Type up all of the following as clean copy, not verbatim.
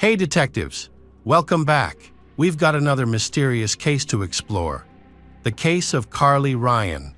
Hey detectives, welcome back. We've got another mysterious case to explore. The case of Carly Ryan.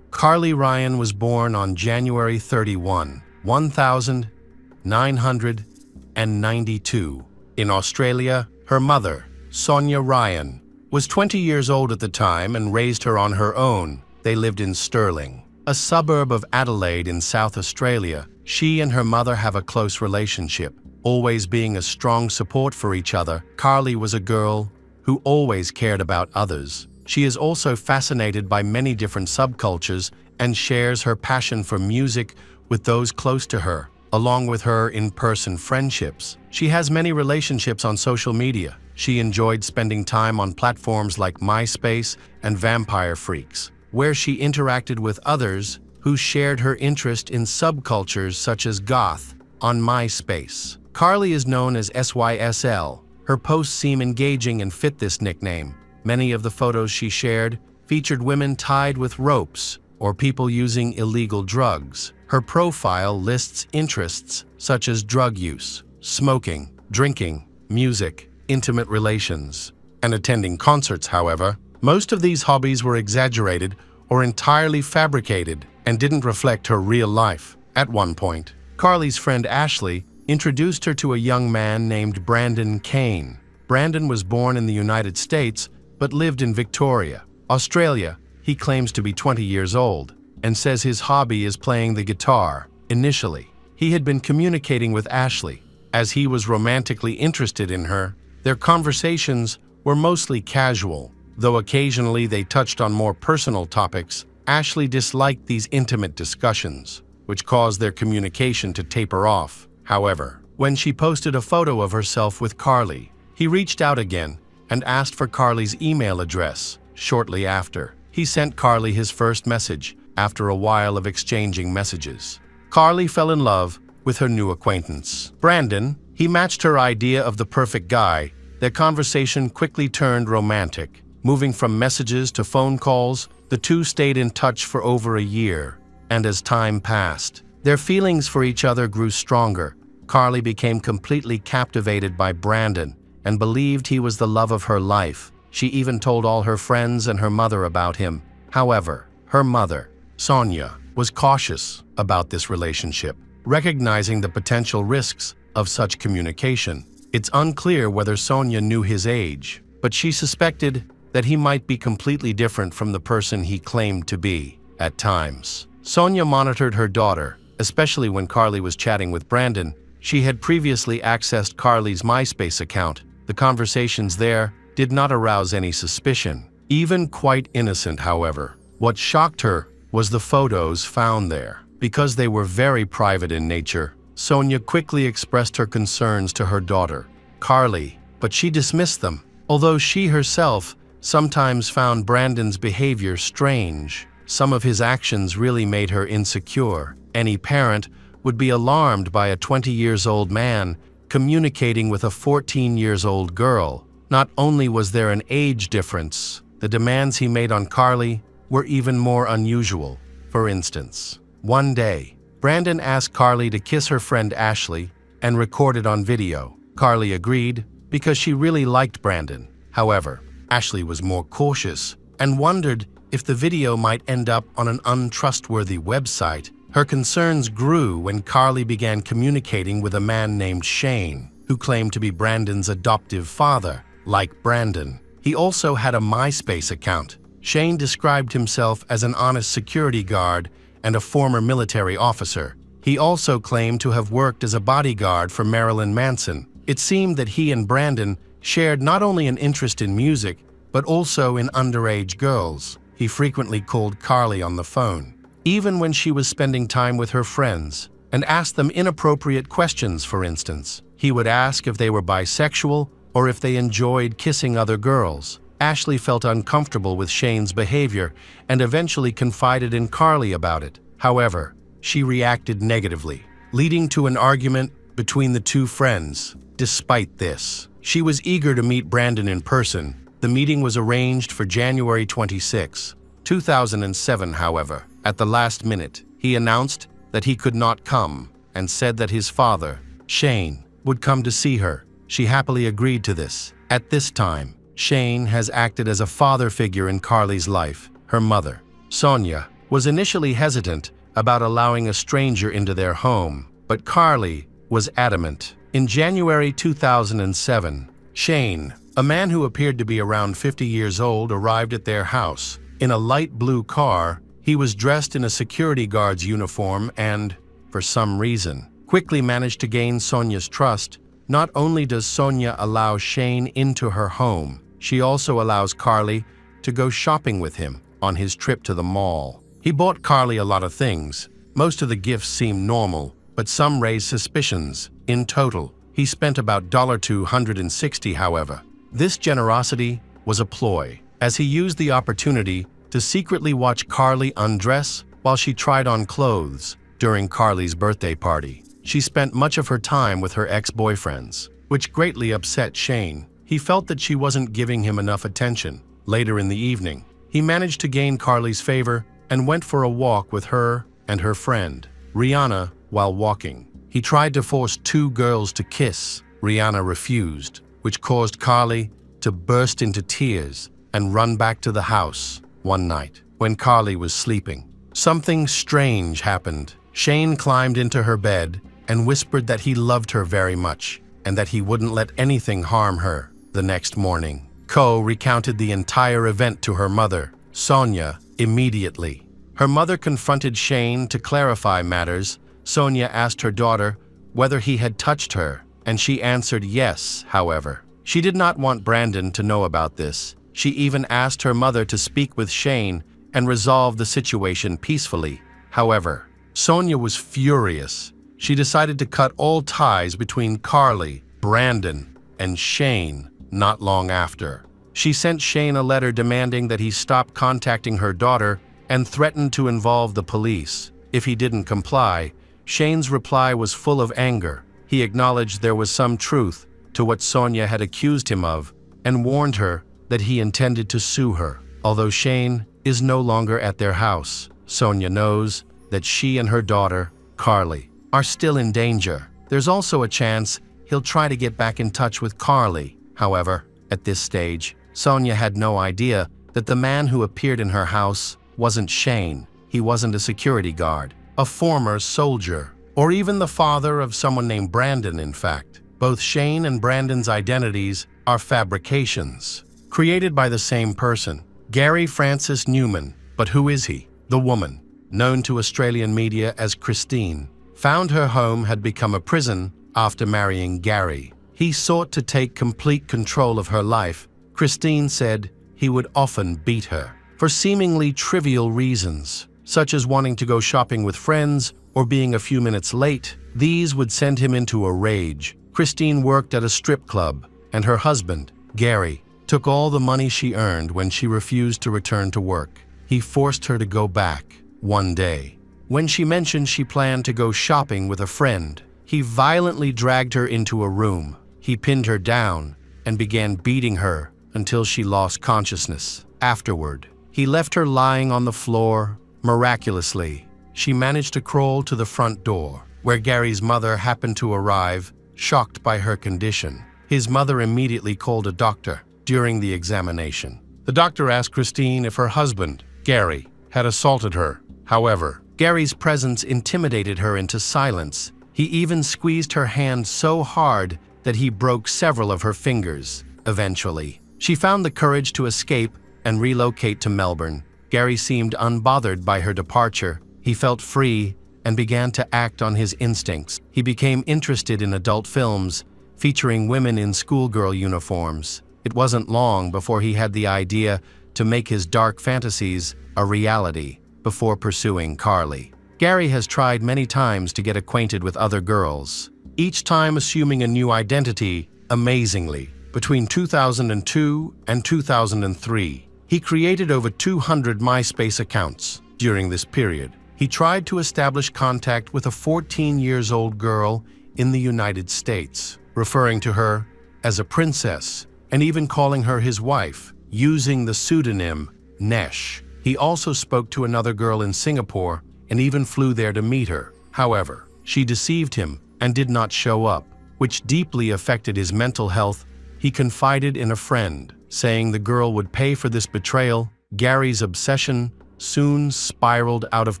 Carly Ryan was born on January 31, 1992. In Australia, her mother, Sonia Ryan, was 20 years old at the time and raised her on her own. They lived in Stirling, a suburb of Adelaide in South Australia. She and her mother have a close relationship, always being a strong support for each other. Carly was a girl who always cared about others. She is also fascinated by many different subcultures and shares her passion for music with those close to her, along with her in-person friendships. She has many relationships on social media. She enjoyed spending time on platforms like MySpace and Vampire Freaks, where she interacted with others who shared her interest in subcultures such as goth on MySpace. Carly is known as SYSL. Her posts seem engaging and fit this nickname. Many of the photos she shared featured women tied with ropes or people using illegal drugs. Her profile lists interests such as drug use, smoking, drinking, music, intimate relations, and attending concerts. However, most of these hobbies were exaggerated or entirely fabricated and didn't reflect her real life. At one point, Carly's friend Ashley introduced her to a young man named Brandon Kane. Brandon was born in the United States but lived in Victoria, Australia. He claims to be 20 years old and says his hobby is playing the guitar. Initially, he had been communicating with Ashley as he was romantically interested in her. Their conversations were mostly casual, though occasionally they touched on more personal topics. Ashley disliked these intimate discussions, which caused their communication to taper off. However, when she posted a photo of herself with Carly, he reached out again and asked for Carly's email address. Shortly after, he sent Carly his first message after a while of exchanging messages. Carly fell in love with her new acquaintance, Brandon. He matched her idea of the perfect guy. Their conversation quickly turned romantic. Moving from messages to phone calls, the two stayed in touch for over a year, and as time passed, their feelings for each other grew stronger. Carly became completely captivated by Brandon and believed he was the love of her life. She even told all her friends and her mother about him. However, her mother, Sonia, was cautious about this relationship, recognizing the potential risks of such communication. It's unclear whether Sonia knew his age, but she suspected that he might be completely different from the person he claimed to be. At times, Sonia monitored her daughter, especially when Carly was chatting with Brandon. She had previously accessed Carly's MySpace account. The conversations there did not arouse any suspicion, even quite innocent. However, what shocked her was the photos found there. Because they were very private in nature, Sonia quickly expressed her concerns to her daughter, Carly, but she dismissed them. Although she herself sometimes found Brandon's behavior strange, some of his actions really made her insecure. Any parent would be alarmed by a 20-year-old man communicating with a 14-year-old girl. Not only was there an age difference, the demands he made on Carly were even more unusual. For instance, one day, Brandon asked Carly to kiss her friend Ashley and record it on video. Carly agreed because she really liked Brandon. However, Ashley was more cautious and wondered if the video might end up on an untrustworthy website. Her concerns grew when Carly began communicating with a man named Shane, who claimed to be Brandon's adoptive father. Like Brandon, he also had a MySpace account. Shane described himself as an honest security guard and a former military officer. He also claimed to have worked as a bodyguard for Marilyn Manson. It seemed that he and Brandon shared not only an interest in music, but also in underage girls. He frequently called Carly on the phone, even when she was spending time with her friends, and asked them inappropriate questions. For instance, he would ask if they were bisexual or if they enjoyed kissing other girls. Ashley felt uncomfortable with Shane's behavior and eventually confided in Carly about it. However, she reacted negatively, leading to an argument between the two friends. Despite this, she was eager to meet Brandon in person. The meeting was arranged for January 26, 2007. However, at the last minute, he announced that he could not come and said that his father, Shane, would come to see her. She happily agreed to this. At this time, Shane has acted as a father figure in Carly's life. Her mother, Sonia, was initially hesitant about allowing a stranger into their home, but Carly was adamant. In January 2007, Shane, a man who appeared to be around 50 years old, arrived at their house. In a light blue car, he was dressed in a security guard's uniform and, for some reason, quickly managed to gain Sonia's trust. Not only does Sonia allow Shane into her home, she also allows Carly to go shopping with him on his trip to the mall. He bought Carly a lot of things. Most of the gifts seemed normal, but some raised suspicions. In total, he spent about $260, however. This generosity was a ploy, as he used the opportunity to secretly watch Carly undress while she tried on clothes during Carly's birthday party. She spent much of her time with her ex-boyfriends, which greatly upset Shane. He felt that she wasn't giving him enough attention. Later in the evening, he managed to gain Carly's favor and went for a walk with her and her friend, Rihanna. While walking, he tried to force two girls to kiss. Rihanna refused, which caused Carly to burst into tears and run back to the house. One night, when Carly was sleeping, something strange happened. Shane climbed into her bed and whispered that he loved her very much and that he wouldn't let anything harm her. The next morning, Ko recounted the entire event to her mother, Sonia, immediately. Her mother confronted Shane to clarify matters. Sonia asked her daughter whether he had touched her, and she answered yes. However, she did not want Brandon to know about this. She even asked her mother to speak with Shane and resolve the situation peacefully. However, Sonia was furious. She decided to cut all ties between Carly, Brandon, and Shane not long after. She sent Shane a letter demanding that he stop contacting her daughter and threatened to involve the police if he didn't comply. Shane's reply was full of anger. He acknowledged there was some truth to what Sonia had accused him of and warned her that he intended to sue her. Although Shane is no longer at their house, Sonia knows that she and her daughter, Carly, are still in danger. There's also a chance he'll try to get back in touch with Carly. However, at this stage, Sonia had no idea that the man who appeared in her house wasn't Shane. He wasn't a security guard, a former soldier, or even the father of someone named Brandon. In fact, both Shane and Brandon's identities are fabrications, created by the same person, Gary Francis Newman. But who is he? The woman, known to Australian media as Christine, found her home had become a prison after marrying Gary. He sought to take complete control of her life. Christine said he would often beat her for seemingly trivial reasons, such as wanting to go shopping with friends or being a few minutes late. These would send him into a rage. Christine worked at a strip club, and her husband, Gary, took all the money she earned when she refused to return to work. He forced her to go back. One day, when she mentioned she planned to go shopping with a friend, he violently dragged her into a room. He pinned her down and began beating her until she lost consciousness. Afterward, he left her lying on the floor. Miraculously, she managed to crawl to the front door, where Gary's mother happened to arrive, shocked by her condition. His mother immediately called a doctor. During the examination, the doctor asked Christine if her husband, Gary, had assaulted her. However, Gary's presence intimidated her into silence. He even squeezed her hand so hard that he broke several of her fingers. Eventually, she found the courage to escape and relocate to Melbourne. Gary seemed unbothered by her departure. He felt free and began to act on his instincts. He became interested in adult films featuring women in schoolgirl uniforms. It wasn't long before he had the idea to make his dark fantasies a reality before pursuing Carly. Gary has tried many times to get acquainted with other girls, each time assuming a new identity. Amazingly, between 2002 and 2003, he created over 200 MySpace accounts. During this period, he tried to establish contact with a 14-year-old girl in the United States, referring to her as a princess and even calling her his wife, using the pseudonym Nesh. He also spoke to another girl in Singapore and even flew there to meet her. However, she deceived him and did not show up. which deeply affected his mental health. He confided in a friend, saying the girl would pay for this betrayal. Gary's obsession soon spiraled out of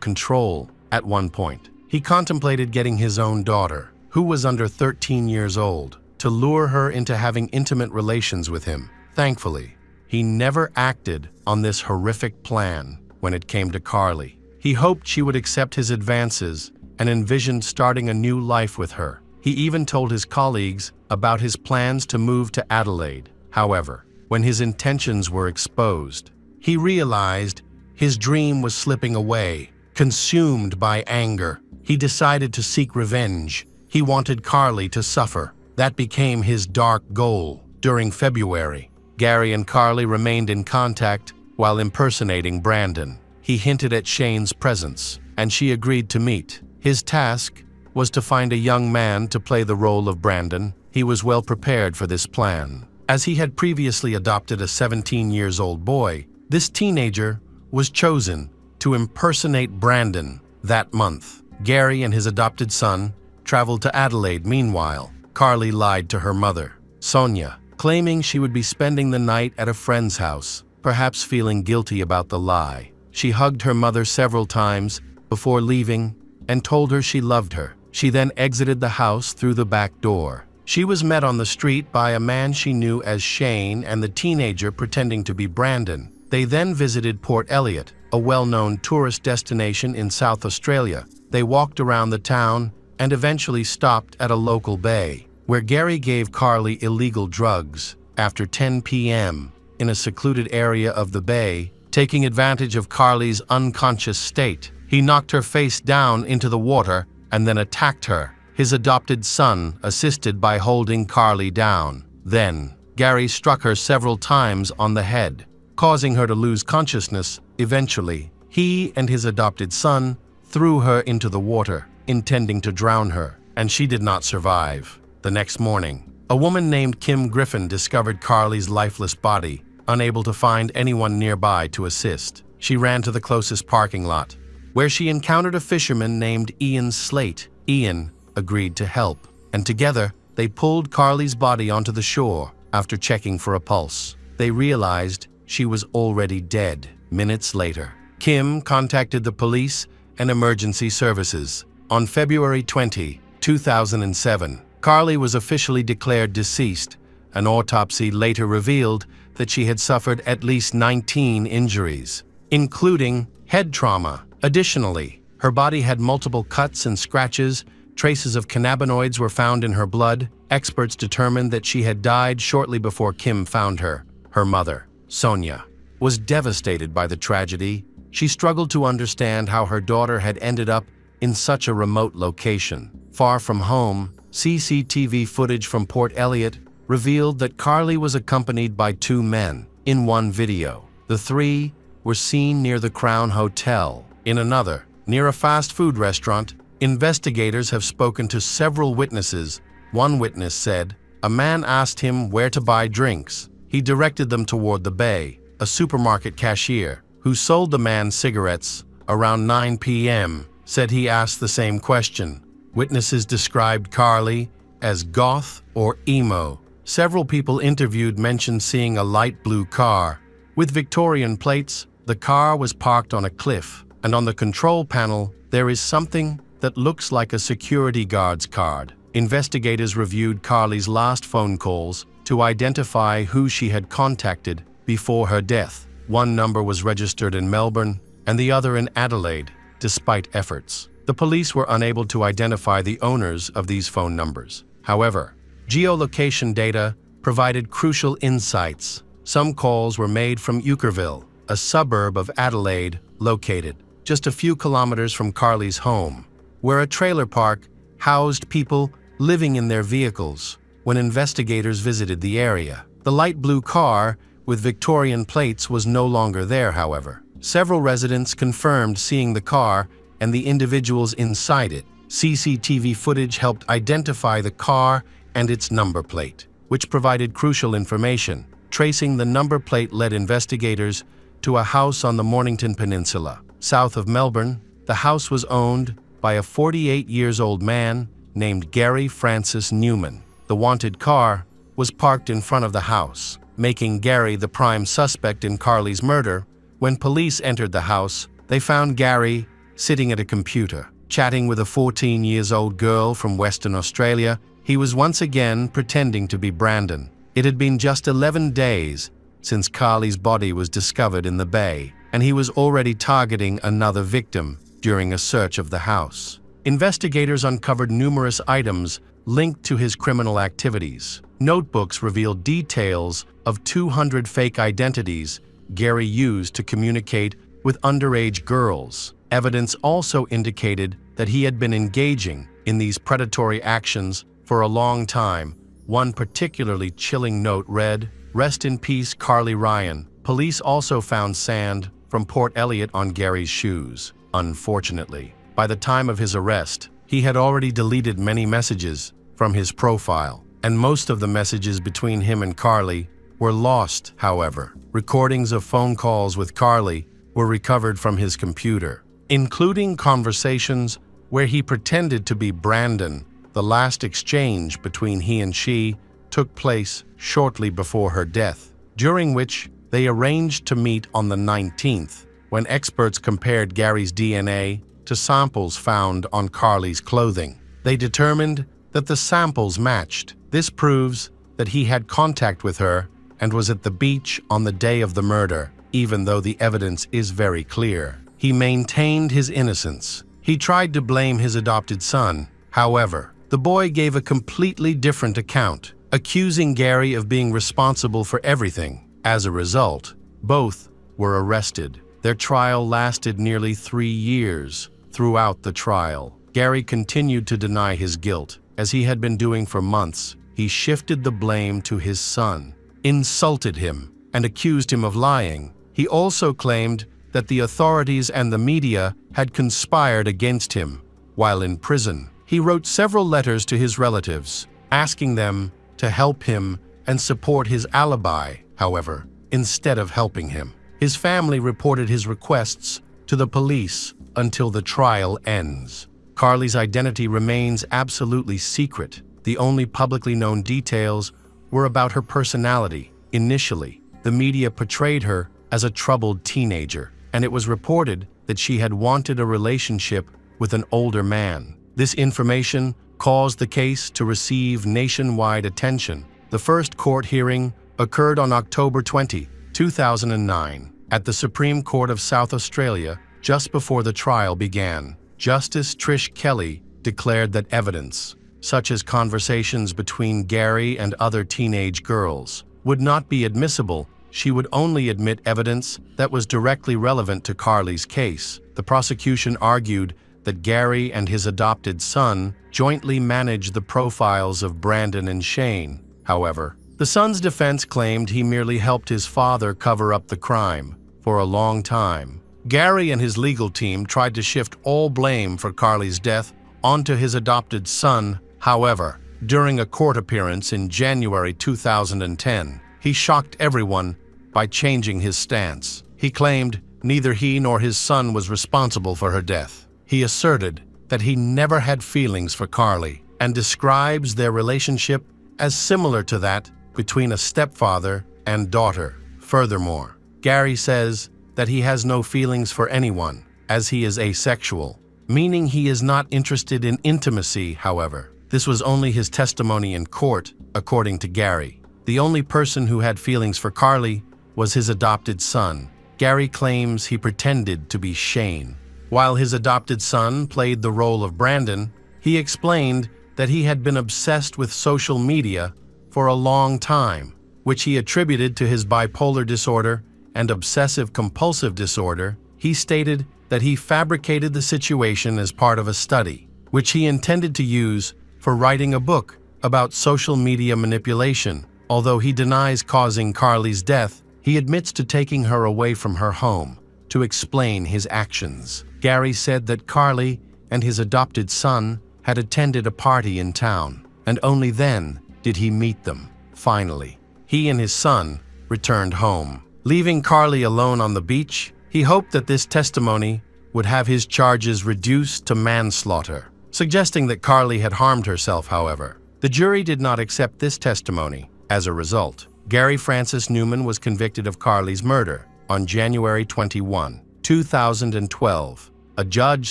control. At one point, he contemplated getting his own daughter, who was under 13 years old, to lure her into having intimate relations with him. Thankfully, he never acted on this horrific plan when it came to Carly. He hoped she would accept his advances and envisioned starting a new life with her. He even told his colleagues about his plans to move to Adelaide. However, when his intentions were exposed, he realized his dream was slipping away. Consumed by anger, he decided to seek revenge. He wanted Carly to suffer. That became his dark goal. During February, Gary and Carly remained in contact while impersonating Brandon. He hinted at Shane's presence, and she agreed to meet. His task was to find a young man to play the role of Brandon. He was well prepared for this plan. As he had previously adopted a 17-year-old boy, this teenager was chosen to impersonate Brandon. That month, Gary and his adopted son traveled to Adelaide. Meanwhile, Carly lied to her mother, Sonia, claiming she would be spending the night at a friend's house. Perhaps feeling guilty about the lie, she hugged her mother several times before leaving and told her she loved her. She then exited the house through the back door. She was met on the street by a man she knew as Shane and the teenager pretending to be Brandon. They then visited Port Elliot, a well-known tourist destination in South Australia. They walked around the town and eventually stopped at a local bay, where Gary gave Carly illegal drugs. After 10 p.m., in a secluded area of the bay, taking advantage of Carly's unconscious state, he knocked her face down into the water and then attacked her. His adopted son assisted by holding Carly down. Then, Gary struck her several times on the head, causing her to lose consciousness. Eventually, he and his adopted son threw her into the water, intending to drown her, and she did not survive. The next morning, a woman named Kim Griffin discovered Carly's lifeless body. Unable to find anyone nearby to assist, she ran to the closest parking lot, where she encountered a fisherman named Ian Slate. Ian agreed to help, and together they pulled Carly's body onto the shore. After checking for a pulse, they realized she was already dead. Minutes later, Kim contacted the police and emergency services. On February 20, 2007, Carly was officially declared deceased. An autopsy later revealed that she had suffered at least 19 injuries, including head trauma. Additionally, her body had multiple cuts and scratches. Traces of cannabinoids were found in her blood. Experts determined that she had died shortly before Kim found her. Her mother, Sonia, was devastated by the tragedy. She struggled to understand how her daughter had ended up in such a remote location, far from home. CCTV footage from Port Elliot revealed that Carly was accompanied by two men. In one video, the three were seen near the Crown Hotel. In another, near a fast food restaurant. Investigators have spoken to several witnesses. One witness said, a man asked him where to buy drinks. He directed them toward the bay. A supermarket cashier, who sold the man cigarettes around 9 p.m., said he asked the same question. Witnesses described Carly as goth or emo. Several people interviewed mentioned seeing a light blue car with Victorian plates. The car was parked on a cliff, and on the control panel, there is something that looks like a security guard's card. Investigators reviewed Carly's last phone calls to identify who she had contacted before her death. One number was registered in Melbourne and the other in Adelaide. Despite efforts, the police were unable to identify the owners of these phone numbers. However, geolocation data provided crucial insights. Some calls were made from Euchreville, a suburb of Adelaide located just a few kilometers from Carly's home, where a trailer park housed people living in their vehicles. When investigators visited the area, the light blue car with Victorian plates was no longer there, however. Several residents confirmed seeing the car and the individuals inside it. CCTV footage helped identify the car and its number plate, which provided crucial information. Tracing the number plate led investigators to a house on the Mornington Peninsula, south of Melbourne. The house was owned by a 48-year-old man named Gary Francis Newman. The wanted car was parked in front of the house, making Gary the prime suspect in Carly's murder. When police entered the house, they found Gary sitting at a computer, chatting with a 14-year-old girl from Western Australia. He was once again pretending to be Brandon. It had been just 11 days since Carly's body was discovered in the bay, and he was already targeting another victim during a search of the house. Investigators uncovered numerous items linked to his criminal activities. Notebooks revealed details of 200 fake identities Gary used to communicate with underage girls. Evidence also indicated that he had been engaging in these predatory actions for a long time. One particularly chilling note read, "Rest in peace, Carly Ryan." Police also found sand from Port Elliot on Gary's shoes. Unfortunately, by the time of his arrest, he had already deleted many messages from his profile, and most of the messages between him and Carly were lost. However, recordings of phone calls with Carly were recovered from his computer, including conversations where he pretended to be Brandon. The last exchange between he and she took place shortly before her death, during which they arranged to meet on the 19th, when experts compared Gary's DNA to samples found on Carly's clothing. They determined that the samples matched. This proves that he had contact with her and was at the beach on the day of the murder, even though the evidence is very clear. He maintained his innocence. He tried to blame his adopted son. However, the boy gave a completely different account, accusing Gary of being responsible for everything. As a result, both were arrested. Their trial lasted nearly 3 years. Throughout the trial, Gary continued to deny his guilt, as he had been doing for months. He shifted the blame to his son, insulted him, and accused him of lying. He also claimed that the authorities and the media had conspired against him. While in prison, he wrote several letters to his relatives, asking them to help him and support his alibi. However, instead of helping him, his family reported his requests to the police until the trial ends. Carly's identity remains absolutely secret. The only publicly known details were about her personality. Initially, the media portrayed her as a troubled teenager, and it was reported that she had wanted a relationship with an older man. This information caused the case to receive nationwide attention. The first court hearing occurred on October 20, 2009, at the Supreme Court of South Australia. Just before the trial began, Justice Trish Kelly declared that evidence, such as conversations between Gary and other teenage girls, would not be admissible. She would only admit evidence that was directly relevant to Carly's case. The prosecution argued that Gary and his adopted son jointly managed the profiles of Brandon and Shane. However, the son's defense claimed he merely helped his father cover up the crime. For a long time, Gary and his legal team tried to shift all blame for Carly's death onto his adopted son. However, during a court appearance in January 2010, he shocked everyone by changing his stance. He claimed neither he nor his son was responsible for her death. He asserted that he never had feelings for Carly and describes their relationship as similar to that between a stepfather and daughter. Furthermore, Gary says that he has no feelings for anyone, as he is asexual, meaning he is not interested in intimacy. However, this was only his testimony in court, according to Gary. The only person who had feelings for Carly was his adopted son. Gary claims he pretended to be Shane. While his adopted son played the role of Brandon, he explained that he had been obsessed with social media for a long time, which he attributed to his bipolar disorder and obsessive-compulsive disorder. He stated that he fabricated the situation as part of a study, which he intended to use for writing a book about social media manipulation. Although he denies causing Carly's death, he admits to taking her away from her home to explain his actions. Gary said that Carly and his adopted son had attended a party in town, and only then did he meet them. Finally, he and his son returned home. Leaving Carly alone on the beach, he hoped that this testimony would have his charges reduced to manslaughter, suggesting that Carly had harmed herself. However, The jury did not accept this testimony. As a result, Gary Francis Newman was convicted of Carly's murder. On January 21, 2012, a judge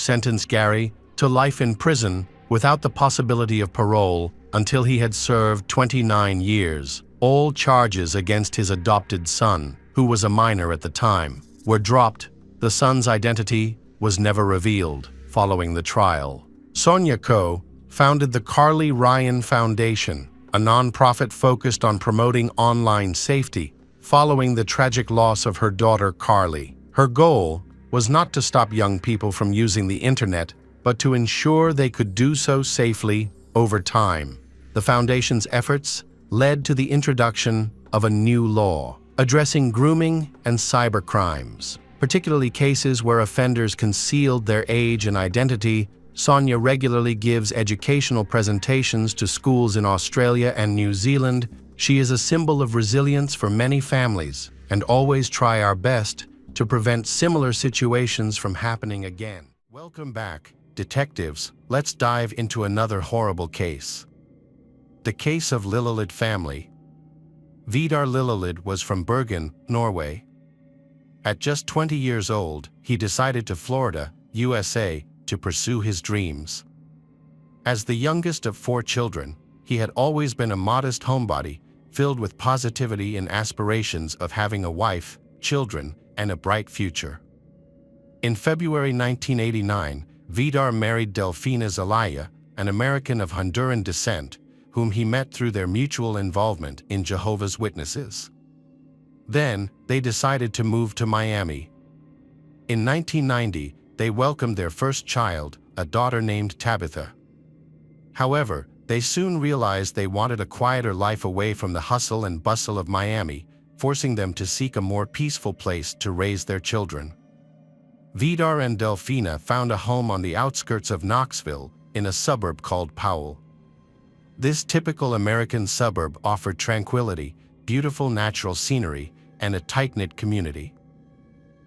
sentenced Gary to life in prison without the possibility of parole until he had served 29 years. All charges against his adopted son, who was a minor at the time, were dropped. The son's identity was never revealed following the trial. Sonia Ko founded the Carly Ryan Foundation, a nonprofit focused on promoting online safety following the tragic loss of her daughter Carly. Her goal was not to stop young people from using the internet, but to ensure they could do so safely over time. The foundation's efforts led to the introduction of a new law addressing grooming and cybercrimes, particularly cases where offenders concealed their age and identity. Sonia regularly gives educational presentations to schools in Australia and New Zealand. She is a symbol of resilience for many families and always try our best to prevent similar situations from happening again. Welcome back, detectives. Let's dive into another horrible case. The case of Lillelid family. Vidar Lillelid was from Bergen, Norway. At just 20 years old, he decided to Florida, USA, to pursue his dreams. As the youngest of 4 children, he had always been a modest homebody, filled with positivity and aspirations of having a wife, children, and a bright future. In February 1989, Vidar married Delfina Zelaya, an American of Honduran descent, whom he met through their mutual involvement in Jehovah's Witnesses. Then, they decided to move to Miami. In 1990, they welcomed their first child, a daughter named Tabitha. However, they soon realized they wanted a quieter life away from the hustle and bustle of Miami, forcing them to seek a more peaceful place to raise their children. Vidar and Delfina found a home on the outskirts of Knoxville, in a suburb called Powell. This typical American suburb offered tranquility, beautiful natural scenery, and a tight-knit community.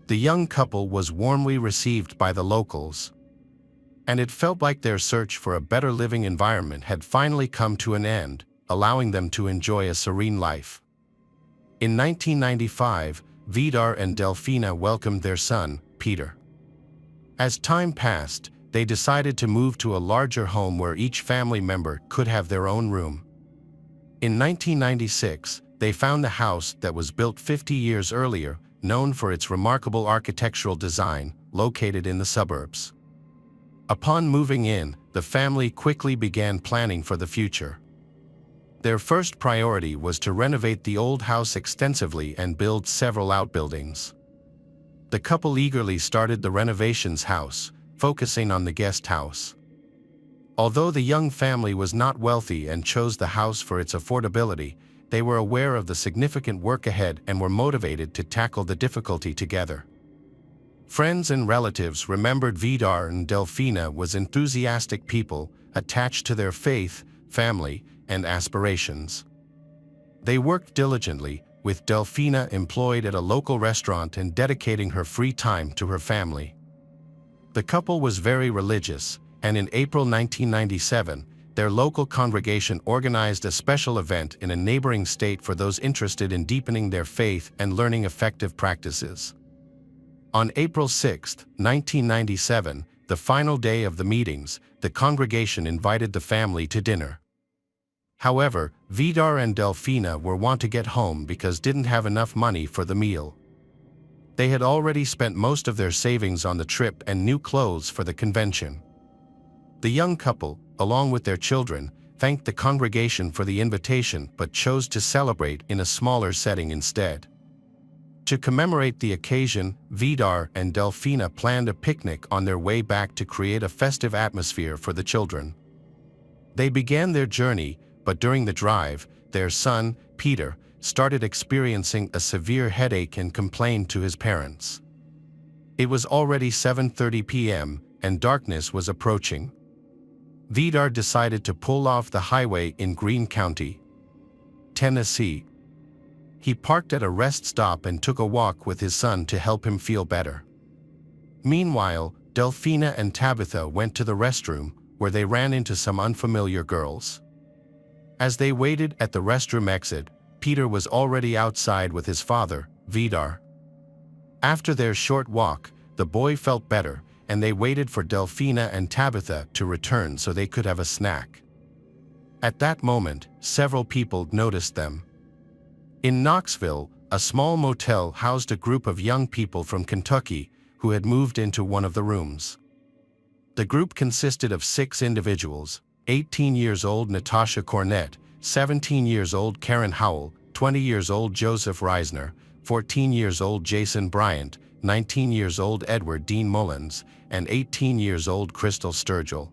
The young couple was warmly received by the locals, and it felt like their search for a better living environment had finally come to an end, allowing them to enjoy a serene life. In 1995, Vidar and Delfina welcomed their son, Peter. As time passed, they decided to move to a larger home where each family member could have their own room. In 1996, they found the house that was built 50 years earlier, known for its remarkable architectural design, located in the suburbs. Upon moving in, the family quickly began planning for the future. Their first priority was to renovate the old house extensively and build several outbuildings. The couple eagerly started the renovations house, focusing on the guest house. Although the young family was not wealthy and chose the house for its affordability, they were aware of the significant work ahead and were motivated to tackle the difficulty together. Friends and relatives remembered Vidar and Delfina was enthusiastic people, attached to their faith, family, and aspirations. They worked diligently, with Delfina employed at a local restaurant and dedicating her free time to her family. The couple was very religious, and in April 1997, their local congregation organized a special event in a neighboring state for those interested in deepening their faith and learning effective practices. On April 6, 1997, the final day of the meetings, the congregation invited the family to dinner. However, Vidar and Delfina were want to get home because didn't have enough money for the meal. They had already spent most of their savings on the trip and new clothes for the convention. The young couple, along with their children, thanked the congregation for the invitation but chose to celebrate in a smaller setting instead. To commemorate the occasion, Vidar and Delfina planned a picnic on their way back to create a festive atmosphere for the children. They began their journey, but during the drive, their son, Peter, started experiencing a severe headache and complained to his parents. It was already 7:30 p.m., and darkness was approaching. Vidar decided to pull off the highway in Greene County, Tennessee. He parked at a rest stop and took a walk with his son to help him feel better. Meanwhile, Delfina and Tabitha went to the restroom, where they ran into some unfamiliar girls. As they waited at the restroom exit, Peter was already outside with his father, Vidar. After their short walk, the boy felt better, and they waited for Delphina and Tabitha to return so they could have a snack. At that moment, several people noticed them. In Knoxville, a small motel housed a group of young people from Kentucky who had moved into one of the rooms. The group consisted of 6 individuals: 18 years old Natasha Cornett, 17 years old Karen Howell, 20 years old Joseph Reisner, 14 years old Jason Bryant, 19 years old Edward Dean Mullins, and 18 years old Crystal Sturgill.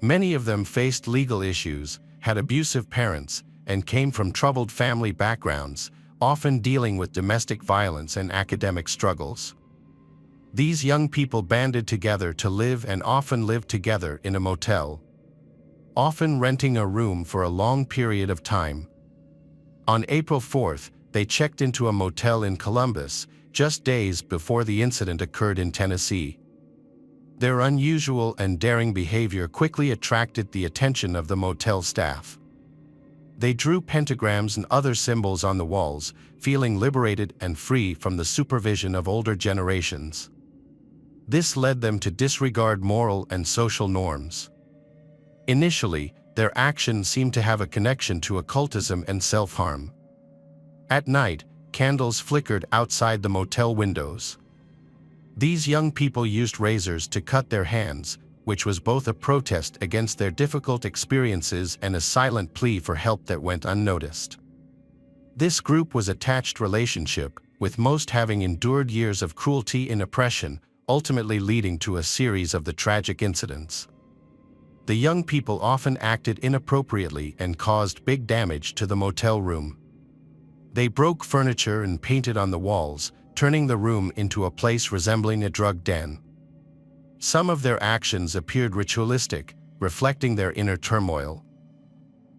Many of them faced legal issues, had abusive parents, and came from troubled family backgrounds, often dealing with domestic violence and academic struggles. These young people banded together to live and often lived together in a motel, often renting a room for a long period of time. On April 4th, they checked into a motel in Columbus, just days before the incident occurred in Tennessee. Their unusual and daring behavior quickly attracted the attention of the motel staff. They drew pentagrams and other symbols on the walls, feeling liberated and free from the supervision of older generations. This led them to disregard moral and social norms. Initially, their actions seemed to have a connection to occultism and self-harm. At night, candles flickered outside the motel windows. These young people used razors to cut their hands, which was both a protest against their difficult experiences and a silent plea for help that went unnoticed. This group was an attached relationship, with most having endured years of cruelty and oppression, ultimately leading to a series of the tragic incidents. The young people often acted inappropriately and caused big damage to the motel room. They broke furniture and painted on the walls, turning the room into a place resembling a drug den. Some of their actions appeared ritualistic, reflecting their inner turmoil.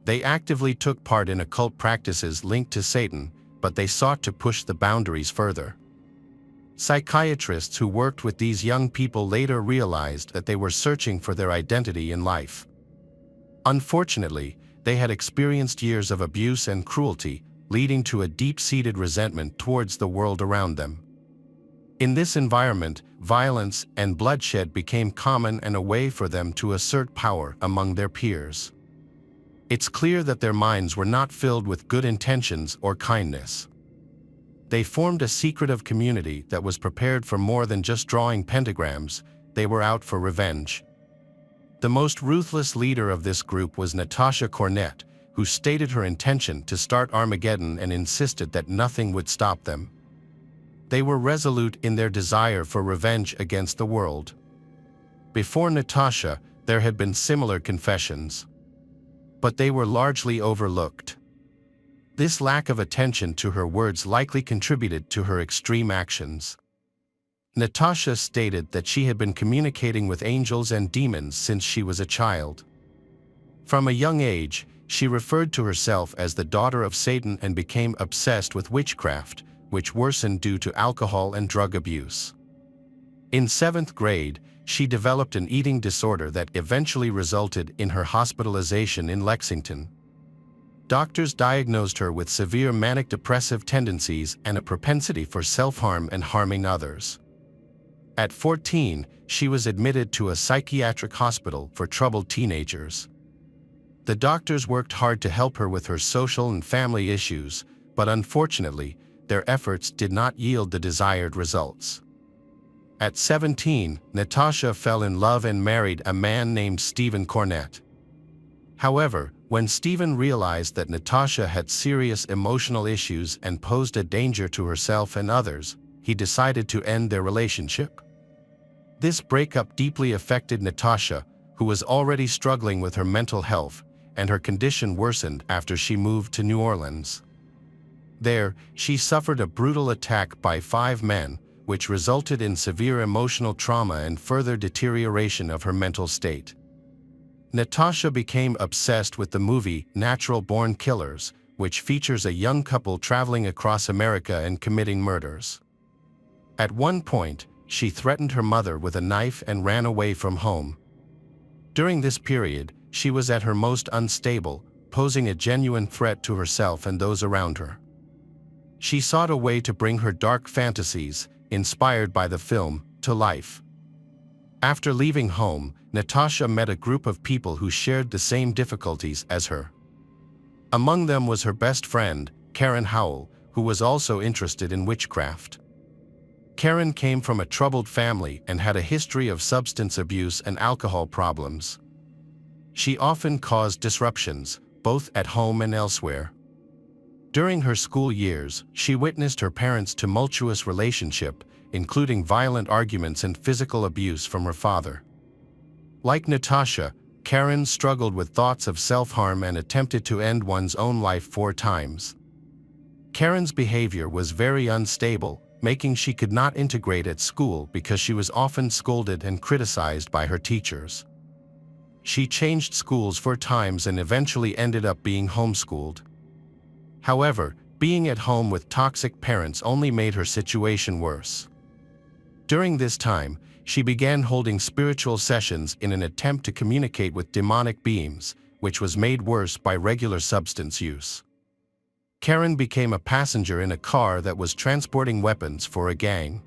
They actively took part in occult practices linked to Satan, but they sought to push the boundaries further. Psychiatrists who worked with these young people later realized that they were searching for their identity in life. Unfortunately, they had experienced years of abuse and cruelty, leading to a deep-seated resentment towards the world around them. In this environment, violence and bloodshed became common and a way for them to assert power among their peers. It's clear that their minds were not filled with good intentions or kindness. They formed a secretive community that was prepared for more than just drawing pentagrams. They were out for revenge. The most ruthless leader of this group was Natasha Cornett, who stated her intention to start Armageddon and insisted that nothing would stop them. They were resolute in their desire for revenge against the world. Before Natasha, there had been similar confessions, but they were largely overlooked. This lack of attention to her words likely contributed to her extreme actions. Natasha stated that she had been communicating with angels and demons since she was a child. From a young age, she referred to herself as the daughter of Satan and became obsessed with witchcraft, which worsened due to alcohol and drug abuse. In 7th grade, she developed an eating disorder that eventually resulted in her hospitalization in Lexington. Doctors diagnosed her with severe manic-depressive tendencies and a propensity for self-harm and harming others. At 14, she was admitted to a psychiatric hospital for troubled teenagers. The doctors worked hard to help her with her social and family issues, but unfortunately, their efforts did not yield the desired results. At 17, Natasha fell in love and married a man named Stephen Cornett. However, when Stephen realized that Natasha had serious emotional issues and posed a danger to herself and others, he decided to end their relationship. This breakup deeply affected Natasha, who was already struggling with her mental health, and her condition worsened after she moved to New Orleans. There, she suffered a brutal attack by 5 men, which resulted in severe emotional trauma and further deterioration of her mental state. Natasha became obsessed with the movie Natural Born Killers, which features a young couple traveling across America and committing murders. At one point, she threatened her mother with a knife and ran away from home. During this period, she was at her most unstable, posing a genuine threat to herself and those around her. She sought a way to bring her dark fantasies, inspired by the film, to life. After leaving home, Natasha met a group of people who shared the same difficulties as her. Among them was her best friend, Karen Howell, who was also interested in witchcraft. Karen came from a troubled family and had a history of substance abuse and alcohol problems. She often caused disruptions, both at home and elsewhere. During her school years, she witnessed her parents' tumultuous relationship, including violent arguments and physical abuse from her father. Like Natasha, Karen struggled with thoughts of self-harm and attempted to end one's own life 4 times. Karen's behavior was very unstable, making she could not integrate at school because she was often scolded and criticized by her teachers. She changed schools 4 times and eventually ended up being homeschooled. However, being at home with toxic parents only made her situation worse. During this time, she began holding spiritual sessions in an attempt to communicate with demonic beings, which was made worse by regular substance use. Karen became a passenger in a car that was transporting weapons for a gang.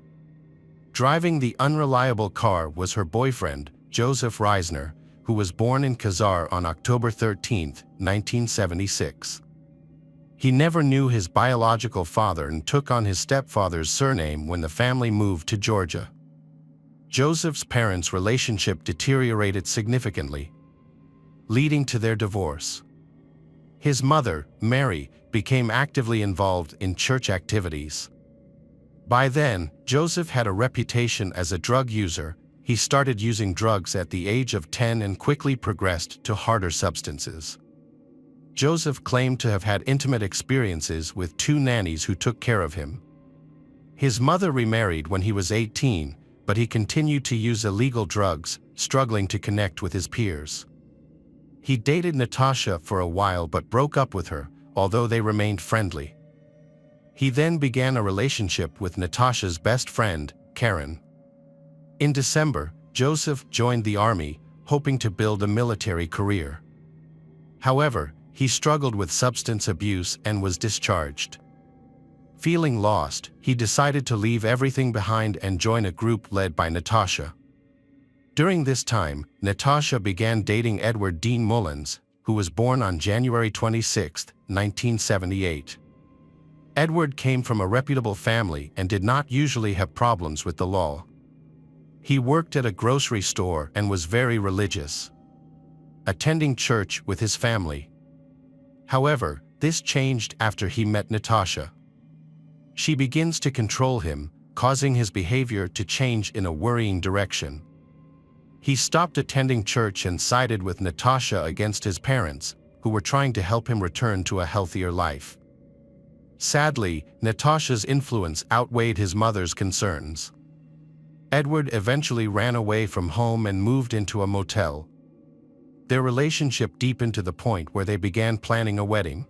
Driving the unreliable car was her boyfriend, Joseph Reisner, who was born in Khazar on October 13, 1976. He never knew his biological father and took on his stepfather's surname when the family moved to Georgia. Joseph's parents' relationship deteriorated significantly, leading to their divorce. His mother, Mary, became actively involved in church activities. By then, Joseph had a reputation as a drug user. He started using drugs at the age of 10 and quickly progressed to harder substances. Joseph claimed to have had intimate experiences with 2 nannies who took care of him. His mother remarried when he was 18, but he continued to use illegal drugs, struggling to connect with his peers. He dated Natasha for a while but broke up with her, although they remained friendly. He then began a relationship with Natasha's best friend, Karen. In December, Joseph joined the army, hoping to build a military career. However, he struggled with substance abuse and was discharged. Feeling lost, he decided to leave everything behind and join a group led by Natasha. During this time, Natasha began dating Edward Dean Mullins, who was born on January 26, 1978. Edward came from a reputable family and did not usually have problems with the law. He worked at a grocery store and was very religious, attending church with his family. However, this changed after he met Natasha. She begins to control him, causing his behavior to change in a worrying direction. He stopped attending church and sided with Natasha against his parents, who were trying to help him return to a healthier life. Sadly, Natasha's influence outweighed his mother's concerns. Edward eventually ran away from home and moved into a motel. Their relationship deepened to the point where they began planning a wedding.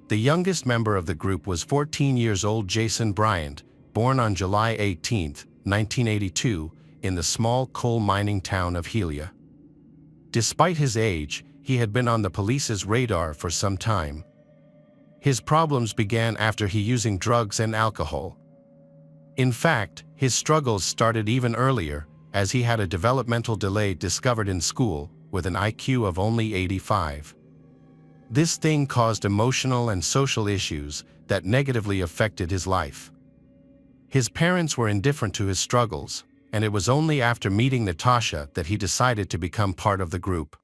The youngest member of the group was 14 years old Jason Bryant, born on July 18, 1982, in the small coal mining town of Helia. Despite his age, he had been on the police's radar for some time. His problems began after he using drugs and alcohol. In fact, his struggles started even earlier, as he had a developmental delay discovered in school, with an IQ of only 85. This thing caused emotional and social issues that negatively affected his life. His parents were indifferent to his struggles, and it was only after meeting Natasha that he decided to become part of the group.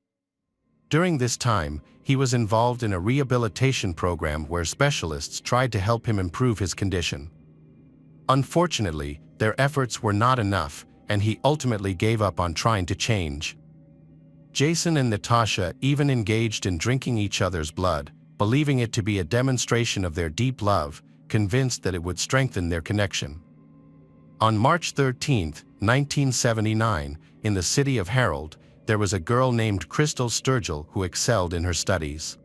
During this time, he was involved in a rehabilitation program where specialists tried to help him improve his condition. Unfortunately, their efforts were not enough, and he ultimately gave up on trying to change. Jason and Natasha even engaged in drinking each other's blood, believing it to be a demonstration of their deep love, convinced that it would strengthen their connection. On March 13, 1979, in the city of Harold, there was a girl named Crystal Sturgill who excelled in her studies.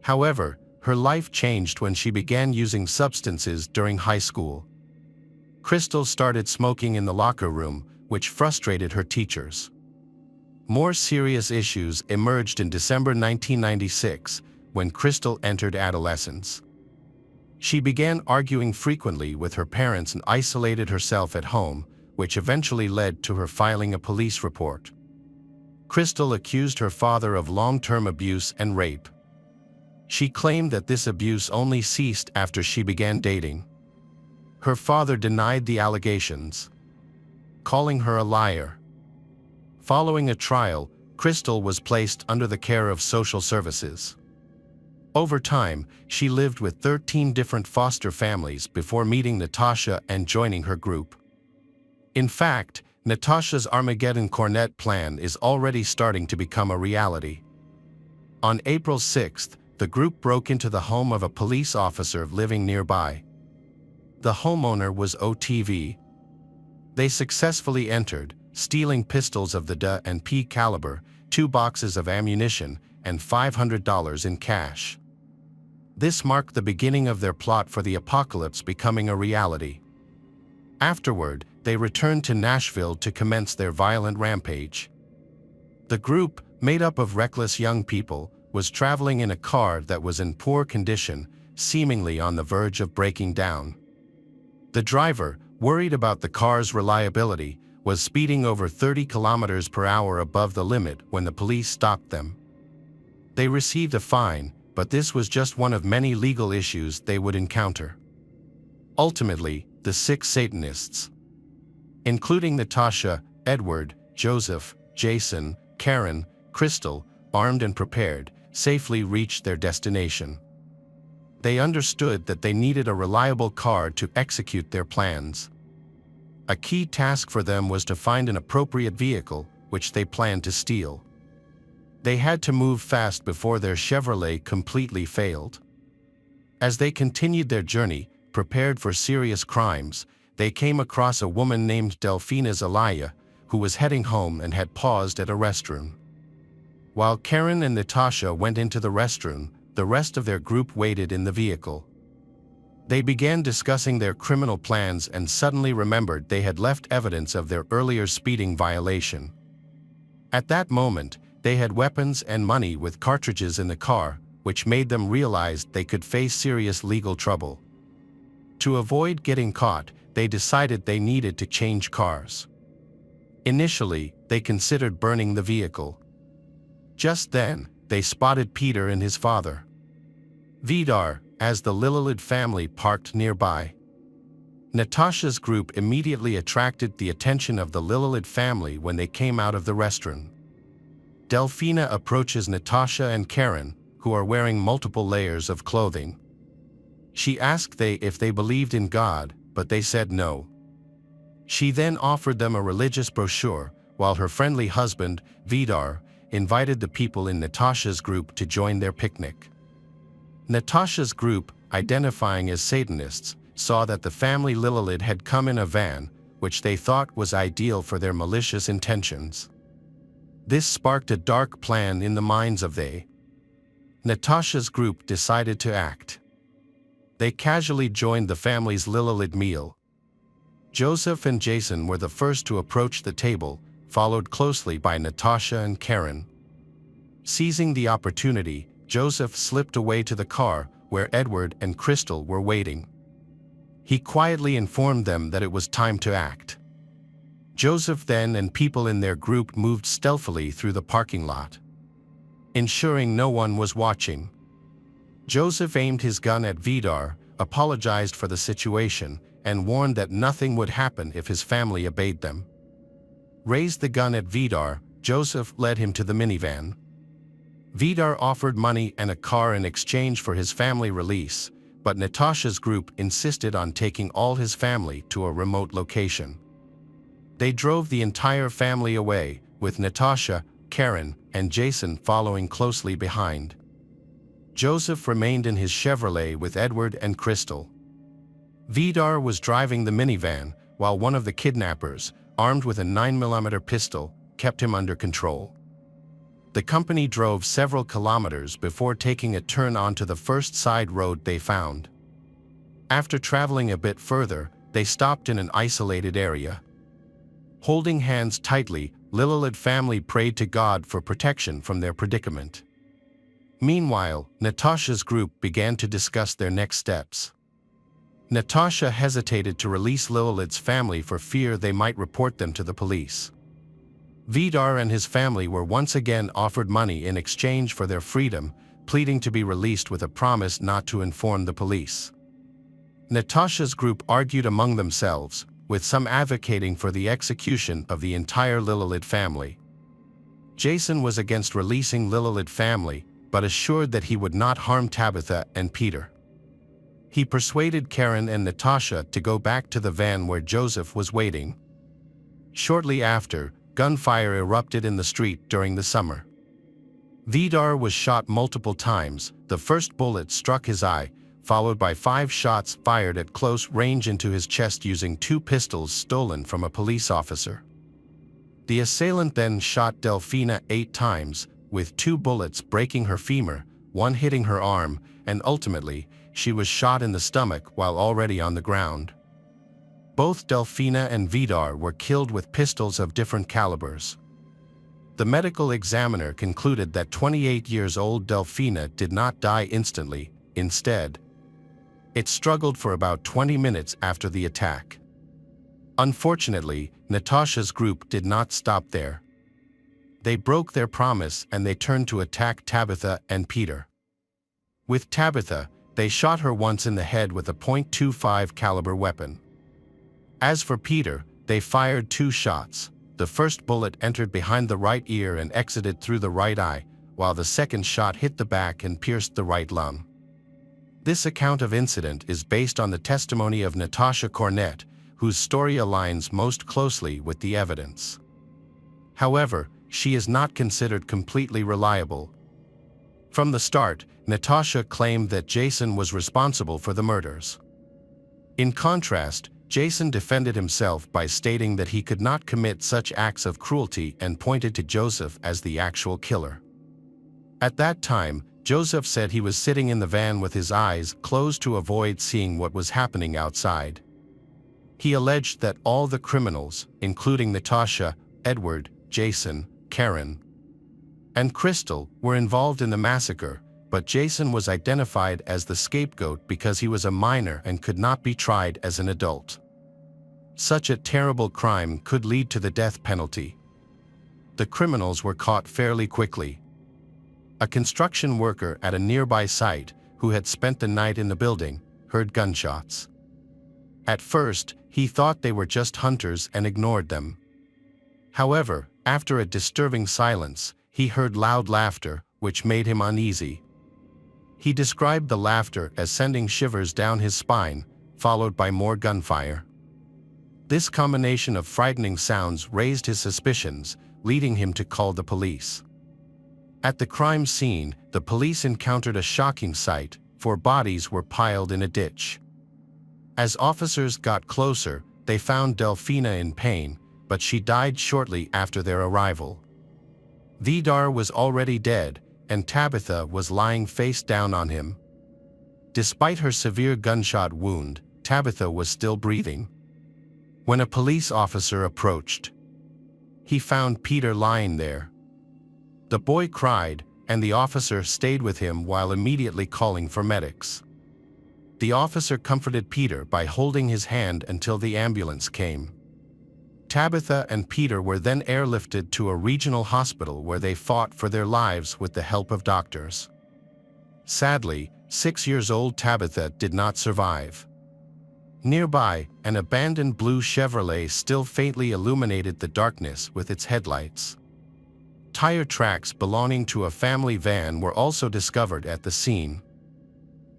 However, her life changed when she began using substances during high school. Crystal started smoking in the locker room, which frustrated her teachers. More serious issues emerged in December 1996 when Crystal entered adolescence. She began arguing frequently with her parents and isolated herself at home, which eventually led to her filing a police report. Crystal accused her father of long-term abuse and rape. She claimed that this abuse only ceased after she began dating. Her father denied the allegations, calling her a liar. Following a trial, Crystal was placed under the care of social services. Over time, she lived with 13 different foster families before meeting Natasha and joining her group. In fact, Natasha's Armageddon Cornet plan is already starting to become a reality. On April 6th, the group broke into the home of a police officer living nearby. The homeowner was OTV. They successfully entered, stealing pistols of the .and.P caliber, 2 boxes of ammunition, and $500 in cash. This marked the beginning of their plot for the apocalypse becoming a reality. Afterward, they returned to Nashville to commence their violent rampage. The group, made up of reckless young people, was traveling in a car that was in poor condition, seemingly on the verge of breaking down. The driver, worried about the car's reliability, was speeding over 30 kilometers per hour above the limit when the police stopped them. They received a fine, but this was just one of many legal issues they would encounter. Ultimately, the 6 Satanists, including Natasha, Edward, Joseph, Jason, Karen, Crystal, armed and prepared, safely reached their destination. They understood that they needed a reliable car to execute their plans. A key task for them was to find an appropriate vehicle, which they planned to steal. They had to move fast before their Chevrolet completely failed. As they continued their journey, prepared for serious crimes, they came across a woman named Delphina Zelaya, who was heading home and had paused at a restroom. While Karen and Natasha went into the restroom, the rest of their group waited in the vehicle. They began discussing their criminal plans and suddenly remembered they had left evidence of their earlier speeding violation. At that moment, they had weapons and money with cartridges in the car, which made them realize they could face serious legal trouble. To avoid getting caught, they decided they needed to change cars. Initially, they considered burning the vehicle. Just then, they spotted Peter and his father, Vidar, as the Lillelid family parked nearby. Natasha's group immediately attracted the attention of the Lillelid family when they came out of the restroom. Delphina approaches Natasha and Karen, who are wearing multiple layers of clothing. She asked if they believed in God, but they said no. She then offered them a religious brochure, while her friendly husband, Vidar, invited the people in Natasha's group to join their picnic. Natasha's group, identifying as Satanists, saw that the family Lillelid had come in a van, which they thought was ideal for their malicious intentions. This sparked a dark plan in the minds of Natasha's group decided to act. They casually joined the family's Lillelid meal. Joseph and Jason were the first to approach the table, followed closely by Natasha and Karen. Seizing the opportunity, Joseph slipped away to the car where Edward and Crystal were waiting. He quietly informed them that it was time to act. Joseph then and people in their group moved stealthily through the parking lot, ensuring no one was watching. Joseph aimed his gun at Vidar, apologized for the situation, and warned that nothing would happen if his family obeyed them. Raised the gun at Vidar, Joseph led him to the minivan. Vidar offered money and a car in exchange for his family release, but Natasha's group insisted on taking all his family to a remote location. They drove the entire family away, with Natasha, Karen, and Jason following closely behind. Joseph remained in his Chevrolet with Edward and Crystal. Vidar was driving the minivan, while one of the kidnappers, armed with a 9mm pistol, kept him under control. The company drove several kilometers before taking a turn onto the first side road they found. After traveling a bit further, they stopped in an isolated area. Holding hands tightly, Lillard family prayed to God for protection from their predicament. Meanwhile, Natasha's group began to discuss their next steps. Natasha hesitated to release Lillard's family for fear they might report them to the police. Vidar and his family were once again offered money in exchange for their freedom, pleading to be released with a promise not to inform the police. Natasha's group argued among themselves, with some advocating for the execution of the entire Lillard family. Jason was against releasing Lillard family, but assured that he would not harm Tabitha and Peter. He persuaded Karen and Natasha to go back to the van where Joseph was waiting. Shortly after, gunfire erupted in the street during the summer. Vidar was shot multiple times. The first bullet struck his eye, followed by 5 shots fired at close range into his chest using 2 pistols stolen from a police officer. The assailant then shot Delfina 8 times, with 2 bullets breaking her femur, 1 hitting her arm, and ultimately, she was shot in the stomach while already on the ground. Both Delfina and Vidar were killed with pistols of different calibers. The medical examiner concluded that 28-year-old Delfina did not die instantly. Instead, it struggled for about 20 minutes after the attack. Unfortunately, Natasha's group did not stop there. They broke their promise and they turned to attack Tabitha and Peter. With Tabitha, they shot her once in the head with a .25 caliber weapon. As for Peter, they fired 2 shots. The first bullet entered behind the right ear and exited through the right eye, while the second shot hit the back and pierced the right lung. This account of incident is based on the testimony of Natasha Cornett, whose story aligns most closely with the evidence. However, she is not considered completely reliable. From the start, Natasha claimed that Jason was responsible for the murders. In contrast, Jason defended himself by stating that he could not commit such acts of cruelty and pointed to Joseph as the actual killer. At that time, Joseph said he was sitting in the van with his eyes closed to avoid seeing what was happening outside. He alleged that all the criminals, including Natasha, Edward, Jason, Karen, and Crystal, were involved in the massacre, but Jason was identified as the scapegoat because he was a minor and could not be tried as an adult. Such a terrible crime could lead to the death penalty. The criminals were caught fairly quickly. A construction worker at a nearby site, who had spent the night in the building, heard gunshots. At first, he thought they were just hunters and ignored them. However, after a disturbing silence, he heard loud laughter, which made him uneasy. He described the laughter as sending shivers down his spine, followed by more gunfire. This combination of frightening sounds raised his suspicions, leading him to call the police. At the crime scene, the police encountered a shocking sight. 4 bodies were piled in a ditch. As officers got closer, they found Delfina in pain, but she died shortly after their arrival. Vidar was already dead, and Tabitha was lying face down on him. Despite her severe gunshot wound, Tabitha was still breathing. When a police officer approached, he found Peter lying there. The boy cried, and the officer stayed with him while immediately calling for medics. The officer comforted Peter by holding his hand until the ambulance came. Tabitha and Peter were then airlifted to a regional hospital where they fought for their lives with the help of doctors. Sadly, 6-year-old Tabitha did not survive. Nearby, an abandoned blue Chevrolet still faintly illuminated the darkness with its headlights. Tire tracks belonging to a family van were also discovered at the scene.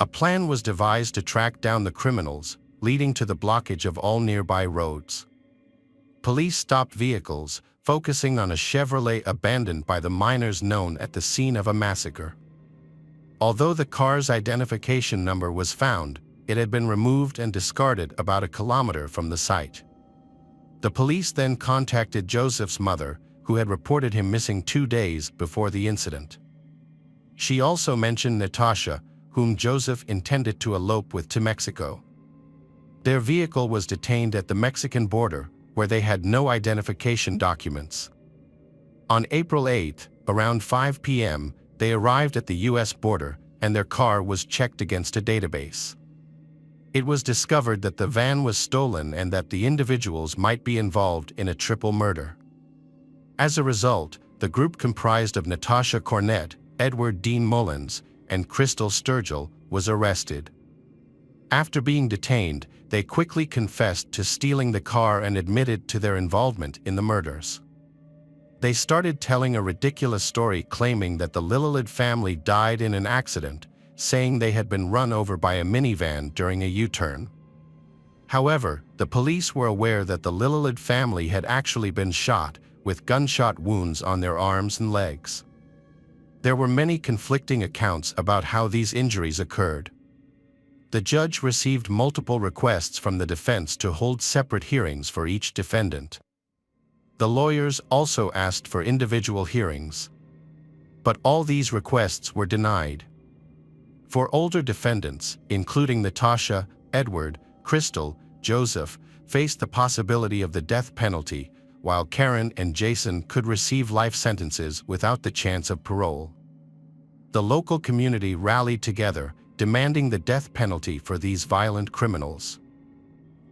A plan was devised to track down the criminals, leading to the blockage of all nearby roads. Police stopped vehicles, focusing on a Chevrolet abandoned by the miners known at the scene of a massacre. Although the car's identification number was found, it had been removed and discarded about a kilometer from the site. The police then contacted Joseph's mother, who had reported him missing 2 days before the incident. She also mentioned Natasha, whom Joseph intended to elope with to Mexico. Their vehicle was detained at the Mexican border, where they had no identification documents. On April 8, around 5 p.m., they arrived at the U.S. border and their car was checked against a database. It was discovered that the van was stolen and that the individuals might be involved in a triple murder. As a result, the group comprised of Natasha Cornett, Edward Dean Mullins, and Crystal Sturgill was arrested. After being detained, they quickly confessed to stealing the car and admitted to their involvement in the murders. They started telling a ridiculous story claiming that the Lillelid family died in an accident, saying they had been run over by a minivan during a U-turn. However, the police were aware that the Lillelid family had actually been shot, with gunshot wounds on their arms and legs. There were many conflicting accounts about how these injuries occurred. The judge received multiple requests from the defense to hold separate hearings for each defendant. The lawyers also asked for individual hearings. But all these requests were denied. For older defendants, including Natasha, Edward, Crystal, Joseph, faced the possibility of the death penalty, while Karen and Jason could receive life sentences without the chance of parole. The local community rallied together, demanding the death penalty for these violent criminals.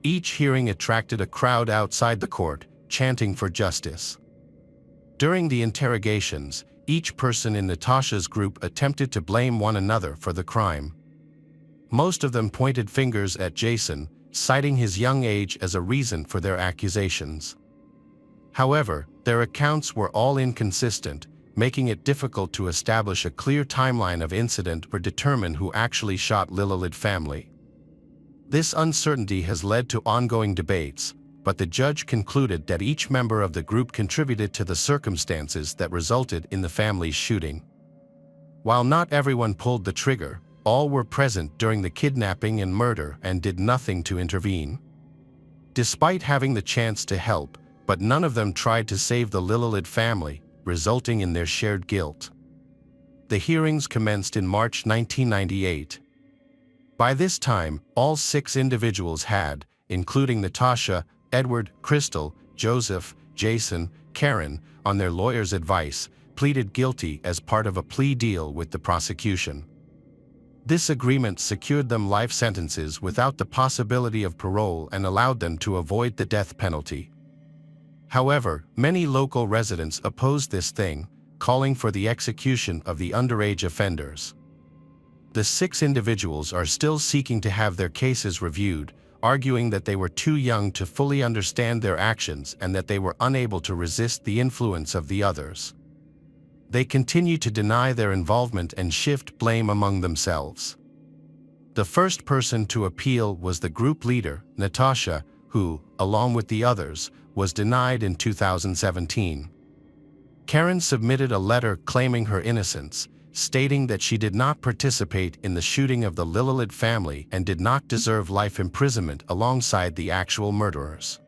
Each hearing attracted a crowd outside the court, chanting for justice. During the interrogations, each person in Natasha's group attempted to blame one another for the crime. Most of them pointed fingers at Jason, citing his young age as a reason for their accusations. However, their accounts were all inconsistent, making it difficult to establish a clear timeline of incident or determine who actually shot Lillelid family. This uncertainty has led to ongoing debates, but the judge concluded that each member of the group contributed to the circumstances that resulted in the family's shooting. While not everyone pulled the trigger, all were present during the kidnapping and murder and did nothing to intervene. Despite having the chance to help, but none of them tried to save the Lillelid family, resulting in their shared guilt. The hearings commenced in March 1998. By this time, all 6 individuals had, including Natasha, Edward, Crystal, Joseph, Jason, Karen, on their lawyer's advice, pleaded guilty as part of a plea deal with the prosecution. This agreement secured them life sentences without the possibility of parole and allowed them to avoid the death penalty. However, many local residents opposed this thing, calling for the execution of the underage offenders. The 6 individuals are still seeking to have their cases reviewed, arguing that they were too young to fully understand their actions and that they were unable to resist the influence of the others. They continue to deny their involvement and shift blame among themselves. The first person to appeal was the group leader, Natasha, who, along with the others, was denied in 2017. Karen submitted a letter claiming her innocence, stating that she did not participate in the shooting of the Lillelid family and did not deserve life imprisonment alongside the actual murderers.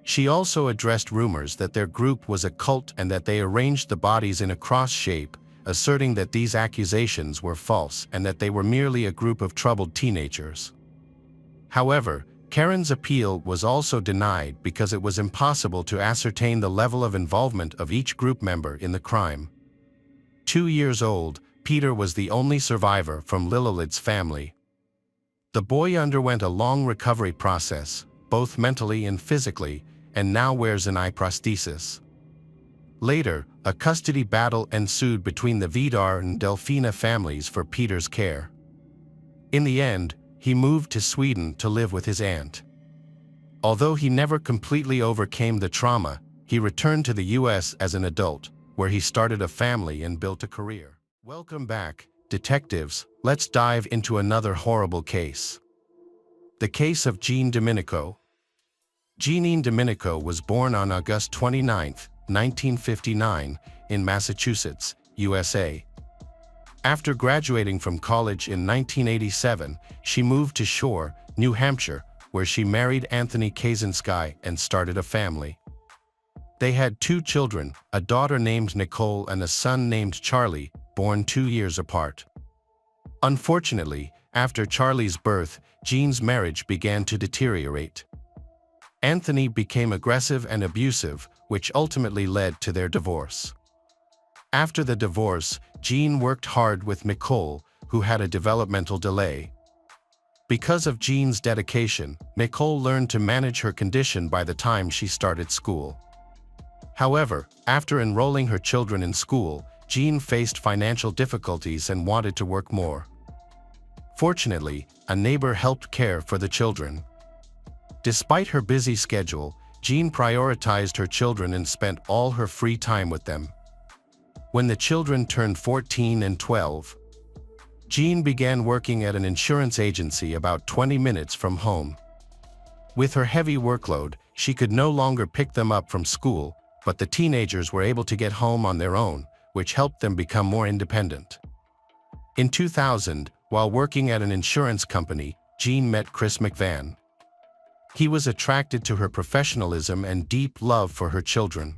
She also addressed rumors that their group was a cult and that they arranged the bodies in a cross shape, asserting that these accusations were false and that they were merely a group of troubled teenagers. However, Karen's appeal was also denied because it was impossible to ascertain the level of involvement of each group member in the crime. 2 years old, Peter was the only survivor from Lillelid's family. The boy underwent a long recovery process, both mentally and physically, and now wears an eye prosthesis. Later, a custody battle ensued between the Vidar and Delfina families for Peter's care. In the end, he moved to Sweden to live with his aunt. Although he never completely overcame the trauma, he returned to the US as an adult, where he started a family and built a career. Welcome back, detectives. Let's dive into another horrible case. The case of Jean Domenico. Jeanine Domenico was born on August 29, 1959, in Massachusetts, USA. After graduating from college in 1987, she moved to Shore, New Hampshire, where she married Anthony Kaczynski and started a family. They had 2 children, a daughter named Nicole and a son named Charlie, born 2 years apart. Unfortunately, after Charlie's birth, Jean's marriage began to deteriorate. Anthony became aggressive and abusive, which ultimately led to their divorce. After the divorce, Jean worked hard with Nicole, who had a developmental delay. Because of Jean's dedication, Nicole learned to manage her condition by the time she started school. However, after enrolling her children in school, Jean faced financial difficulties and wanted to work more. Fortunately, a neighbor helped care for the children. Despite her busy schedule, Jean prioritized her children and spent all her free time with them. When the children turned 14 and 12, Jean began working at an insurance agency about 20 minutes from home. With her heavy workload, she could no longer pick them up from school, but the teenagers were able to get home on their own, which helped them become more independent. In 2000, while working at an insurance company, Jean met Chris McVan. He was attracted to her professionalism and deep love for her children.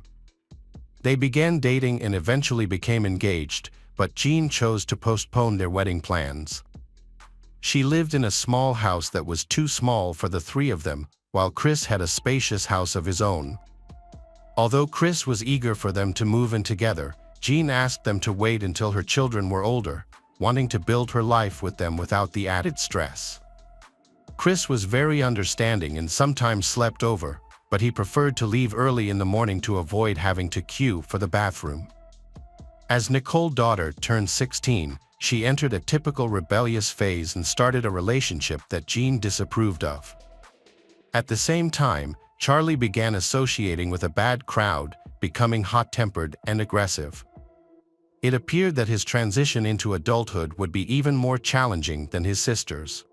They began dating and eventually became engaged, but Jean chose to postpone their wedding plans. She lived in a small house that was too small for the three of them, while Chris had a spacious house of his own. Although Chris was eager for them to move in together, Jean asked them to wait until her children were older, wanting to build her life with them without the added stress. Chris was very understanding and sometimes slept over, but he preferred to leave early in the morning to avoid having to queue for the bathroom. As Nicole's daughter turned 16, she entered a typical rebellious phase and started a relationship that Jean disapproved of. At the same time, Charlie began associating with a bad crowd, becoming hot-tempered and aggressive. It appeared that his transition into adulthood would be even more challenging than his sister's.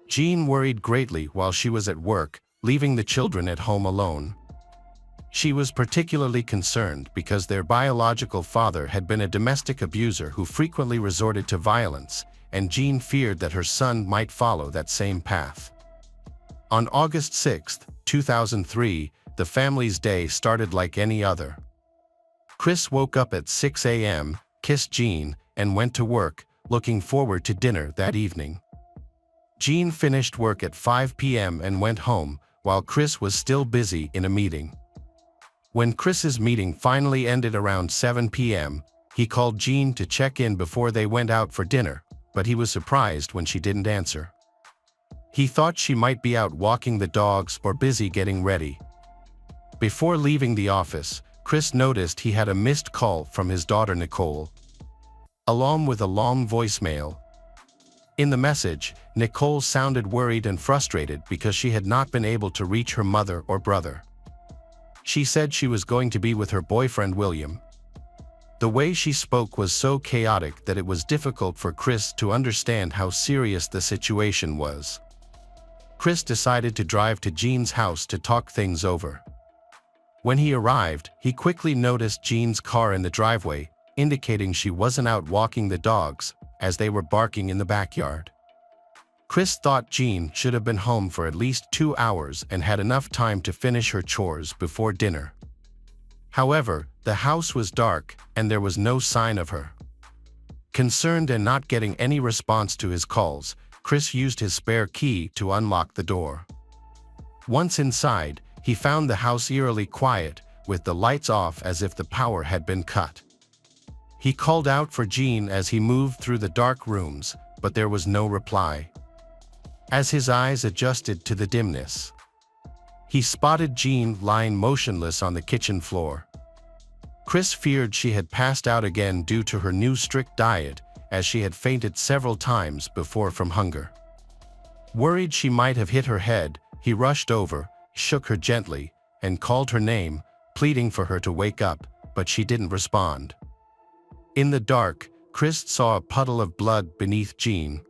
Jean worried greatly while she was at work, leaving the children at home alone. She was particularly concerned because their biological father had been a domestic abuser who frequently resorted to violence, and Jean feared that her son might follow that same path. On August 6, 2003, the family's day started like any other. Chris woke up at 6 a.m., kissed Jean, and went to work, looking forward to dinner that evening. Jean finished work at 5 p.m. and went home, while Chris was still busy in a meeting. When Chris's meeting finally ended around 7 p.m., he called Jean to check in before they went out for dinner, but he was surprised when she didn't answer. He thought she might be out walking the dogs or busy getting ready. Before leaving the office, Chris noticed he had a missed call from his daughter Nicole, along with a long voicemail. In the message, Nicole sounded worried and frustrated because she had not been able to reach her mother or brother. She said she was going to be with her boyfriend William. The way she spoke was so chaotic that it was difficult for Chris to understand how serious the situation was. Chris decided to drive to Jean's house to talk things over. When he arrived, he quickly noticed Jean's car in the driveway, indicating she wasn't out walking the dogs, as they were barking in the backyard. Chris thought Jean should have been home for at least 2 hours and had enough time to finish her chores before dinner. However, the house was dark and there was no sign of her. Concerned and not getting any response to his calls, Chris used his spare key to unlock the door. Once inside, he found the house eerily quiet, with the lights off as if the power had been cut. He called out for Jean as he moved through the dark rooms, but there was no reply. As his eyes adjusted to the dimness, he spotted Jean lying motionless on the kitchen floor. Chris feared she had passed out again due to her new strict diet, as she had fainted several times before from hunger. Worried she might have hit her head, he rushed over, shook her gently, and called her name, pleading for her to wake up, but she didn't respond. In the dark, Chris saw a puddle of blood beneath Jean.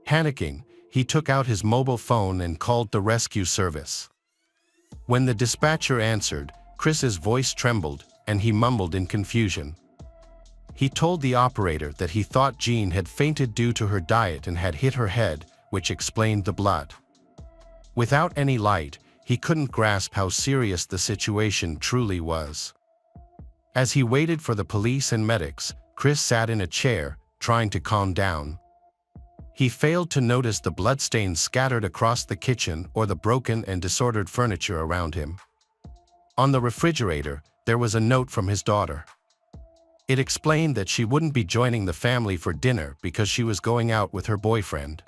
Panicking, he took out his mobile phone and called the rescue service. When the dispatcher answered, Chris's voice trembled, and he mumbled in confusion. He told the operator that he thought Jean had fainted due to her diet and had hit her head, which explained the blood. Without any light, he couldn't grasp how serious the situation truly was. As he waited for the police and medics, Chris sat in a chair, trying to calm down. He failed to notice the bloodstains scattered across the kitchen or the broken and disordered furniture around him. On the refrigerator, there was a note from his daughter. It explained that she wouldn't be joining the family for dinner because she was going out with her boyfriend.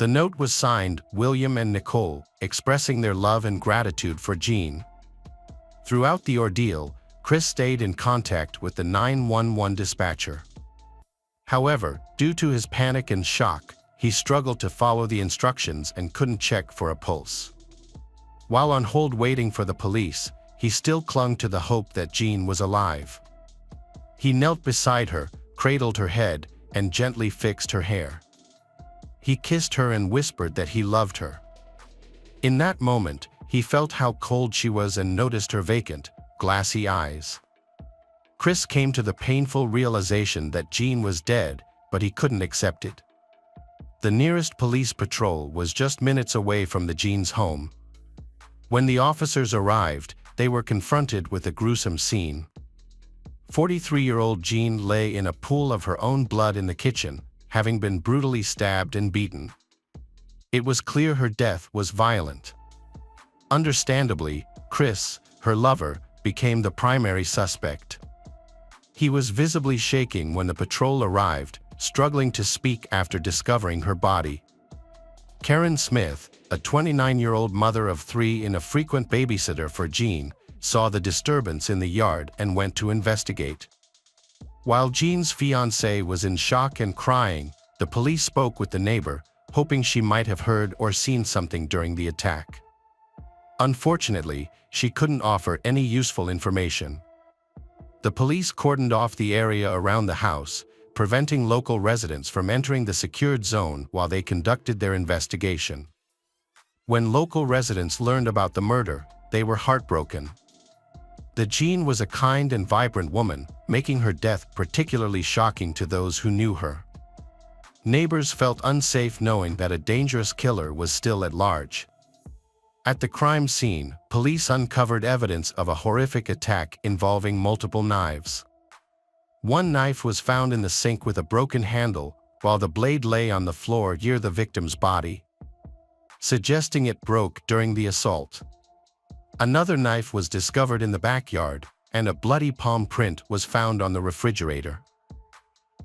The note was signed William and Nicole, expressing their love and gratitude for Jean. Throughout the ordeal, Chris stayed in contact with the 911 dispatcher. However, due to his panic and shock, he struggled to follow the instructions and couldn't check for a pulse. While on hold waiting for the police, he still clung to the hope that Jean was alive. He knelt beside her, cradled her head, and gently fixed her hair. He kissed her and whispered that he loved her. In that moment, he felt how cold she was and noticed her vacant, glassy eyes. Chris came to the painful realization that Jean was dead, but he couldn't accept it. The nearest police patrol was just minutes away from the Jean's home. When the officers arrived, they were confronted with a gruesome scene. 43-year-old Jean lay in a pool of her own blood in the kitchen, having been brutally stabbed and beaten. It was clear her death was violent. Understandably, Chris, her lover, became the primary suspect. He was visibly shaking when the patrol arrived, struggling to speak after discovering her body. Karen Smith, a 29-year-old mother of 3 and a frequent babysitter for Jean, saw the disturbance in the yard and went to investigate. While Jean's fiancé was in shock and crying, the police spoke with the neighbor, hoping she might have heard or seen something during the attack. Unfortunately, she couldn't offer any useful information. The police cordoned off the area around the house, preventing local residents from entering the secured zone while they conducted their investigation. When local residents learned about the murder, they were heartbroken. The Jean was a kind and vibrant woman, making her death particularly shocking to those who knew her. Neighbors felt unsafe knowing that a dangerous killer was still at large. At the crime scene, police uncovered evidence of a horrific attack involving multiple knives. One knife was found in the sink with a broken handle, while the blade lay on the floor near the victim's body, suggesting it broke during the assault. Another knife was discovered in the backyard, and a bloody palm print was found on the refrigerator.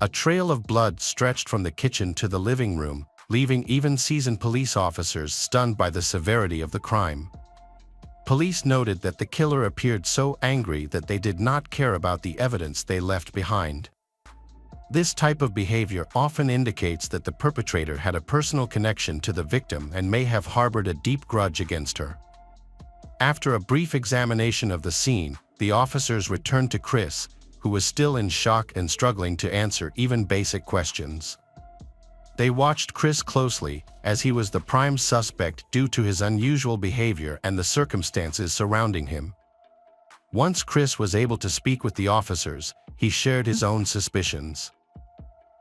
A trail of blood stretched from the kitchen to the living room, leaving even seasoned police officers stunned by the severity of the crime. Police noted that the killer appeared so angry that they did not care about the evidence they left behind. This type of behavior often indicates that the perpetrator had a personal connection to the victim and may have harbored a deep grudge against her. After a brief examination of the scene, the officers returned to Chris, who was still in shock and struggling to answer even basic questions. They watched Chris closely, as he was the prime suspect due to his unusual behavior and the circumstances surrounding him. Once Chris was able to speak with the officers, he shared his own suspicions.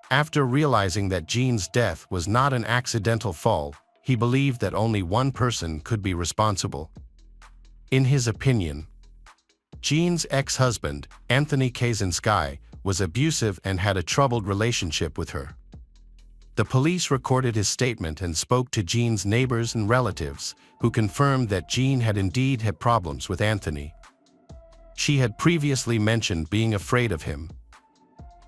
After realizing that Jean's death was not an accidental fall, he believed that only one person could be responsible. In his opinion, Jean's ex-husband, Anthony Kaczynski, was abusive and had a troubled relationship with her. The police recorded his statement and spoke to Jean's neighbors and relatives, who confirmed that Jean had indeed had problems with Anthony. She had previously mentioned being afraid of him.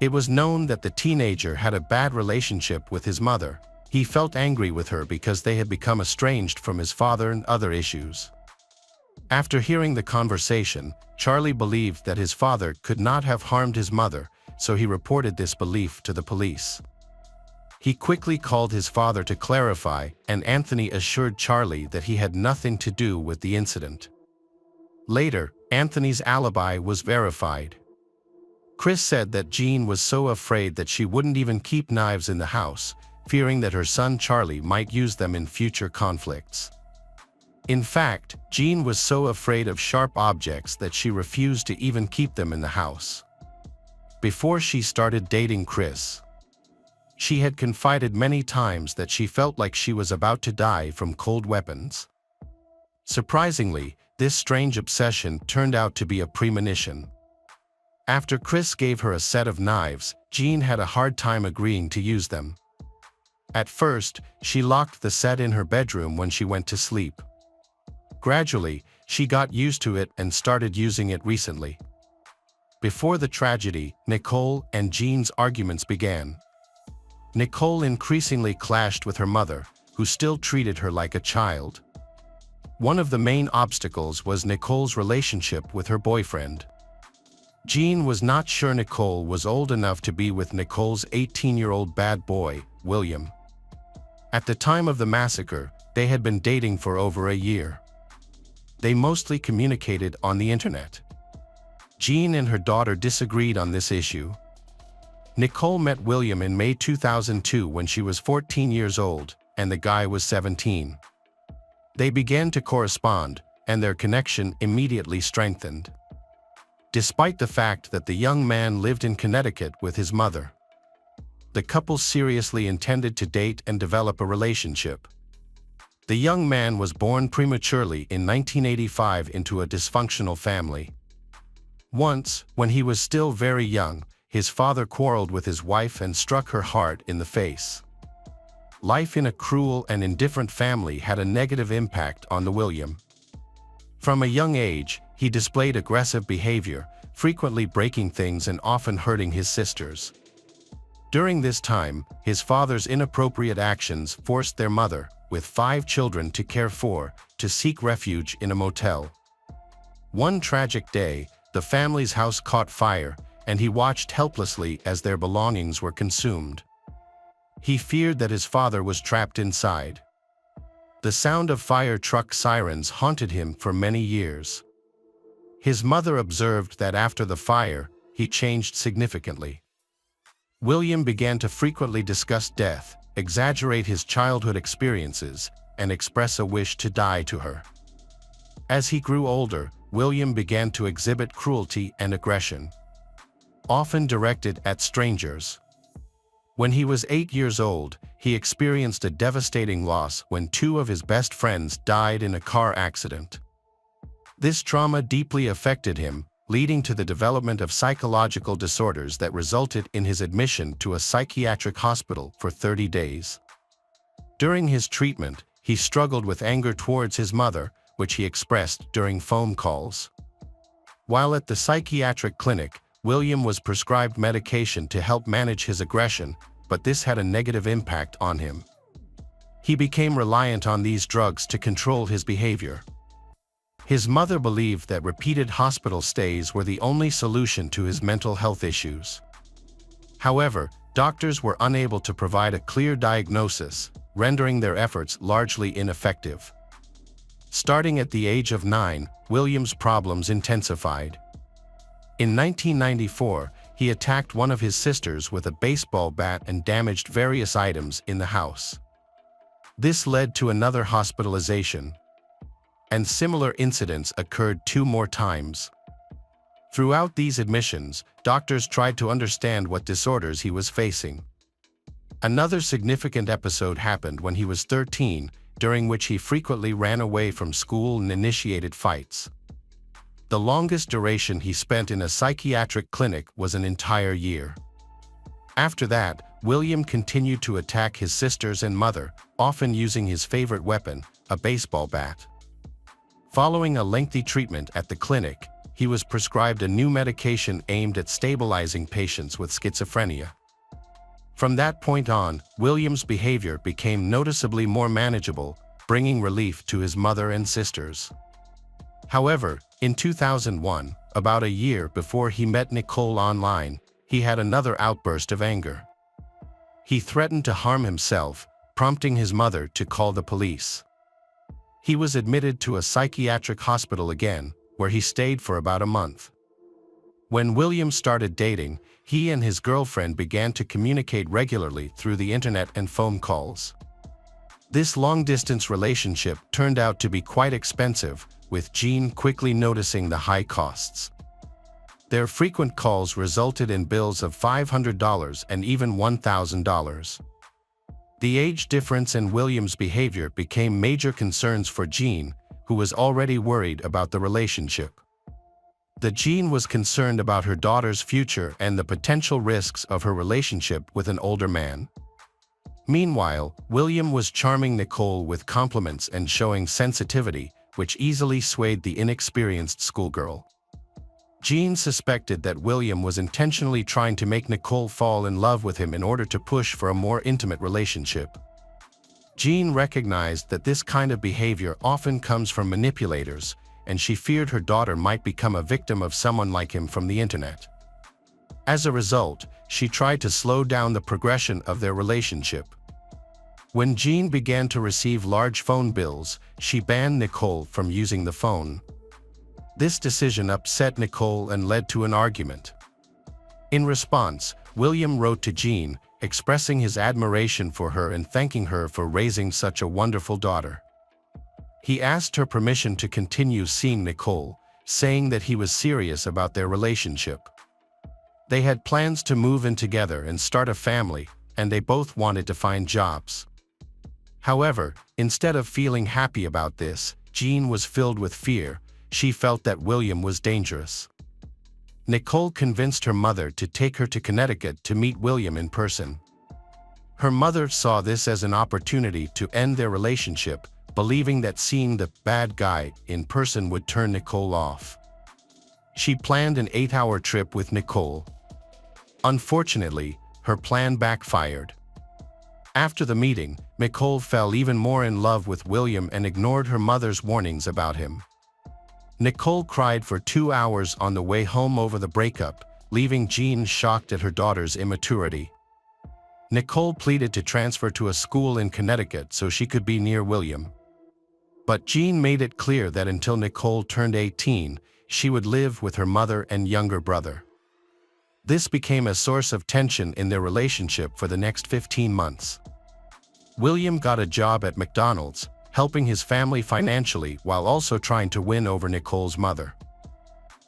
It was known that the teenager had a bad relationship with his mother. He felt angry with her because they had become estranged from his father and other issues. After hearing the conversation, Charlie believed that his father could not have harmed his mother, so he reported this belief to the police. He quickly called his father to clarify, and Anthony assured Charlie that he had nothing to do with the incident. Later, Anthony's alibi was verified. Chris said that Jean was so afraid that she wouldn't even keep knives in the house, fearing that her son Charlie might use them in future conflicts. In fact, Jean was so afraid of sharp objects that she refused to even keep them in the house. Before she started dating Chris, she had confided many times that she felt like she was about to die from cold weapons. Surprisingly, this strange obsession turned out to be a premonition. After Chris gave her a set of knives, Jean had a hard time agreeing to use them. At first, she locked the set in her bedroom when she went to sleep. Gradually, She got used to it and started using it recently. Before the tragedy, Nicole and Jean's arguments began. Nicole increasingly clashed with her mother, who still treated her like a child. One of the main obstacles was Nicole's relationship with her boyfriend. Jean was not sure Nicole was old enough to be with Nicole's 18-year-old bad boy, William. At the time of the massacre, they had been dating for over a year. They mostly communicated on the internet. Jean and her daughter disagreed on this issue. Nicole met William in May 2002 when she was 14 years old, and the guy was 17. They began to correspond, and their connection immediately strengthened. Despite the fact that the young man lived in Connecticut with his mother, the couple seriously intended to date and develop a relationship. The young man was born prematurely in 1985 into a dysfunctional family. Once, when he was still very young, his father quarreled with his wife and struck her hard in the face. Life in a cruel and indifferent family had a negative impact on the William. From a young age, he displayed aggressive behavior, frequently breaking things and often hurting his sisters. During this time, his father's inappropriate actions forced their mother, with 5 children to care for, to seek refuge in a motel. One tragic day, the family's house caught fire, and he watched helplessly as their belongings were consumed. He feared that his father was trapped inside. The sound of fire truck sirens haunted him for many years. His mother observed that after the fire, he changed significantly. William began to frequently discuss death, exaggerate his childhood experiences, and express a wish to die to her. As he grew older, William began to exhibit cruelty and aggression, often directed at strangers. When he was 8 years old, he experienced a devastating loss when 2 of his best friends died in a car accident. This trauma deeply affected him, leading to the development of psychological disorders that resulted in his admission to a psychiatric hospital for 30 days. During his treatment, he struggled with anger towards his mother, which he expressed during phone calls. While at the psychiatric clinic, William was prescribed medication to help manage his aggression, but this had a negative impact on him. He became reliant on these drugs to control his behavior. His mother believed that repeated hospital stays were the only solution to his mental health issues. However, doctors were unable to provide a clear diagnosis, rendering their efforts largely ineffective. Starting at the age of 9, William's problems intensified. In 1994, he attacked one of his sisters with a baseball bat and damaged various items in the house. This led to another hospitalization, and similar incidents occurred 2 more times. Throughout these admissions, doctors tried to understand what disorders he was facing. Another significant episode happened when he was 13, during which he frequently ran away from school and initiated fights. The longest duration he spent in a psychiatric clinic was an entire year. After that, William continued to attack his sisters and mother, often using his favorite weapon, a baseball bat. Following a lengthy treatment at the clinic, he was prescribed a new medication aimed at stabilizing patients with schizophrenia. From that point on, William's behavior became noticeably more manageable, bringing relief to his mother and sisters. However, in 2001, about a year before he met Nicole online, he had another outburst of anger. He threatened to harm himself, prompting his mother to call the police. He was admitted to a psychiatric hospital again, where he stayed for about a month. When William started dating, he and his girlfriend began to communicate regularly through the internet and phone calls. This long-distance relationship turned out to be quite expensive, with Jean quickly noticing the high costs. Their frequent calls resulted in bills of $500 and even $1,000. The age difference in William's behavior became major concerns for Jean, who was already worried about the relationship. Jean was concerned about her daughter's future and the potential risks of her relationship with an older man. Meanwhile, William was charming Nicole with compliments and showing sensitivity, which easily swayed the inexperienced schoolgirl. Jean suspected that William was intentionally trying to make Nicole fall in love with him in order to push for a more intimate relationship. Jean recognized that this kind of behavior often comes from manipulators, and she feared her daughter might become a victim of someone like him from the internet. As a result, she tried to slow down the progression of their relationship. When Jean began to receive large phone bills, she banned Nicole from using the phone. This decision upset Nicole and led to an argument. In response, William wrote to Jean, expressing his admiration for her and thanking her for raising such a wonderful daughter. He asked her permission to continue seeing Nicole, saying that he was serious about their relationship. They had plans to move in together and start a family, and they both wanted to find jobs. However, instead of feeling happy about this, Jean was filled with fear. She felt that William was dangerous. Nicole convinced her mother to take her to Connecticut to meet William in person. Her mother saw this as an opportunity to end their relationship, believing that seeing the bad guy in person would turn Nicole off. She planned an 8-hour trip with Nicole. Unfortunately, her plan backfired. After the meeting, Nicole fell even more in love with William and ignored her mother's warnings about him. Nicole cried for 2 hours on the way home over the breakup, leaving Jean shocked at her daughter's immaturity. Nicole pleaded to transfer to a school in Connecticut so she could be near William. But Jean made it clear that until Nicole turned 18, she would live with her mother and younger brother. This became a source of tension in their relationship for the next 15 months. William got a job at McDonald's, helping his family financially while also trying to win over Nicole's mother.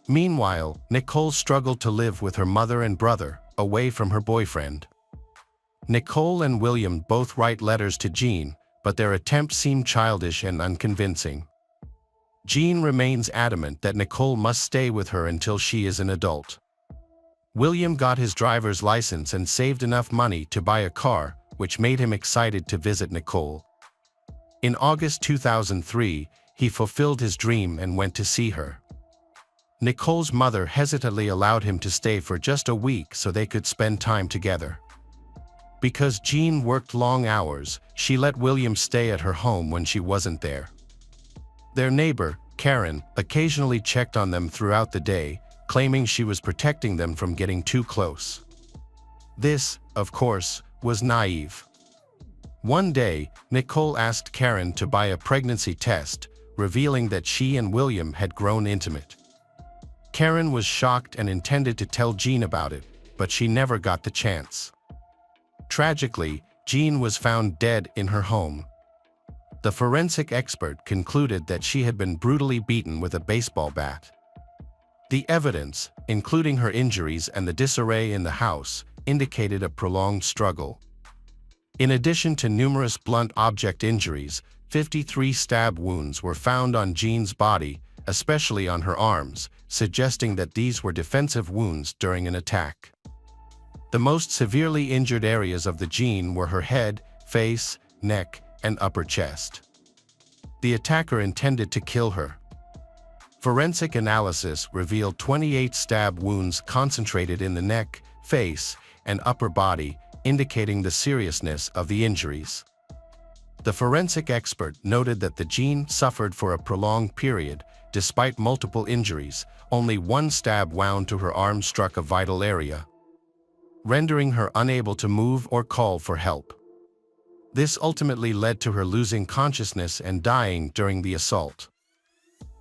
Meanwhile, Nicole struggled to live with her mother and brother, away from her boyfriend. Nicole and William both write letters to Jean, but their attempts seem childish and unconvincing. Jean remains adamant that Nicole must stay with her until she is an adult. William got his driver's license and saved enough money to buy a car, which made him excited to visit Nicole. In August 2003, he fulfilled his dream and went to see her. Nicole's mother hesitantly allowed him to stay for just a week so they could spend time together. Because Jean worked long hours, she let William stay at her home when she wasn't there. Their neighbor, Karen, occasionally checked on them throughout the day, claiming she was protecting them from getting too close. This, of course, was naive. One day, Nicole asked Karen to buy a pregnancy test, revealing that she and William had grown intimate. Karen was shocked and intended to tell Jean about it, but she never got the chance. Tragically, Jean was found dead in her home. The forensic expert concluded that she had been brutally beaten with a baseball bat. The evidence, including her injuries and the disarray in the house, indicated a prolonged struggle. In addition to numerous blunt object injuries, 53 stab wounds were found on Jean's body, especially on her arms, suggesting that these were defensive wounds during an attack. The most severely injured areas of the Jean were her head, face, neck, and upper chest. The attacker intended to kill her. Forensic analysis revealed 28 stab wounds concentrated in the neck, face, and upper body, indicating the seriousness of the injuries. The forensic expert noted that the Jean suffered for a prolonged period. Despite multiple injuries, only one stab wound to her arm struck a vital area, rendering her unable to move or call for help. This ultimately led to her losing consciousness and dying during the assault.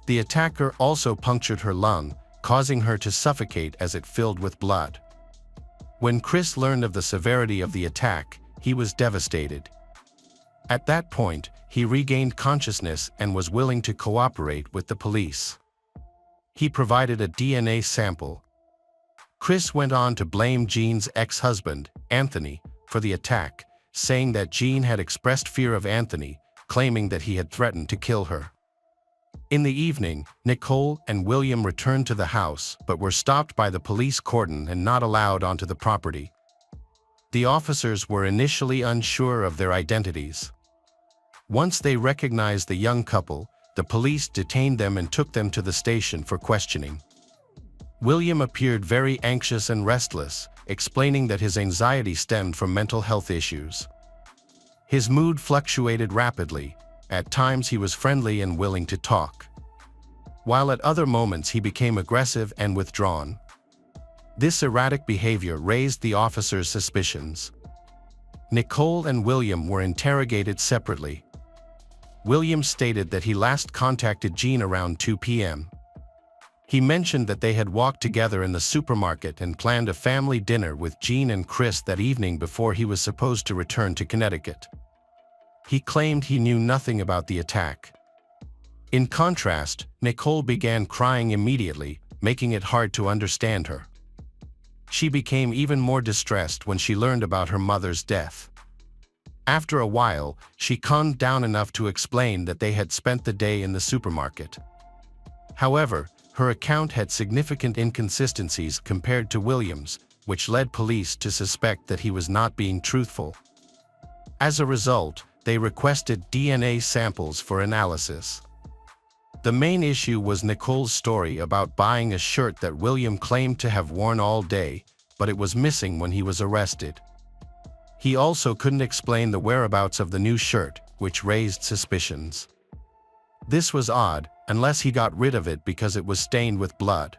The attacker also punctured her lung, causing her to suffocate as it filled with blood. When Chris learned of the severity of the attack, he was devastated. At that point, he regained consciousness and was willing to cooperate with the police. He provided a DNA sample. Chris went on to blame Jean's ex-husband, Anthony, for the attack, saying that Jean had expressed fear of Anthony, claiming that he had threatened to kill her. In the evening, Nicole and William returned to the house but were stopped by the police cordon and not allowed onto the property. The officers were initially unsure of their identities. Once they recognized the young couple, The police detained them and took them to the station for questioning. William appeared very anxious and restless, explaining that his anxiety stemmed from mental health issues. His mood fluctuated rapidly. At times he was friendly and willing to talk, while at other moments he became aggressive and withdrawn. This erratic behavior raised the officers' suspicions. Nicole and William were interrogated separately. William stated that he last contacted Jean around 2 p.m. He mentioned that they had walked together in the supermarket and planned a family dinner with Jean and Chris that evening before he was supposed to return to Connecticut. He claimed he knew nothing about the attack. In contrast, Nicole began crying immediately, making it hard to understand her. She became even more distressed when she learned about her mother's death. After a while, she calmed down enough to explain that they had spent the day in the supermarket. However, her account had significant inconsistencies compared to William's, which led police to suspect that he was not being truthful. As a result, they requested DNA samples for analysis. The main issue was Nicole's story about buying a shirt that William claimed to have worn all day, but it was missing when he was arrested. He also couldn't explain the whereabouts of the new shirt, which raised suspicions. This was odd, unless he got rid of it because it was stained with blood.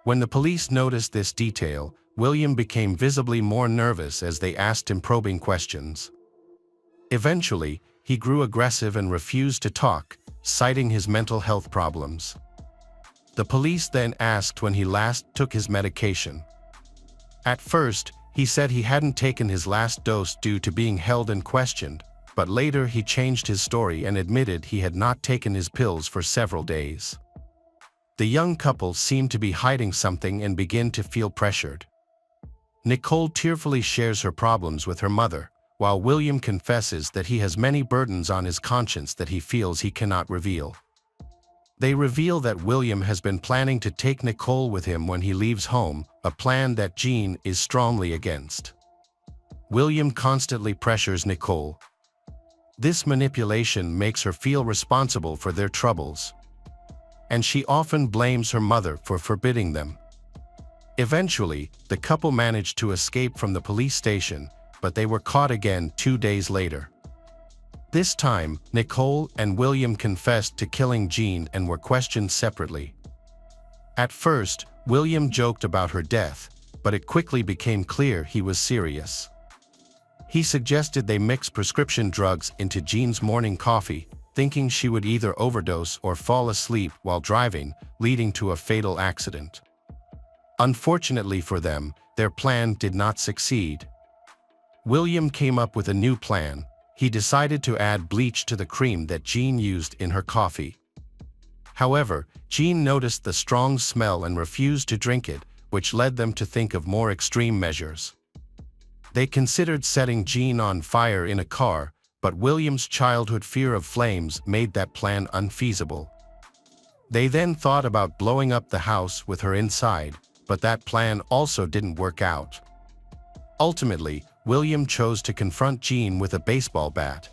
When the police noticed this detail, William became visibly more nervous as they asked him probing questions. Eventually, he grew aggressive and refused to talk, citing his mental health problems. The police then asked when he last took his medication. At first, he said he hadn't taken his last dose due to being held and questioned, but later he changed his story and admitted he had not taken his pills for several days. The young couple seemed to be hiding something and began to feel pressured. Nicole tearfully shares her problems with her mother, while William confesses that he has many burdens on his conscience that he feels he cannot reveal. They reveal that William has been planning to take Nicole with him when he leaves home, a plan that Jean is strongly against. William constantly pressures Nicole. This manipulation makes her feel responsible for their troubles, and she often blames her mother for forbidding them. Eventually, the couple managed to escape from the police station, but they were caught again 2 days later. This time, Nicole and William confessed to killing Jean and were questioned separately. At first, William joked about her death, but it quickly became clear he was serious. He suggested they mix prescription drugs into Jean's morning coffee, thinking she would either overdose or fall asleep while driving, leading to a fatal accident. Unfortunately for them, their plan did not succeed. William came up with a new plan. He decided to add bleach to the cream that Jean used in her coffee. However, Jean noticed the strong smell and refused to drink it, which led them to think of more extreme measures. They considered setting Jean on fire in a car, but William's childhood fear of flames made that plan unfeasible. They then thought about blowing up the house with her inside, but that plan also didn't work out. Ultimately, William chose to confront Jean with a baseball bat,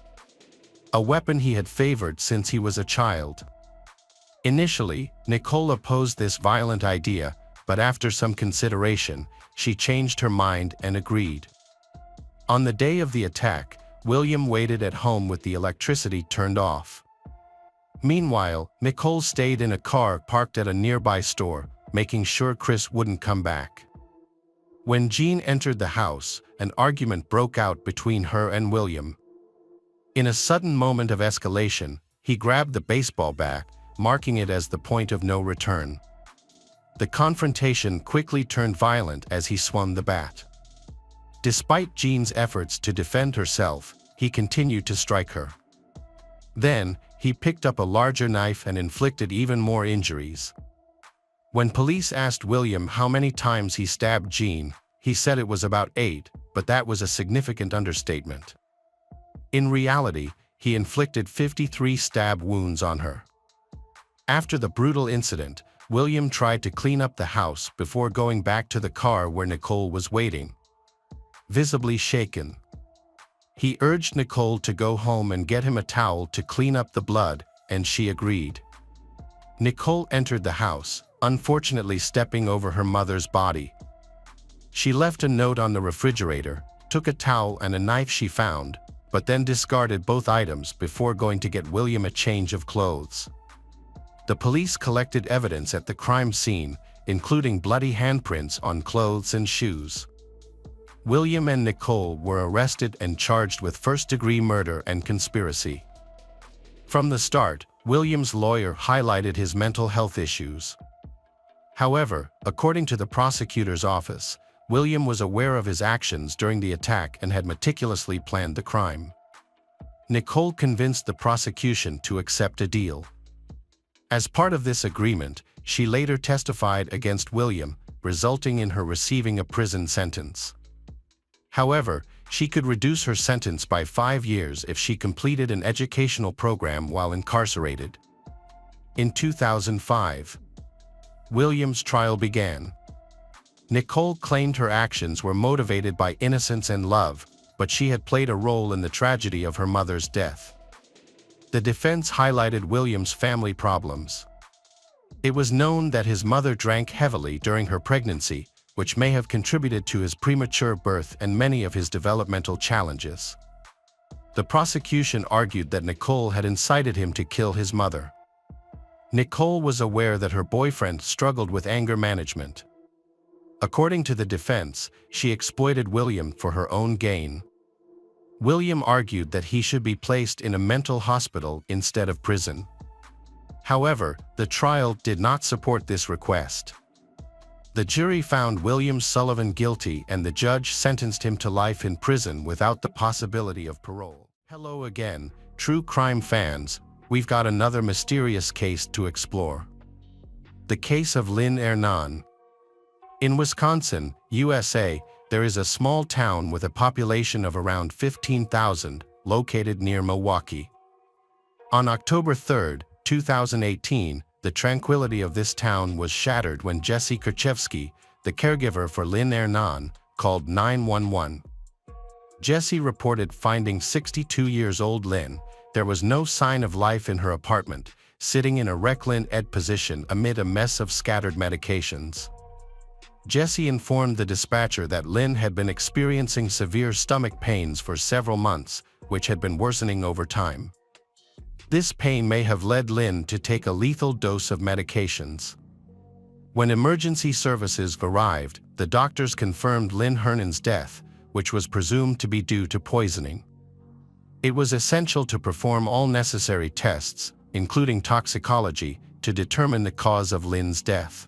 a weapon he had favored since he was a child. Initially, Nicole opposed this violent idea, but after some consideration, she changed her mind and agreed. On the day of the attack, William waited at home with the electricity turned off. Meanwhile, Nicole stayed in a car parked at a nearby store, making sure Chris wouldn't come back. When Jean entered the house, an argument broke out between her and William. In a sudden moment of escalation, he grabbed the baseball bat, marking it as the point of no return. The confrontation quickly turned violent as he swung the bat. Despite Jean's efforts to defend herself, he continued to strike her. Then, he picked up a larger knife and inflicted even more injuries. When police asked William how many times he stabbed Jean, he said it was about 8, but that was a significant understatement. In reality, he inflicted 53 stab wounds on her. After the brutal incident, William tried to clean up the house before going back to the car where Nicole was waiting. Visibly shaken, he urged Nicole to go home and get him a towel to clean up the blood, and she agreed. Nicole entered the house, unfortunately stepping over her mother's body. She left a note on the refrigerator, took a towel and a knife she found, but then discarded both items before going to get William a change of clothes. The police collected evidence at the crime scene, including bloody handprints on clothes and shoes. William and Nicole were arrested and charged with first-degree murder and conspiracy. From the start, William's lawyer highlighted his mental health issues. However, according to the prosecutor's office, William was aware of his actions during the attack and had meticulously planned the crime. Nicole convinced the prosecution to accept a deal. As part of this agreement, she later testified against William, resulting in her receiving a prison sentence. However, she could reduce her sentence by 5 years if she completed an educational program while incarcerated. In 2005, William's trial began. Nicole claimed her actions were motivated by innocence and love, but she had played a role in the tragedy of her mother's death. The defense highlighted William's family problems. It was known that his mother drank heavily during her pregnancy, which may have contributed to his premature birth and many of his developmental challenges. The prosecution argued that Nicole had incited him to kill his mother. Nicole was aware that her boyfriend struggled with anger management. According to the defense, she exploited William for her own gain. William argued that he should be placed in a mental hospital instead of prison. However, the trial did not support this request. The jury found William Sullivan guilty and the judge sentenced him to life in prison without the possibility of parole. Hello again, true crime fans, we've got another mysterious case to explore. The case of Lynn Hernan. In Wisconsin, USA, there is a small town with a population of around 15,000, located near Milwaukee. On October 3, 2018, the tranquility of this town was shattered when Jesse Kerchevsky, the caregiver for Lynn Hernan, called 911. Jesse reported finding 62-year-old Lynn. There was no sign of life in her apartment, sitting in a reclined position amid a mess of scattered medications. Jesse informed the dispatcher that Lynn had been experiencing severe stomach pains for several months, which had been worsening over time. This pain may have led Lynn to take a lethal dose of medications. When emergency services arrived, the doctors confirmed Lynn Hernan's death, which was presumed to be due to poisoning. It was essential to perform all necessary tests, including toxicology, to determine the cause of Lynn's death.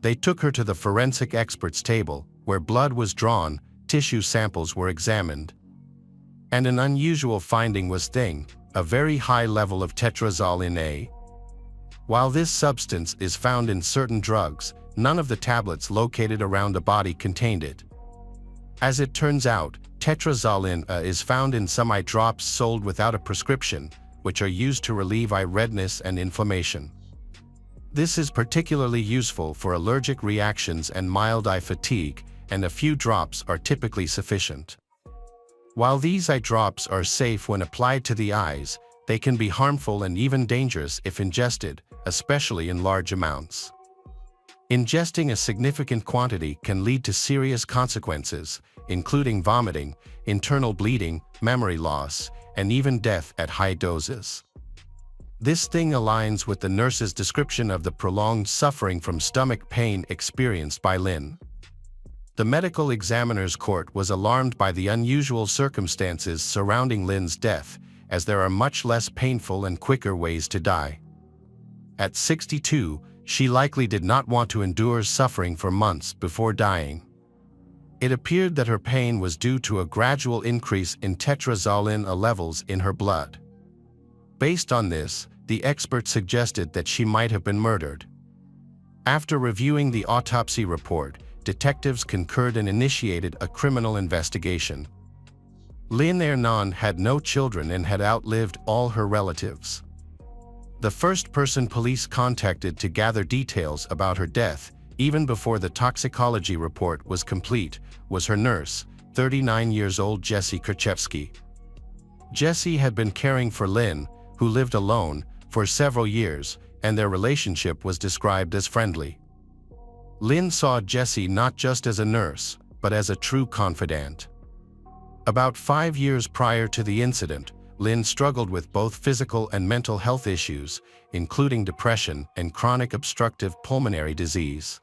They took her to the forensic experts table, where blood was drawn, tissue samples were examined. And an unusual finding was a very high level of tetrazolline A. While this substance is found in certain drugs, none of the tablets located around the body contained it. As it turns out, tetrazolline A is found in some eye drops sold without a prescription, which are used to relieve eye redness and inflammation. This is particularly useful for allergic reactions and mild eye fatigue, and a few drops are typically sufficient. While these eye drops are safe when applied to the eyes, they can be harmful and even dangerous if ingested, especially in large amounts. Ingesting a significant quantity can lead to serious consequences, including vomiting, internal bleeding, memory loss, and even death at high doses. This aligns with the nurse's description of the prolonged suffering from stomach pain experienced by Lynn. The medical examiner's court was alarmed by the unusual circumstances surrounding Lynn's death, as there are much less painful and quicker ways to die. At 62, she likely did not want to endure suffering for months before dying. It appeared that her pain was due to a gradual increase in tetrazolline A levels in her blood. Based on this, the expert suggested that she might have been murdered. After reviewing the autopsy report, detectives concurred and initiated a criminal investigation. Lynn Hernan had no children and had outlived all her relatives. The first person police contacted to gather details about her death, even before the toxicology report was complete, was her nurse, 39-year-old Jesse Kerchevsky. Jesse had been caring for Lynn, who lived alone, for several years, and their relationship was described as friendly. Lynn saw Jesse not just as a nurse, but as a true confidant. About 5 years prior to the incident, Lynn struggled with both physical and mental health issues, including depression and chronic obstructive pulmonary disease.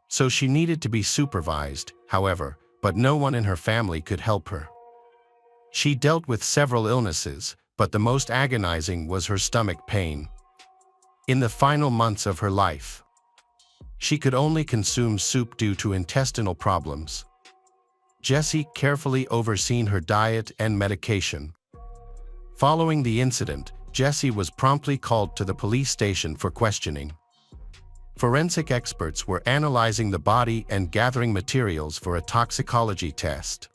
So she needed to be supervised, however, but no one in her family could help her. She dealt with several illnesses, but the most agonizing was her stomach pain. In the final months of her life, she could only consume soup due to intestinal problems. Jesse carefully overseen her diet and medication. Following the incident, Jesse was promptly called to the police station for questioning. Forensic experts were analyzing the body and gathering materials for a toxicology test.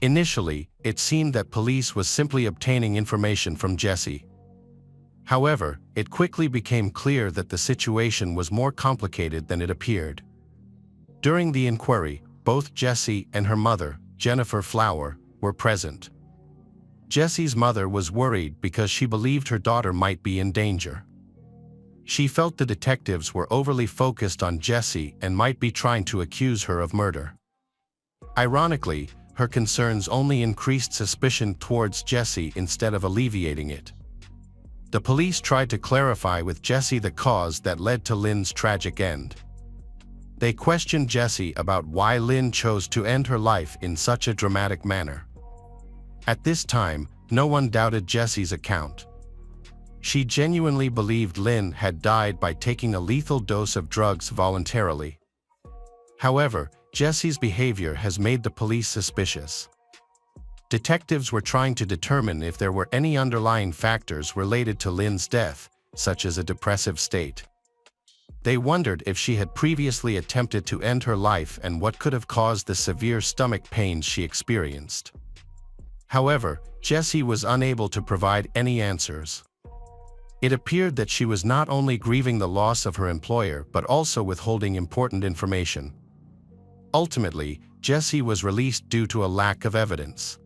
Initially, it seemed that police was simply obtaining information from Jesse. However, it quickly became clear that the situation was more complicated than it appeared. During the inquiry, both Jesse and her mother, Jennifer Flower, were present. Jesse's mother was worried because she believed her daughter might be in danger. She felt the detectives were overly focused on Jesse and might be trying to accuse her of murder. Ironically, her concerns only increased suspicion towards Jesse instead of alleviating it. The police tried to clarify with Jesse the cause that led to Lynn's tragic end. They questioned Jesse about why Lynn chose to end her life in such a dramatic manner. At this time, no one doubted Jesse's account. She genuinely believed Lynn had died by taking a lethal dose of drugs voluntarily. However, Jesse's behavior has made the police suspicious. Detectives were trying to determine if there were any underlying factors related to Lynn's death, such as a depressive state. They wondered if she had previously attempted to end her life and what could have caused the severe stomach pains she experienced. However, Jesse was unable to provide any answers. It appeared that she was not only grieving the loss of her employer but also withholding important information. Ultimately, Jesse was released due to a lack of evidence.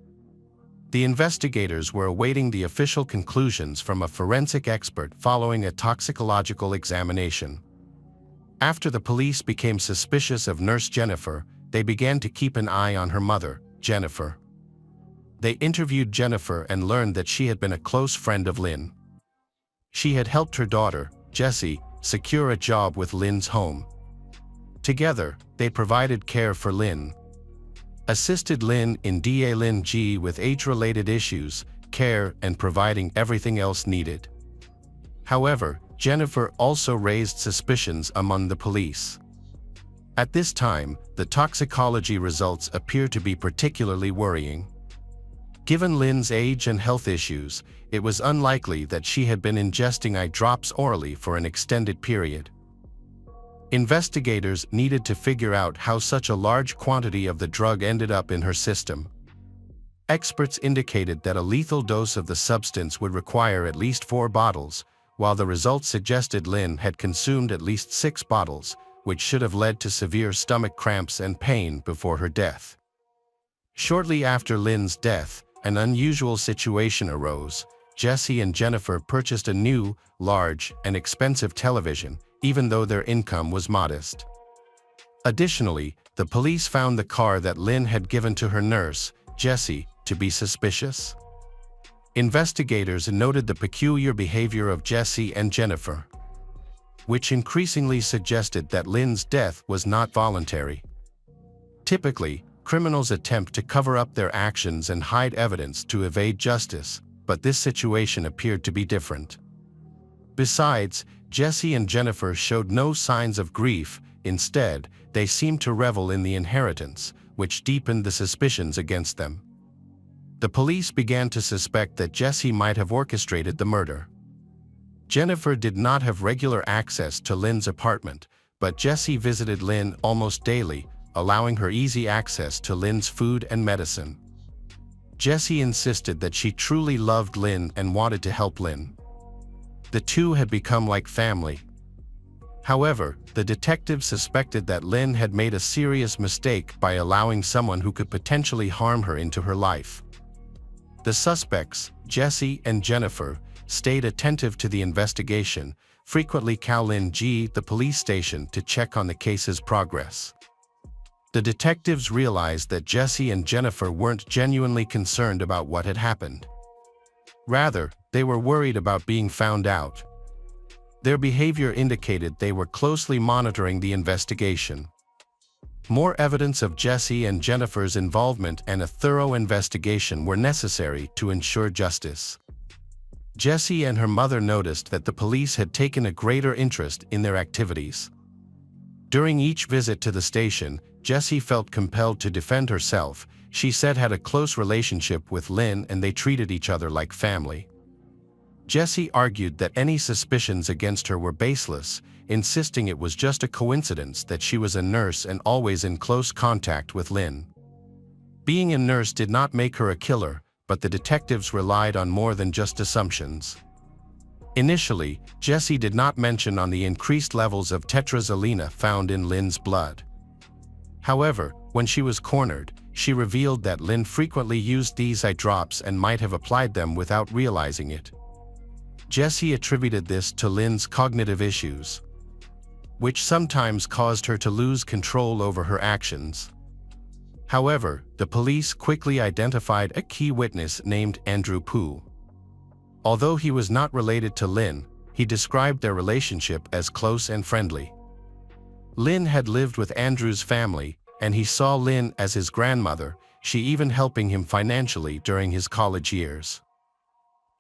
The investigators were awaiting the official conclusions from a forensic expert following a toxicological examination. After the police became suspicious of Nurse Jennifer, they began to keep an eye on her mother, Jennifer. They interviewed Jennifer and learned that she had been a close friend of Lynn. She had helped her daughter, Jessie, secure a job with Lynn's home. Together, they provided care for Lynn, assisted Lynn in DA with age-related issues, care, and providing everything else needed. However, Jennifer also raised suspicions among the police. At this time, the toxicology results appear to be particularly worrying. Given Lynn's age and health issues, it was unlikely that she had been ingesting eye drops orally for an extended period. Investigators needed to figure out how such a large quantity of the drug ended up in her system. Experts indicated that a lethal dose of the substance would require at least 4 bottles, while the results suggested Lynn had consumed at least 6 bottles, which should have led to severe stomach cramps and pain before her death. Shortly after Lynn's death, an unusual situation arose. Jesse and Jennifer purchased a new, large, and expensive television, even though their income was modest. Additionally, the police found the car that Lynn had given to her nurse, Jessie, to be suspicious. Investigators noted the peculiar behavior of Jessie and Jennifer, which increasingly suggested that Lynn's death was not voluntary. Typically, criminals attempt to cover up their actions and hide evidence to evade justice, but this situation appeared to be different. Besides, Jesse and Jennifer showed no signs of grief. Instead, they seemed to revel in the inheritance, which deepened the suspicions against them. The police began to suspect that Jesse might have orchestrated the murder. Jennifer did not have regular access to Lynn's apartment, but Jesse visited Lynn almost daily, allowing her easy access to Lynn's food and medicine. Jesse insisted that she truly loved Lynn and wanted to help Lynn. The two had become like family. However, the detectives suspected that Lynn had made a serious mistake by allowing someone who could potentially harm her into her life. The suspects, Jesse and Jennifer, stayed attentive to the investigation, frequently calling the police station to check on the case's progress. The detectives realized that Jesse and Jennifer weren't genuinely concerned about what had happened. Rather, they were worried about being found out. Their behavior indicated they were closely monitoring the investigation. More evidence of Jesse and Jennifer's involvement and a thorough investigation were necessary to ensure justice. Jesse and her mother noticed that the police had taken a greater interest in their activities. During each visit to the station, Jesse felt compelled to defend herself. She said had a close relationship with Lynn and they treated each other like family. Jesse argued that any suspicions against her were baseless, insisting it was just a coincidence that she was a nurse and always in close contact with Lynn. Being a nurse did not make her a killer, but the detectives relied on more than just assumptions. Initially, Jesse did not mention on the increased levels of tetrazzolina found in Lynn's blood. However, when she was cornered, she revealed that Lynn frequently used these eye drops and might have applied them without realizing it. Jesse attributed this to Lynn's cognitive issues, which sometimes caused her to lose control over her actions. However, the police quickly identified a key witness named Andrew Pooh. Although he was not related to Lynn, he described their relationship as close and friendly. Lynn had lived with Andrew's family, and he saw Lynn as his grandmother, she even helping him financially during his college years.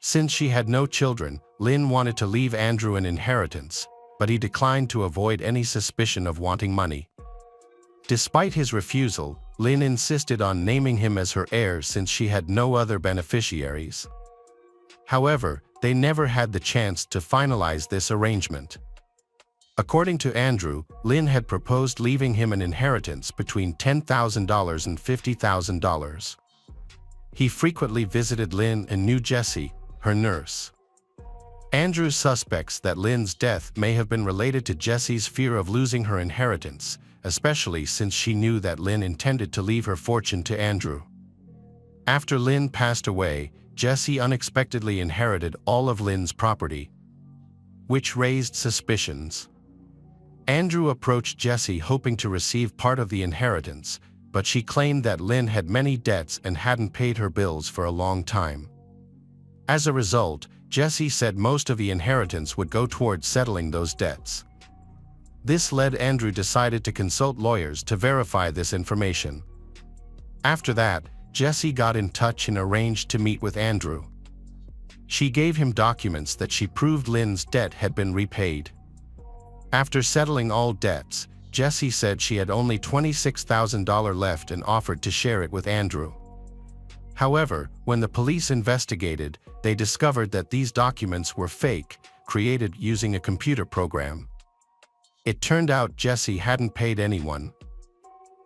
Since she had no children, Lynn wanted to leave Andrew an inheritance, but he declined to avoid any suspicion of wanting money. Despite his refusal, Lynn insisted on naming him as her heir since she had no other beneficiaries. However, they never had the chance to finalize this arrangement. According to Andrew, Lynn had proposed leaving him an inheritance between $10,000 and $50,000. He frequently visited Lynn and knew Jesse, her nurse. Andrew suspects that Lynn's death may have been related to Jesse's fear of losing her inheritance, especially since she knew that Lynn intended to leave her fortune to Andrew. After Lynn passed away, Jesse unexpectedly inherited all of Lynn's property, which raised suspicions. Andrew approached Jesse hoping to receive part of the inheritance, but she claimed that Lynn had many debts and hadn't paid her bills for a long time. As a result, Jesse said most of the inheritance would go towards settling those debts. This led Andrew decided to consult lawyers to verify this information. After that, Jesse got in touch and arranged to meet with Andrew. She gave him documents that she proved Lynn's debt had been repaid. After settling all debts, Jesse said she had only $26,000 left and offered to share it with Andrew. However, when the police investigated, they discovered that these documents were fake, created using a computer program. It turned out Jesse hadn't paid anyone.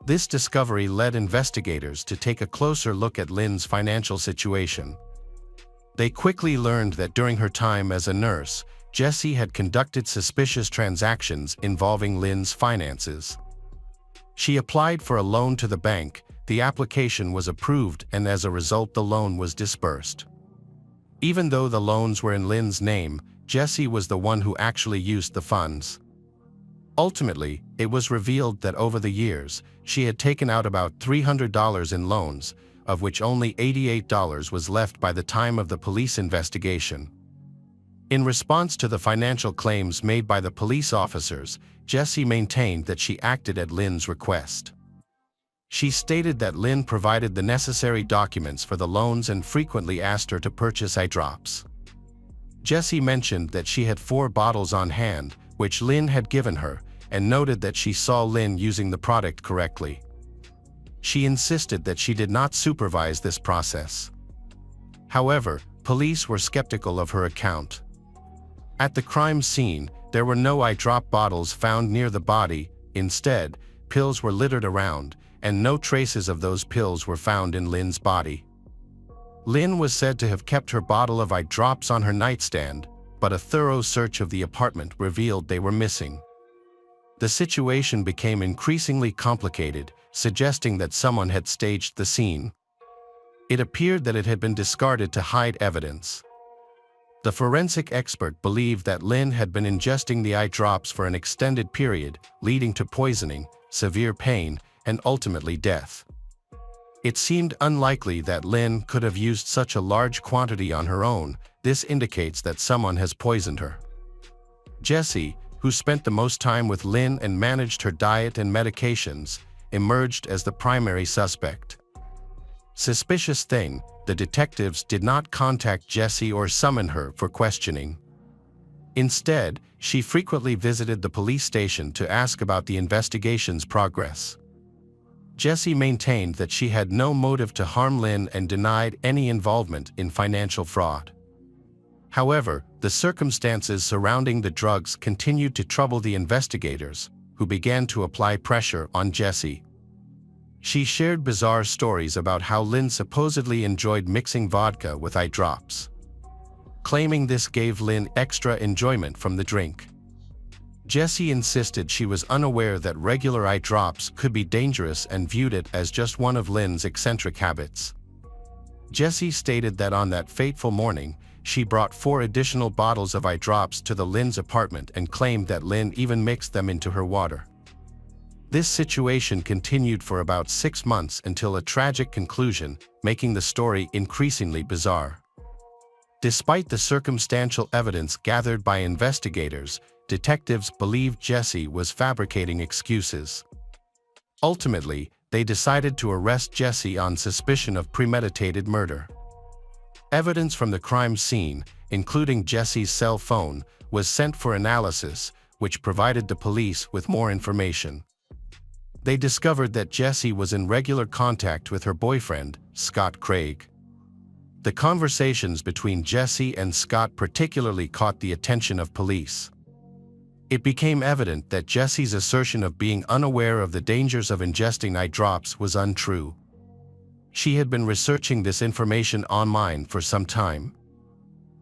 This discovery led investigators to take a closer look at Lynn's financial situation. They quickly learned that during her time as a nurse, Jesse had conducted suspicious transactions involving Lynn's finances. She applied for a loan to the bank, the application was approved, and as a result the loan was dispersed. Even though the loans were in Lynn's name, Jesse was the one who actually used the funds. Ultimately, it was revealed that over the years, she had taken out about $300 in loans, of which only $88 was left by the time of the police investigation. In response to the financial claims made by the police officers, Jesse maintained that she acted at Lynn's request. She stated that Lynn provided the necessary documents for the loans and frequently asked her to purchase eye drops. Jesse mentioned that she had 4 bottles on hand, which Lynn had given her, and noted that she saw Lynn using the product correctly. She insisted that she did not supervise this process. However, police were skeptical of her account. At the crime scene, there were no eye drop bottles found near the body. Instead, pills were littered around, and no traces of those pills were found in Lynn's body. Lynn was said to have kept her bottle of eye drops on her nightstand, but a thorough search of the apartment revealed they were missing. The situation became increasingly complicated, suggesting that someone had staged the scene. It appeared that it had been discarded to hide evidence. The forensic expert believed that Lynn had been ingesting the eye drops for an extended period, leading to poisoning, severe pain, and ultimately death. It seemed unlikely that Lynn could have used such a large quantity on her own. This indicates that someone has poisoned her. Jesse, who spent the most time with Lynn and managed her diet and medications, emerged as the primary suspect. Suspicious thing, the detectives did not contact Jessie or summon her for questioning. Instead, she frequently visited the police station to ask about the investigation's progress. Jessie maintained that she had no motive to harm Lynn and denied any involvement in financial fraud. However, the circumstances surrounding the drugs continued to trouble the investigators, who began to apply pressure on Jessie. She shared bizarre stories about how Lynn supposedly enjoyed mixing vodka with eye drops, claiming this gave Lynn extra enjoyment from the drink. Jessie insisted she was unaware that regular eye drops could be dangerous and viewed it as just one of Lynn's eccentric habits. Jessie stated that on that fateful morning, she brought 4 additional bottles of eye drops to the Lynn's apartment and claimed that Lynn even mixed them into her water. This situation continued for about 6 months until a tragic conclusion, making the story increasingly bizarre. Despite the circumstantial evidence gathered by investigators, detectives believed Jessie was fabricating excuses. Ultimately, they decided to arrest Jessie on suspicion of premeditated murder. Evidence from the crime scene, including Jessie's cell phone, was sent for analysis, which provided the police with more information. They discovered that Jessie was in regular contact with her boyfriend, Scott Craig. The conversations between Jessie and Scott particularly caught the attention of police. It became evident that Jessie's assertion of being unaware of the dangers of ingesting eye drops was untrue. She had been researching this information online for some time.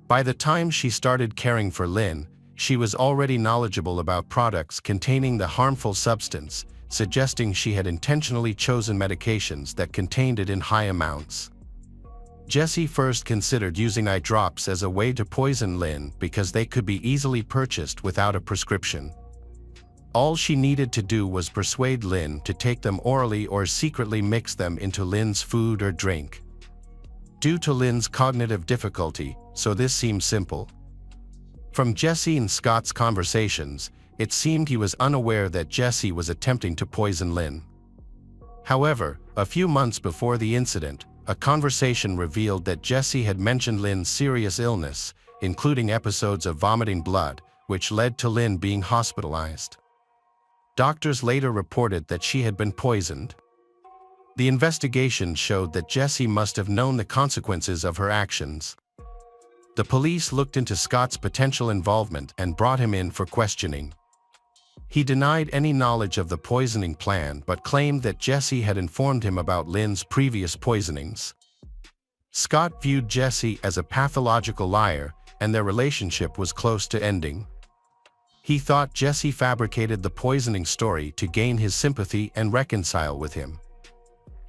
By the time she started caring for Lynn, she was already knowledgeable about products containing the harmful substance, suggesting she had intentionally chosen medications that contained it in high amounts. Jessie first considered using eye drops as a way to poison Lynn because they could be easily purchased without a prescription. All she needed to do was persuade Lynn to take them orally or secretly mix them into Lynn's food or drink. Due to Lynn's cognitive difficulty, so this seemed simple. From Jessie and Scott's conversations, it seemed he was unaware that Jessie was attempting to poison Lynn. However, a few months before the incident, a conversation revealed that Jessie had mentioned Lynn's serious illness, including episodes of vomiting blood, which led to Lynn being hospitalized. Doctors later reported that she had been poisoned. The investigation showed that Jessie must have known the consequences of her actions. The police looked into Scott's potential involvement and brought him in for questioning. He denied any knowledge of the poisoning plan but claimed that Jessie had informed him about Lynn's previous poisonings. Scott viewed Jessie as a pathological liar, and their relationship was close to ending. He thought Jessie fabricated the poisoning story to gain his sympathy and reconcile with him.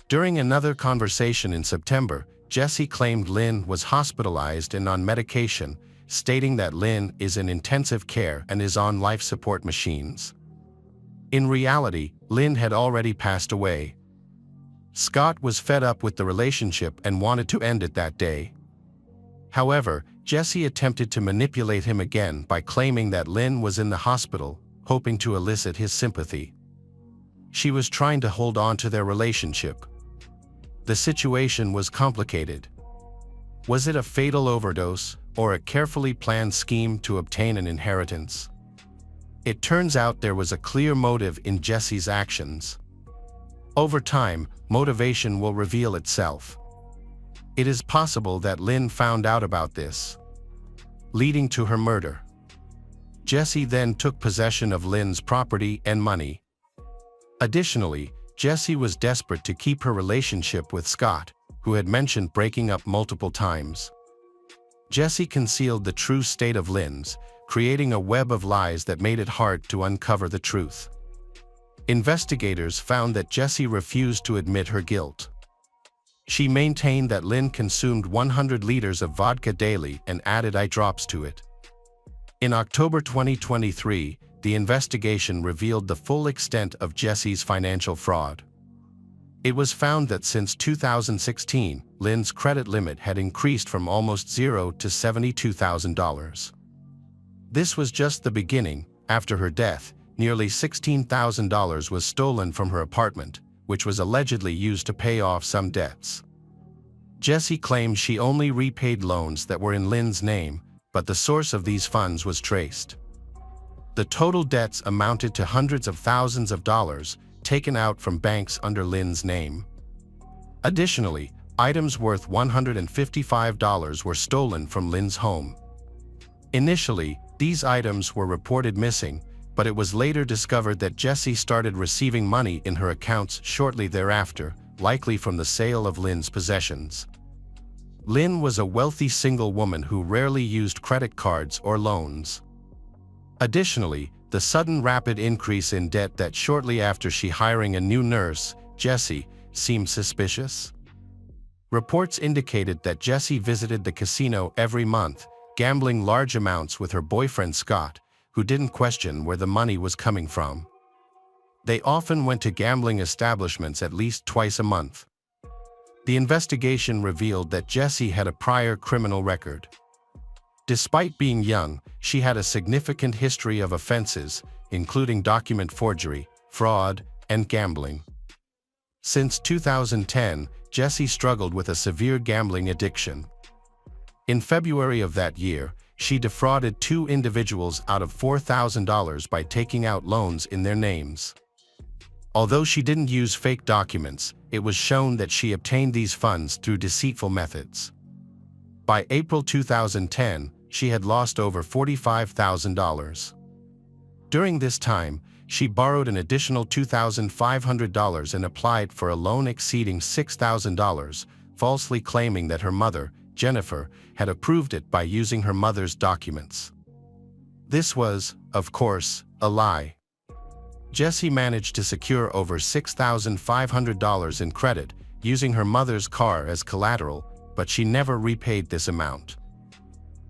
During another conversation in September, Jessie claimed Lynn was hospitalized and on medication, stating that Lynn is in intensive care and is on life support machines. In reality, Lynn had already passed away. Scott was fed up with the relationship and wanted to end it that day. However, Jessie attempted to manipulate him again by claiming that Lynn was in the hospital, hoping to elicit his sympathy. She was trying to hold on to their relationship. The situation was complicated. Was it a fatal overdose, or a carefully planned scheme to obtain an inheritance? It turns out there was a clear motive in Jessie's actions. Over time, motivation will reveal itself. It is possible that Lynn found out about this, leading to her murder. Jessie then took possession of Lynn's property and money. Additionally, Jessie was desperate to keep her relationship with Scott, who had mentioned breaking up multiple times. Jessie concealed the true state of Lynn's, creating a web of lies that made it hard to uncover the truth. Investigators found that Jessie refused to admit her guilt. She maintained that Lynn consumed 100 liters of vodka daily and added eye drops to it. In October 2023, the investigation revealed the full extent of Jesse's financial fraud. It was found that since 2016, Lynn's credit limit had increased from almost zero to $72,000. This was just the beginning. After her death, nearly $16,000 was stolen from her apartment, which was allegedly used to pay off some debts. Jesse claimed she only repaid loans that were in Lynn's name, but the source of these funds was traced. The total debts amounted to hundreds of thousands of dollars, taken out from banks under Lynn's name. Additionally, items worth $155 were stolen from Lynn's home. Initially, these items were reported missing, but it was later discovered that Jesse started receiving money in her accounts shortly thereafter, likely from the sale of Lynn's possessions. Lynn was a wealthy single woman who rarely used credit cards or loans. Additionally, the sudden rapid increase in debt that shortly after she hiring a new nurse, Jesse, seemed suspicious. Reports indicated that Jesse visited the casino every month, gambling large amounts with her boyfriend Scott, who didn't question where the money was coming from. They often went to gambling establishments at least twice a month. The investigation revealed that Jesse had a prior criminal record. Despite being young, she had a significant history of offenses, including document forgery, fraud, and gambling. Since 2010, Jesse struggled with a severe gambling addiction. In February of that year, she defrauded two individuals out of $4,000 by taking out loans in their names. Although she didn't use fake documents, it was shown that she obtained these funds through deceitful methods. By April 2010, she had lost over $45,000. During this time, she borrowed an additional $2,500 and applied for a loan exceeding $6,000, falsely claiming that her mother, Jennifer, had approved it by using her mother's documents. This was, of course, a lie. Jesse managed to secure over $6,500 in credit using her mother's car as collateral, but she never repaid this amount.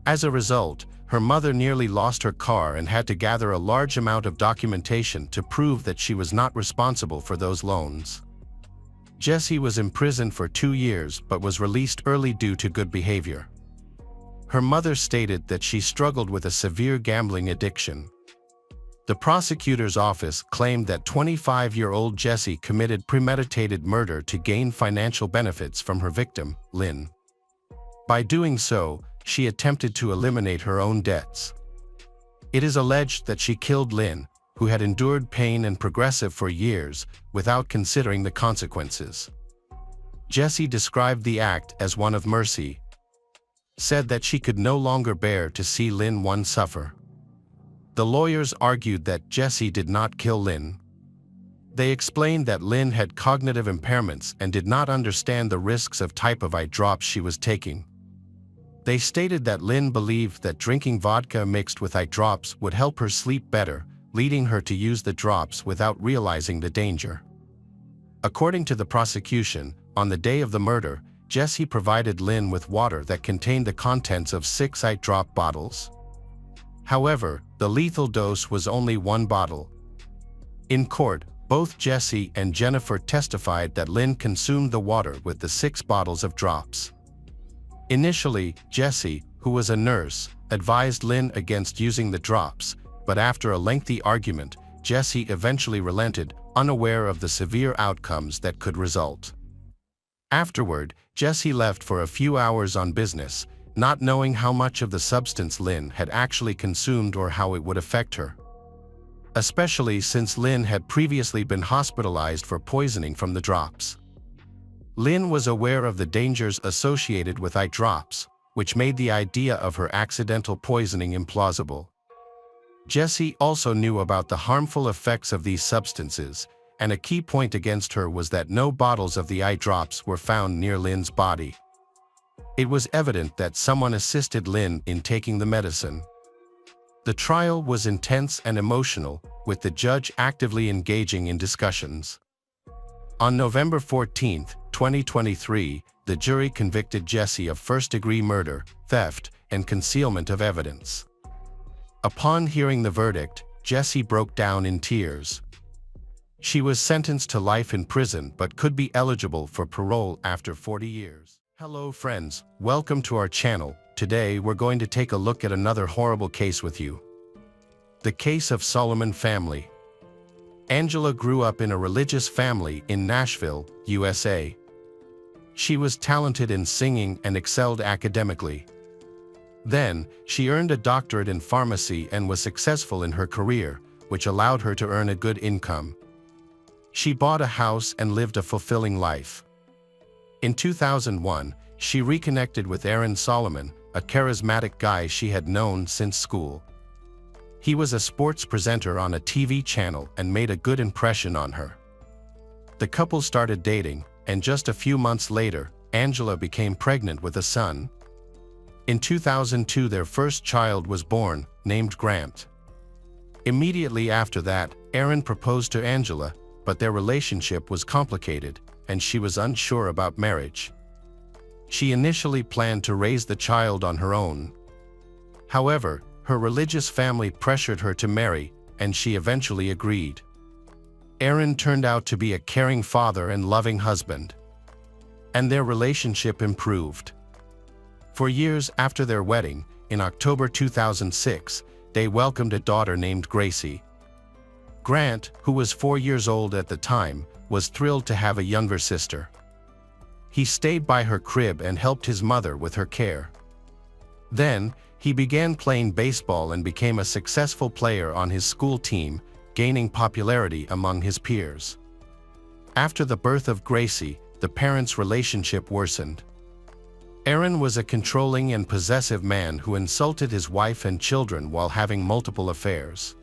As a result, her mother nearly lost her car and had to gather a large amount of documentation to prove that she was not responsible for those loans. Jesse was imprisoned for 2 years but was released early due to good behavior. Her mother stated that she struggled with a severe gambling addiction. The prosecutor's office claimed that 25-year-old Jesse committed premeditated murder to gain financial benefits from her victim, Lynn. By doing so, she attempted to eliminate her own debts. It is alleged that she killed Lynn, who had endured pain and progressive for years, without considering the consequences. Jesse described the act as one of mercy, said that she could no longer bear to see Lynn one suffer. The lawyers argued that Jesse did not kill Lynn. They explained that Lynn had cognitive impairments and did not understand the risks of type of eye drops she was taking. They stated that Lynn believed that drinking vodka mixed with eye drops would help her sleep better, leading her to use the drops without realizing the danger. According to the prosecution, on the day of the murder, Jesse provided Lynn with water that contained the contents of 6 eye drop bottles. However, the lethal dose was only 1 bottle. In court, both Jesse and Jennifer testified that Lynn consumed the water with the 6 bottles of drops. Initially, Jesse, who was a nurse, advised Lynn against using the drops, but after a lengthy argument, Jesse eventually relented, unaware of the severe outcomes that could result. Afterward, Jesse left for a few hours on business, not knowing how much of the substance Lynn had actually consumed or how it would affect her. Especially since Lynn had previously been hospitalized for poisoning from the drops. Lynn was aware of the dangers associated with eye drops, which made the idea of her accidental poisoning implausible. Jesse also knew about the harmful effects of these substances, and a key point against her was that no bottles of the eye drops were found near Lynn's body. It was evident that someone assisted Lynn in taking the medicine. The trial was intense and emotional, with the judge actively engaging in discussions. On November 14, 2023, the jury convicted Jesse of first-degree murder, theft, and concealment of evidence. Upon hearing the verdict, Jesse broke down in tears. She was sentenced to life in prison but could be eligible for parole after 40 years. Hello friends, welcome to our channel. Today we're going to take a look at another horrible case with you. The case of Solomon family. Angela grew up in a religious family in Nashville, USA. She was talented in singing and excelled academically. Then, she earned a doctorate in pharmacy and was successful in her career, which allowed her to earn a good income. She bought a house and lived a fulfilling life. In 2001, she reconnected with Aaron Solomon, a charismatic guy she had known since school. He was a sports presenter on a TV channel and made a good impression on her. The couple started dating, and just a few months later, Angela became pregnant with a son. In 2002, their first child was born, named Grant. Immediately after that, Aaron proposed to Angela, but their relationship was complicated, and she was unsure about marriage. She initially planned to raise the child on her own. However, her religious family pressured her to marry, and she eventually agreed. Aaron turned out to be a caring father and loving husband. And their relationship improved. For years after their wedding, in October 2006, they welcomed a daughter named Gracie. Grant, who was 4 years old at the time, was thrilled to have a younger sister. He stayed by her crib and helped his mother with her care. Then, he began playing baseball and became a successful player on his school team, gaining popularity among his peers. After the birth of Gracie, the parents' relationship worsened. Aaron was a controlling and possessive man who insulted his wife and children while having multiple affairs.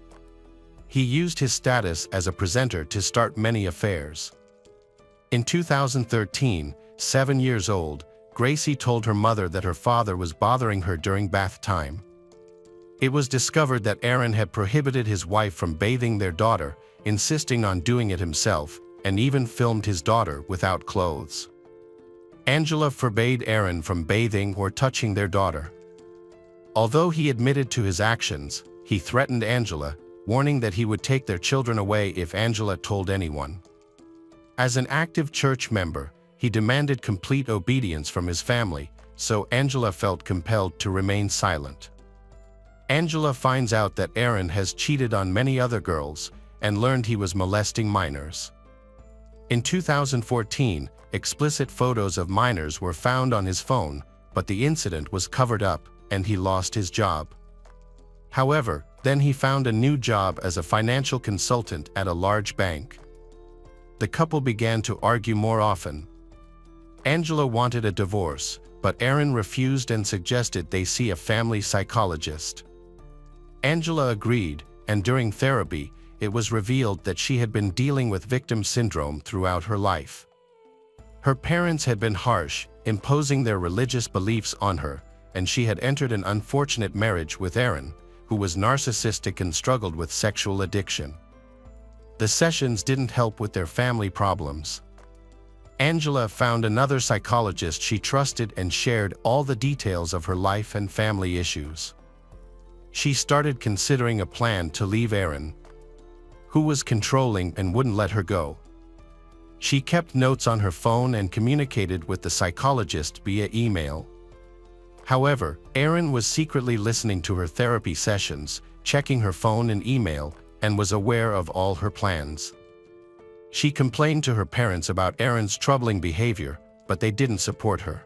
He used his status as a presenter to start many affairs. In 2013, 7 years old, Gracie told her mother that her father was bothering her during bath time. It was discovered that Aaron had prohibited his wife from bathing their daughter, insisting on doing it himself, and even filmed his daughter without clothes. Angela forbade Aaron from bathing or touching their daughter. Although he admitted to his actions, he threatened Angela, warning that he would take their children away if Angela told anyone. As an active church member, he demanded complete obedience from his family, so Angela felt compelled to remain silent. Angela finds out that Aaron has cheated on many other girls and learned he was molesting minors. In 2014, explicit photos of minors were found on his phone, but the incident was covered up, and he lost his job. However, then he found a new job as a financial consultant at a large bank. The couple began to argue more often. Angela wanted a divorce, but Aaron refused and suggested they see a family psychologist. Angela agreed, and during therapy, it was revealed that she had been dealing with victim syndrome throughout her life. Her parents had been harsh, imposing their religious beliefs on her, and she had entered an unfortunate marriage with Aaron, who was narcissistic and struggled with sexual addiction. The sessions didn't help with their family problems. Angela found another psychologist she trusted and shared all the details of her life and family issues. She started considering a plan to leave Aaron, who was controlling and wouldn't let her go. She kept notes on her phone and communicated with the psychologist via email. However, Aaron was secretly listening to her therapy sessions, checking her phone and email, and was aware of all her plans. She complained to her parents about Aaron's troubling behavior, but they didn't support her.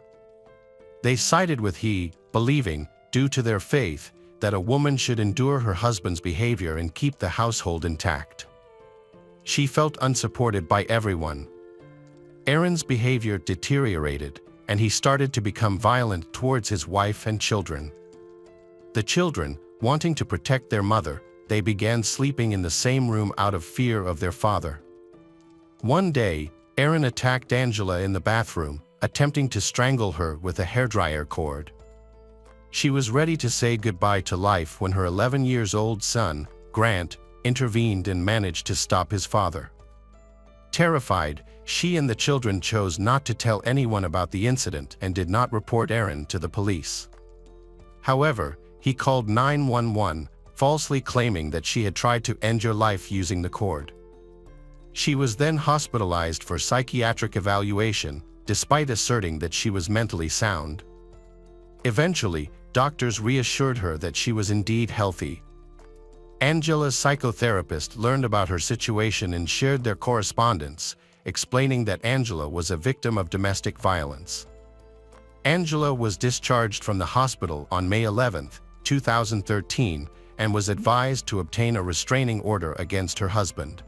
They sided with he, believing, due to their faith, that a woman should endure her husband's behavior and keep the household intact. She felt unsupported by everyone. Aaron's behavior deteriorated, and he started to become violent towards his wife and children. The children, wanting to protect their mother, they began sleeping in the same room out of fear of their father. One day, Aaron attacked Angela in the bathroom, attempting to strangle her with a hairdryer cord. She was ready to say goodbye to life when her 11-year-old son, Grant, intervened and managed to stop his father. Terrified, She and the children chose not to tell anyone about the incident and did not report Aaron to the police. However, he called 911, falsely claiming that she had tried to end your life using the cord. She was then hospitalized for psychiatric evaluation, despite asserting that she was mentally sound. Eventually, doctors reassured her that she was indeed healthy. Angela's psychotherapist learned about her situation and shared their correspondence, explaining that Angela was a victim of domestic violence. Angela was discharged from the hospital on May 11, 2013, and was advised to obtain a restraining order against her husband.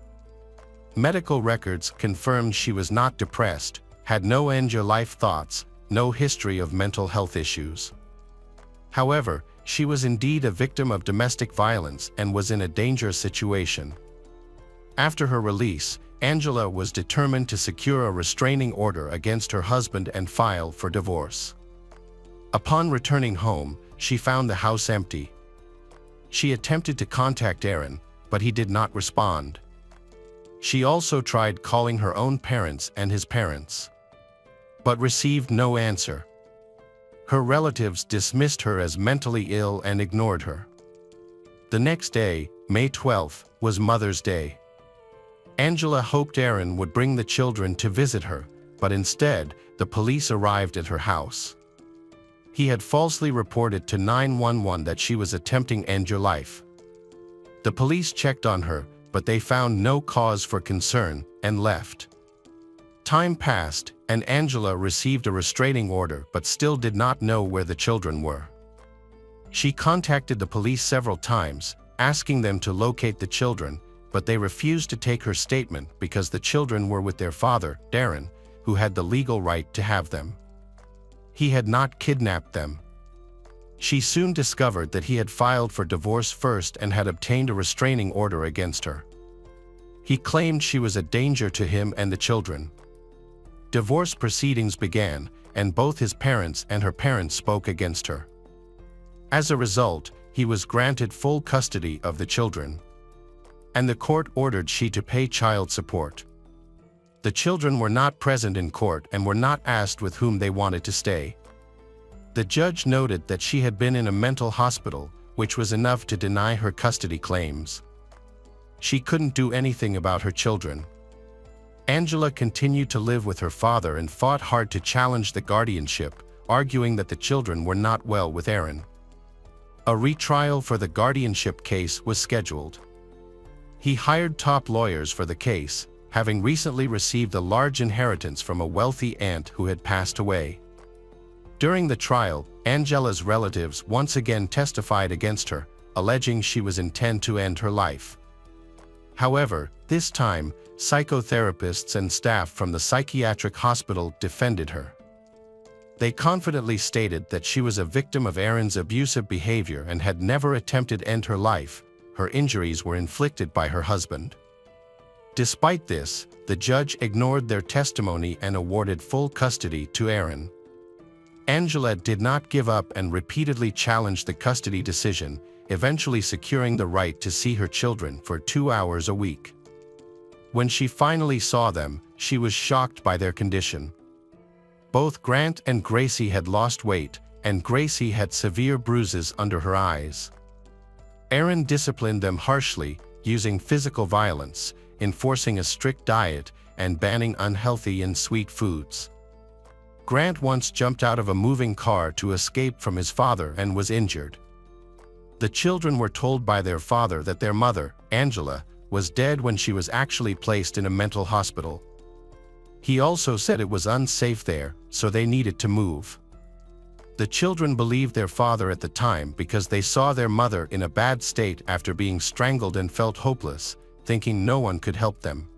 Medical records confirmed she was not depressed, had no end-your-life thoughts, no history of mental health issues. However, she was indeed a victim of domestic violence and was in a dangerous situation. After her release, Angela was determined to secure a restraining order against her husband and file for divorce. Upon returning home, she found the house empty. She attempted to contact Aaron, but he did not respond. She also tried calling her own parents and his parents, but received no answer. Her relatives dismissed her as mentally ill and ignored her. The next day, May 12, was Mother's Day. Angela hoped Aaron would bring the children to visit her, but instead, the police arrived at her house. He had falsely reported to 911 that she was attempting to end your life. The police checked on her, but they found no cause for concern and left. Time passed, and Angela received a restraining order but still did not know where the children were. She contacted the police several times, asking them to locate the children, but they refused to take her statement because the children were with their father, Darren, who had the legal right to have them. He had not kidnapped them. She soon discovered that he had filed for divorce first and had obtained a restraining order against her. He claimed she was a danger to him and the children. Divorce proceedings began, and both his parents and her parents spoke against her. As a result, he was granted full custody of the children, and the court ordered she to pay child support. The children were not present in court and were not asked with whom they wanted to stay. The judge noted that she had been in a mental hospital, which was enough to deny her custody claims. She couldn't do anything about her children. Angela continued to live with her father and fought hard to challenge the guardianship, arguing that the children were not well with Aaron. A retrial for the guardianship case was scheduled. He hired top lawyers for the case, having recently received a large inheritance from a wealthy aunt who had passed away. During the trial, Angela's relatives once again testified against her, alleging she was intent to end her life. However, this time, psychotherapists and staff from the psychiatric hospital defended her. They confidently stated that she was a victim of Aaron's abusive behavior and had never attempted to end her life. Her injuries were inflicted by her husband. Despite this, the judge ignored their testimony and awarded full custody to Aaron. Angela did not give up and repeatedly challenged the custody decision, eventually securing the right to see her children for 2 hours a week. When she finally saw them, she was shocked by their condition. Both Grant and Gracie had lost weight, and Gracie had severe bruises under her eyes. Aaron disciplined them harshly, using physical violence, enforcing a strict diet, and banning unhealthy and sweet foods. Grant once jumped out of a moving car to escape from his father and was injured. The children were told by their father that their mother, Angela, was dead when she was actually placed in a mental hospital. He also said it was unsafe there, so they needed to move. The children believed their father at the time because they saw their mother in a bad state after being strangled and felt hopeless, thinking no one could help them.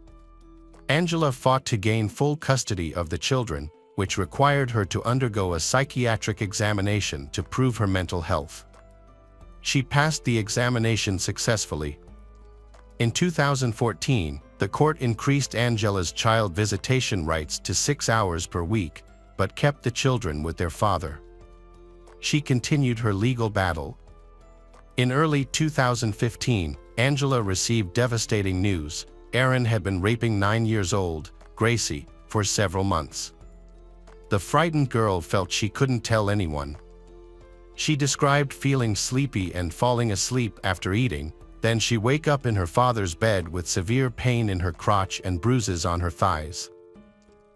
Angela fought to gain full custody of the children, which required her to undergo a psychiatric examination to prove her mental health. She passed the examination successfully. In 2014, the court increased Angela's child visitation rights to 6 hours per week, but kept the children with their father. She continued her legal battle. In early 2015, Angela received devastating news. Aaron had been raping 9-year-old Gracie, for several months. The frightened girl felt she couldn't tell anyone. She described feeling sleepy and falling asleep after eating, then she wake up in her father's bed with severe pain in her crotch and bruises on her thighs.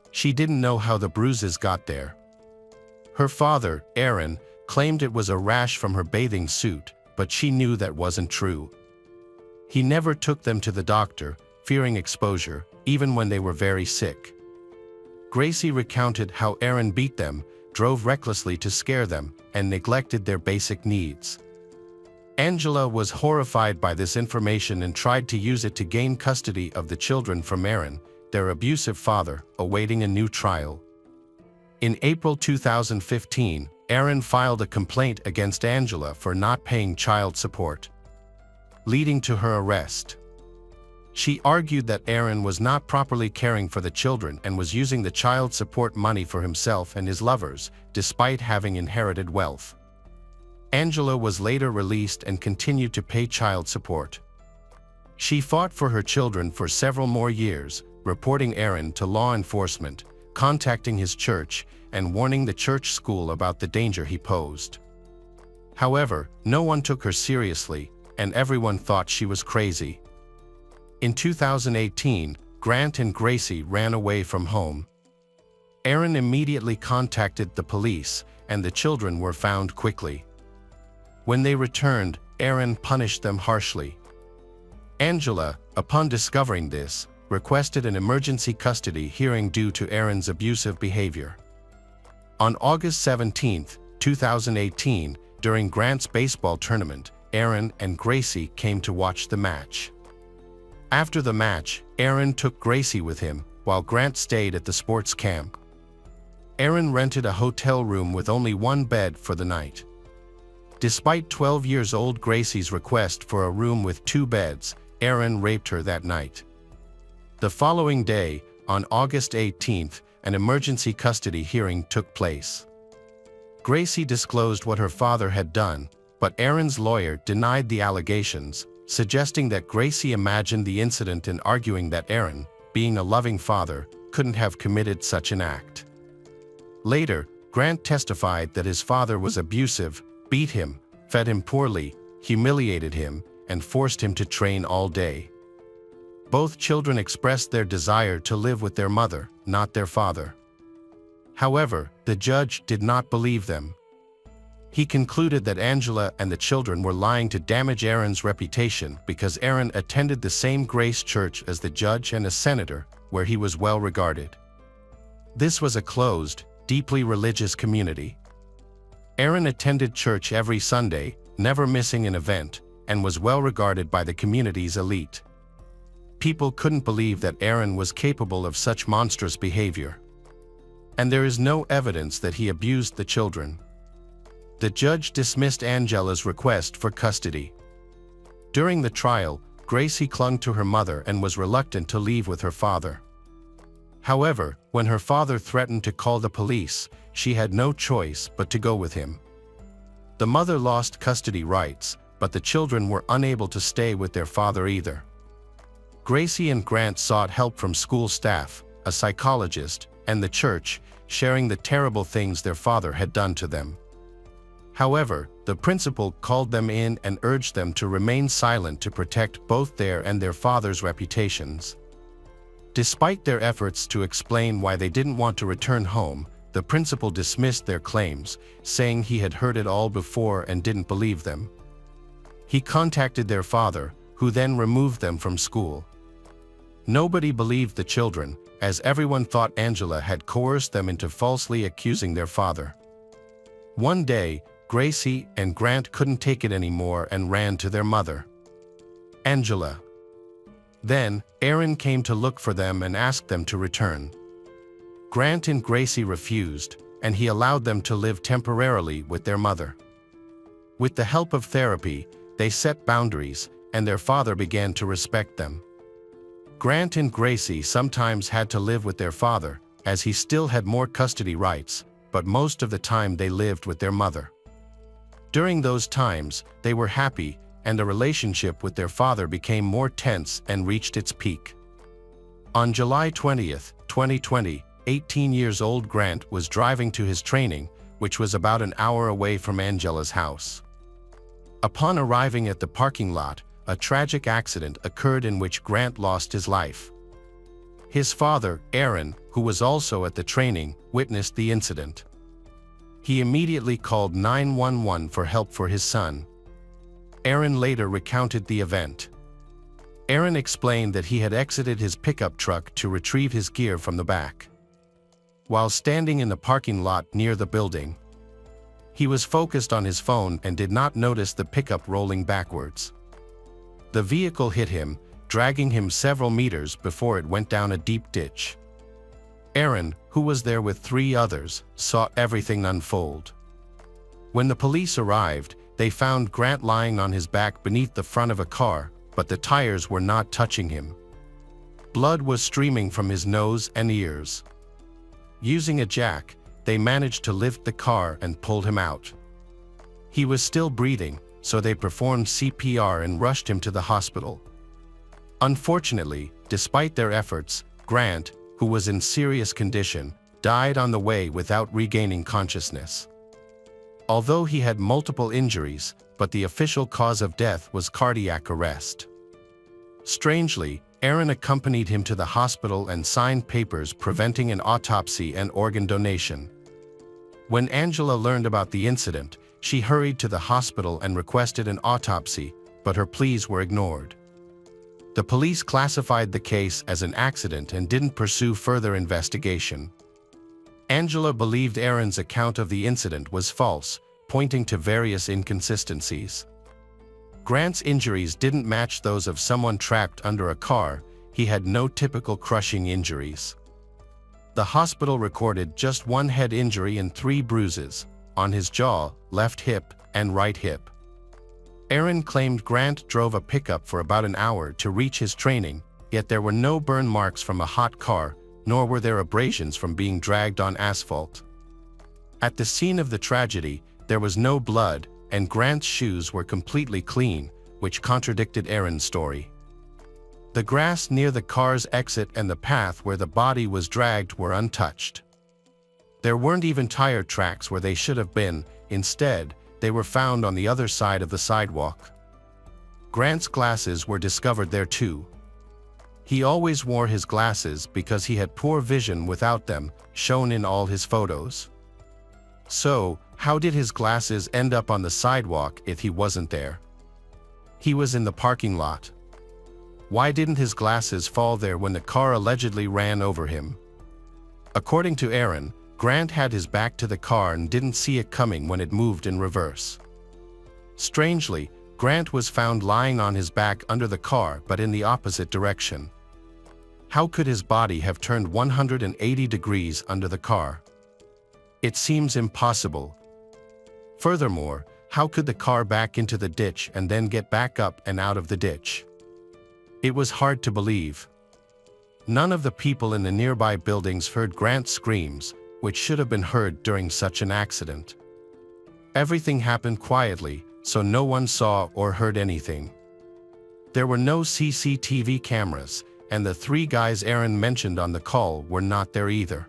She didn't know how the bruises got there. Her father, Aaron, claimed it was a rash from her bathing suit, but she knew that wasn't true. He never took them to the doctor, fearing exposure, even when they were very sick. Gracie recounted how Aaron beat them, drove recklessly to scare them, and neglected their basic needs. Angela was horrified by this information and tried to use it to gain custody of the children from Aaron, their abusive father, awaiting a new trial. In April 2015, Aaron filed a complaint against Angela for not paying child support, leading to her arrest. She argued that Aaron was not properly caring for the children and was using the child support money for himself and his lovers, despite having inherited wealth. Angela was later released and continued to pay child support. She fought for her children for several more years, reporting Aaron to law enforcement, contacting his church, and warning the church school about the danger he posed. However, no one took her seriously, and everyone thought she was crazy. In 2018, Grant and Gracie ran away from home. Aaron immediately contacted the police, and the children were found quickly. When they returned, Aaron punished them harshly. Angela, upon discovering this, requested an emergency custody hearing due to Aaron's abusive behavior. On August 17, 2018, during Grant's baseball tournament, Aaron and Gracie came to watch the match. After the match, Aaron took Gracie with him, while Grant stayed at the sports camp. Aaron rented a hotel room with only one bed for the night. Despite 12-year-old Gracie's request for a room with 2 beds, Aaron raped her that night. The following day, on August 18, an emergency custody hearing took place. Gracie disclosed what her father had done, but Aaron's lawyer denied the allegations, suggesting that Gracie imagined the incident and arguing that Aaron, being a loving father, couldn't have committed such an act. Later, Grant testified that his father was abusive, beat him, fed him poorly, humiliated him, and forced him to train all day. Both children expressed their desire to live with their mother, not their father. However, the judge did not believe them. He concluded that Angela and the children were lying to damage Aaron's reputation because Aaron attended the same Grace Church as the judge and a senator, where he was well regarded. This was a closed, deeply religious community. Aaron attended church every Sunday, never missing an event, and was well regarded by the community's elite. People couldn't believe that Aaron was capable of such monstrous behavior. And there is no evidence that he abused the children. The judge dismissed Angela's request for custody. During the trial, Gracie clung to her mother and was reluctant to leave with her father. However, when her father threatened to call the police, she had no choice but to go with him. The mother lost custody rights, but the children were unable to stay with their father either. Gracie and Grant sought help from school staff, a psychologist, and the church, sharing the terrible things their father had done to them. However, the principal called them in and urged them to remain silent to protect both their and their father's reputations. Despite their efforts to explain why they didn't want to return home, the principal dismissed their claims, saying he had heard it all before and didn't believe them. He contacted their father, who then removed them from school. Nobody believed the children, as everyone thought Angela had coerced them into falsely accusing their father. One day, Gracie and Grant couldn't take it anymore and ran to their mother, Angela. Then, Aaron came to look for them and asked them to return. Grant and Gracie refused, and he allowed them to live temporarily with their mother. With the help of therapy, they set boundaries, and their father began to respect them. Grant and Gracie sometimes had to live with their father, as he still had more custody rights, but most of the time they lived with their mother. During those times, they were happy, and the relationship with their father became more tense and reached its peak. On July 20, 2020, 18 years old Grant was driving to his training, which was about an hour away from Angela's house. Upon arriving at the parking lot, a tragic accident occurred in which Grant lost his life. His father, Aaron, who was also at the training, witnessed the incident. He immediately called 911 for help for his son. Aaron later recounted the event. Aaron explained that he had exited his pickup truck to retrieve his gear from the back. While standing in the parking lot near the building, he was focused on his phone and did not notice the pickup rolling backwards. The vehicle hit him, dragging him several meters before it went down a deep ditch. Aaron, who was there with 3 others, saw everything unfold. When the police arrived, they found Grant lying on his back beneath the front of a car, but the tires were not touching him. Blood was streaming from his nose and ears. Using a jack, they managed to lift the car and pulled him out. He was still breathing, so they performed CPR and rushed him to the hospital. Unfortunately, despite their efforts, Grant, who was in serious condition, died on the way without regaining consciousness. Although he had multiple injuries, but the official cause of death was cardiac arrest. Strangely, Aaron accompanied him to the hospital and signed papers preventing an autopsy and organ donation. When Angela learned about the incident, she hurried to the hospital and requested an autopsy, but her pleas were ignored. The police classified the case as an accident and didn't pursue further investigation. Angela believed Aaron's account of the incident was false, pointing to various inconsistencies. Grant's injuries didn't match those of someone trapped under a car. He had no typical crushing injuries. The hospital recorded just 1 head injury and 3 bruises, on his jaw, left hip, and right hip. Aaron claimed Grant drove a pickup for about an hour to reach his training, yet there were no burn marks from a hot car, nor were there abrasions from being dragged on asphalt. At the scene of the tragedy, there was no blood, and Grant's shoes were completely clean, which contradicted Aaron's story. The grass near the car's exit and the path where the body was dragged were untouched. There weren't even tire tracks where they should have been. Instead, they were found on the other side of the sidewalk. Grant's glasses were discovered there too. He always wore his glasses because he had poor vision without them, shown in all his photos. So, how did his glasses end up on the sidewalk if he wasn't there? He was in the parking lot. Why didn't his glasses fall there when the car allegedly ran over him? According to Aaron, Grant had his back to the car and didn't see it coming when it moved in reverse. Strangely, Grant was found lying on his back under the car but in the opposite direction. How could his body have turned 180 degrees under the car? It seems impossible. Furthermore, how could the car back into the ditch and then get back up and out of the ditch? It was hard to believe. None of the people in the nearby buildings heard Grant's screams, which should have been heard during such an accident. Everything happened quietly, so no one saw or heard anything. There were no CCTV cameras, and the 3 guys Aaron mentioned on the call were not there either.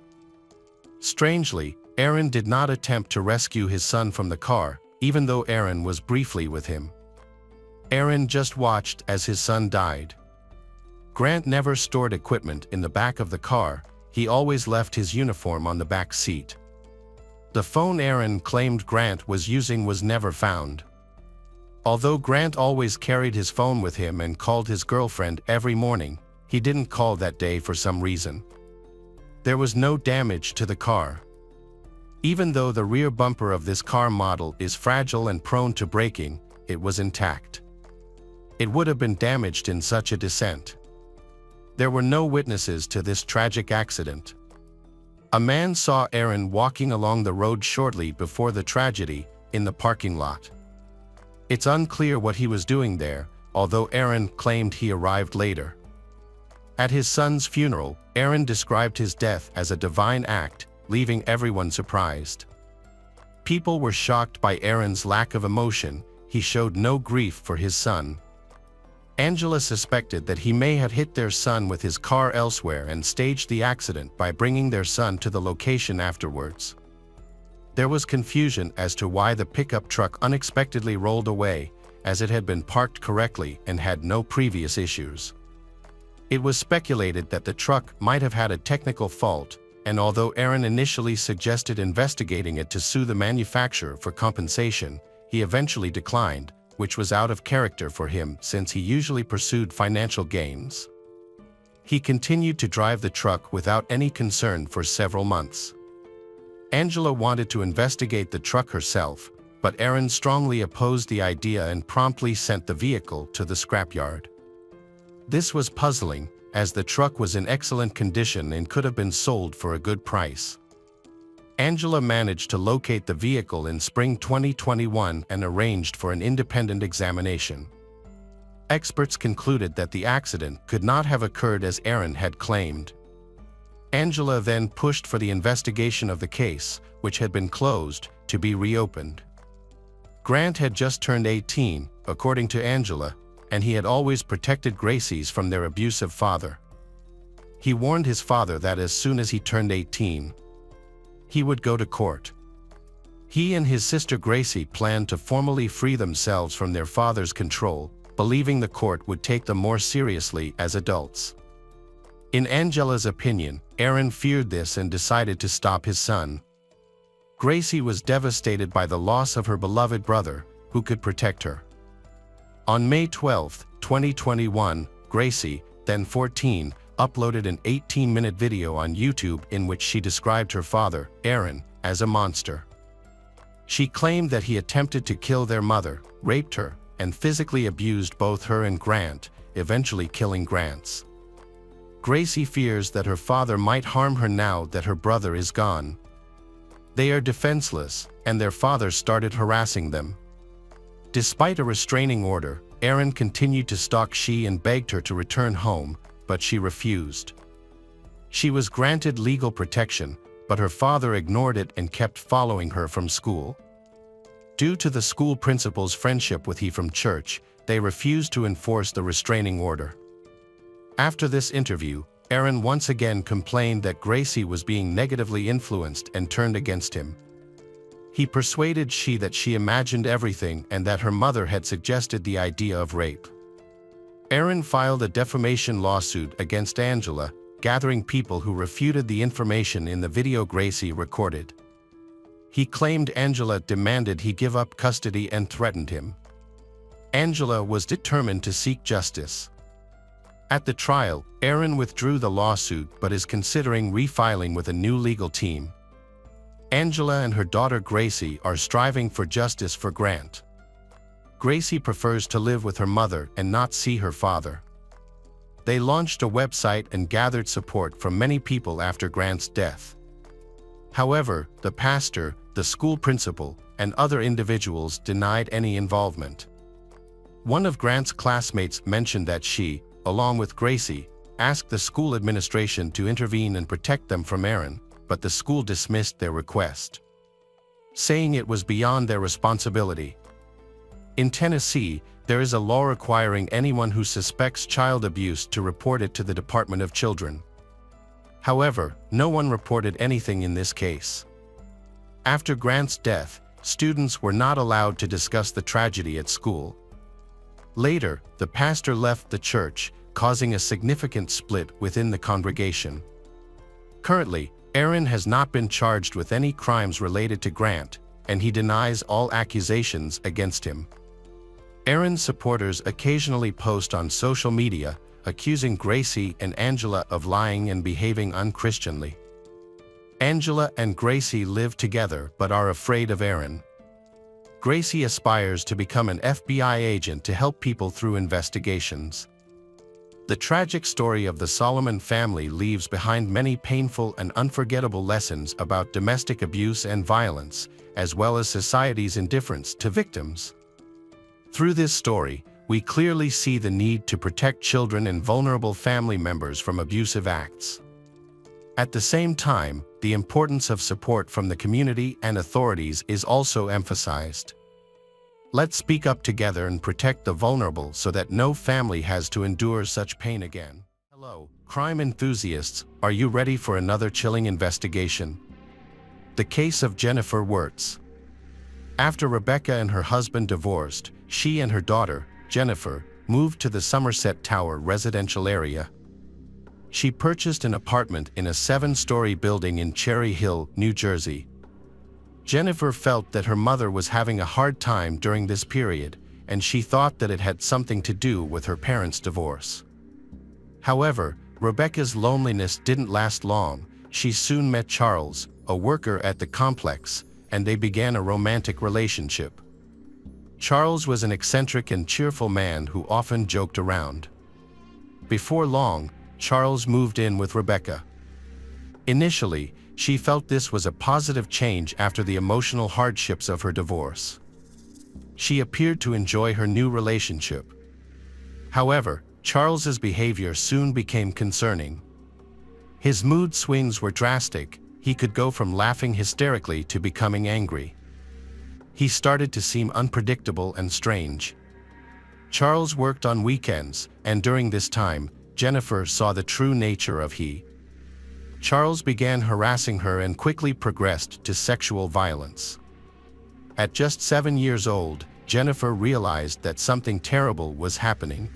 Strangely, Aaron did not attempt to rescue his son from the car, even though Aaron was briefly with him. Aaron just watched as his son died. Grant never stored equipment in the back of the car. He always left his uniform on the back seat. The phone Aaron claimed Grant was using was never found. Although Grant always carried his phone with him and called his girlfriend every morning, he didn't call that day for some reason. There was no damage to the car. Even though the rear bumper of this car model is fragile and prone to breaking, it was intact. It would have been damaged in such a descent. There were no witnesses to this tragic accident. A man saw Aaron walking along the road shortly before the tragedy, in the parking lot. It's unclear what he was doing there, although Aaron claimed he arrived later. At his son's funeral, Aaron described his death as a divine act, leaving everyone surprised. People were shocked by Aaron's lack of emotion. He showed no grief for his son. Angela suspected that he may have hit their son with his car elsewhere and staged the accident by bringing their son to the location afterwards. There was confusion as to why the pickup truck unexpectedly rolled away, as it had been parked correctly and had no previous issues. It was speculated that the truck might have had a technical fault, and although Aaron initially suggested investigating it to sue the manufacturer for compensation, he eventually declined, which was out of character for him since he usually pursued financial gains. He continued to drive the truck without any concern for several months. Angela wanted to investigate the truck herself, but Aaron strongly opposed the idea and promptly sent the vehicle to the scrapyard. This was puzzling, as the truck was in excellent condition and could have been sold for a good price. Angela managed to locate the vehicle in spring 2021 and arranged for an independent examination. Experts concluded that the accident could not have occurred as Aaron had claimed. Angela then pushed for the investigation of the case, which had been closed, to be reopened. Grant had just turned 18, according to Angela, and he had always protected Gracie's from their abusive father. He warned his father that as soon as he turned 18, he would go to court. He and his sister Gracie planned to formally free themselves from their father's control, believing the court would take them more seriously as adults. In Angela's opinion, Aaron feared this and decided to stop his son. Gracie was devastated by the loss of her beloved brother, who could protect her. On May 12, 2021, Gracie, then 14, uploaded an 18-minute video on YouTube in which she described her father, Aaron, as a monster. She claimed that he attempted to kill their mother, raped her, and physically abused both her and Grant, eventually killing Grant. Gracie fears that her father might harm her now that her brother is gone. They are defenseless, and their father started harassing them. Despite a restraining order, Aaron continued to stalk she and begged her to return home, but she refused. She was granted legal protection, but her father ignored it and kept following her from school. Due to the school principal's friendship with he from church, they refused to enforce the restraining order. After this interview, Aaron once again complained that Gracie was being negatively influenced and turned against him. He persuaded she that she imagined everything and that her mother had suggested the idea of rape. Aaron filed a defamation lawsuit against Angela, gathering people who refuted the information in the video Gracie recorded. He claimed Angela demanded he give up custody and threatened him. Angela was determined to seek justice. At the trial, Aaron withdrew the lawsuit but is considering refiling with a new legal team. Angela and her daughter Gracie are striving for justice for Grant. Gracie prefers to live with her mother and not see her father. They launched a website and gathered support from many people after Grant's death. However, the pastor, the school principal, and other individuals denied any involvement. One of Grant's classmates mentioned that she, along with Gracie, asked the school administration to intervene and protect them from Aaron, but the school dismissed their request, saying it was beyond their responsibility. In Tennessee, there is a law requiring anyone who suspects child abuse to report it to the Department of Children. However, no one reported anything in this case. After Grant's death, students were not allowed to discuss the tragedy at school. Later, the pastor left the church, causing a significant split within the congregation. Currently, Aaron has not been charged with any crimes related to Grant, and he denies all accusations against him. Aaron's supporters occasionally post on social media, accusing Gracie and Angela of lying and behaving unchristianly. Angela and Gracie live together but are afraid of Aaron. Gracie aspires to become an FBI agent to help people through investigations. The tragic story of the Solomon family leaves behind many painful and unforgettable lessons about domestic abuse and violence, as well as society's indifference to victims. Through this story, we clearly see the need to protect children and vulnerable family members from abusive acts. At the same time, the importance of support from the community and authorities is also emphasized. Let's speak up together and protect the vulnerable so that no family has to endure such pain again. Hello, crime enthusiasts, are you ready for another chilling investigation? The case of Jennifer Wirtz. After Rebecca and her husband divorced, she and her daughter, Jennifer, moved to the Somerset Tower residential area. She purchased an apartment in a 7-story building in Cherry Hill, New Jersey. Jennifer felt that her mother was having a hard time during this period, and she thought that it had something to do with her parents' divorce. However, Rebecca's loneliness didn't last long. She soon met Charles, a worker at the complex, and they began a romantic relationship. Charles was an eccentric and cheerful man who often joked around. Before long, Charles moved in with Rebecca. Initially, she felt this was a positive change after the emotional hardships of her divorce. She appeared to enjoy her new relationship. However, Charles's behavior soon became concerning. His mood swings were drastic. He could go from laughing hysterically to becoming angry. He started to seem unpredictable and strange. Charles worked on weekends, and during this time, Jennifer saw the true nature of he. Charles began harassing her and quickly progressed to sexual violence. At just 7 years old, Jennifer realized that something terrible was happening.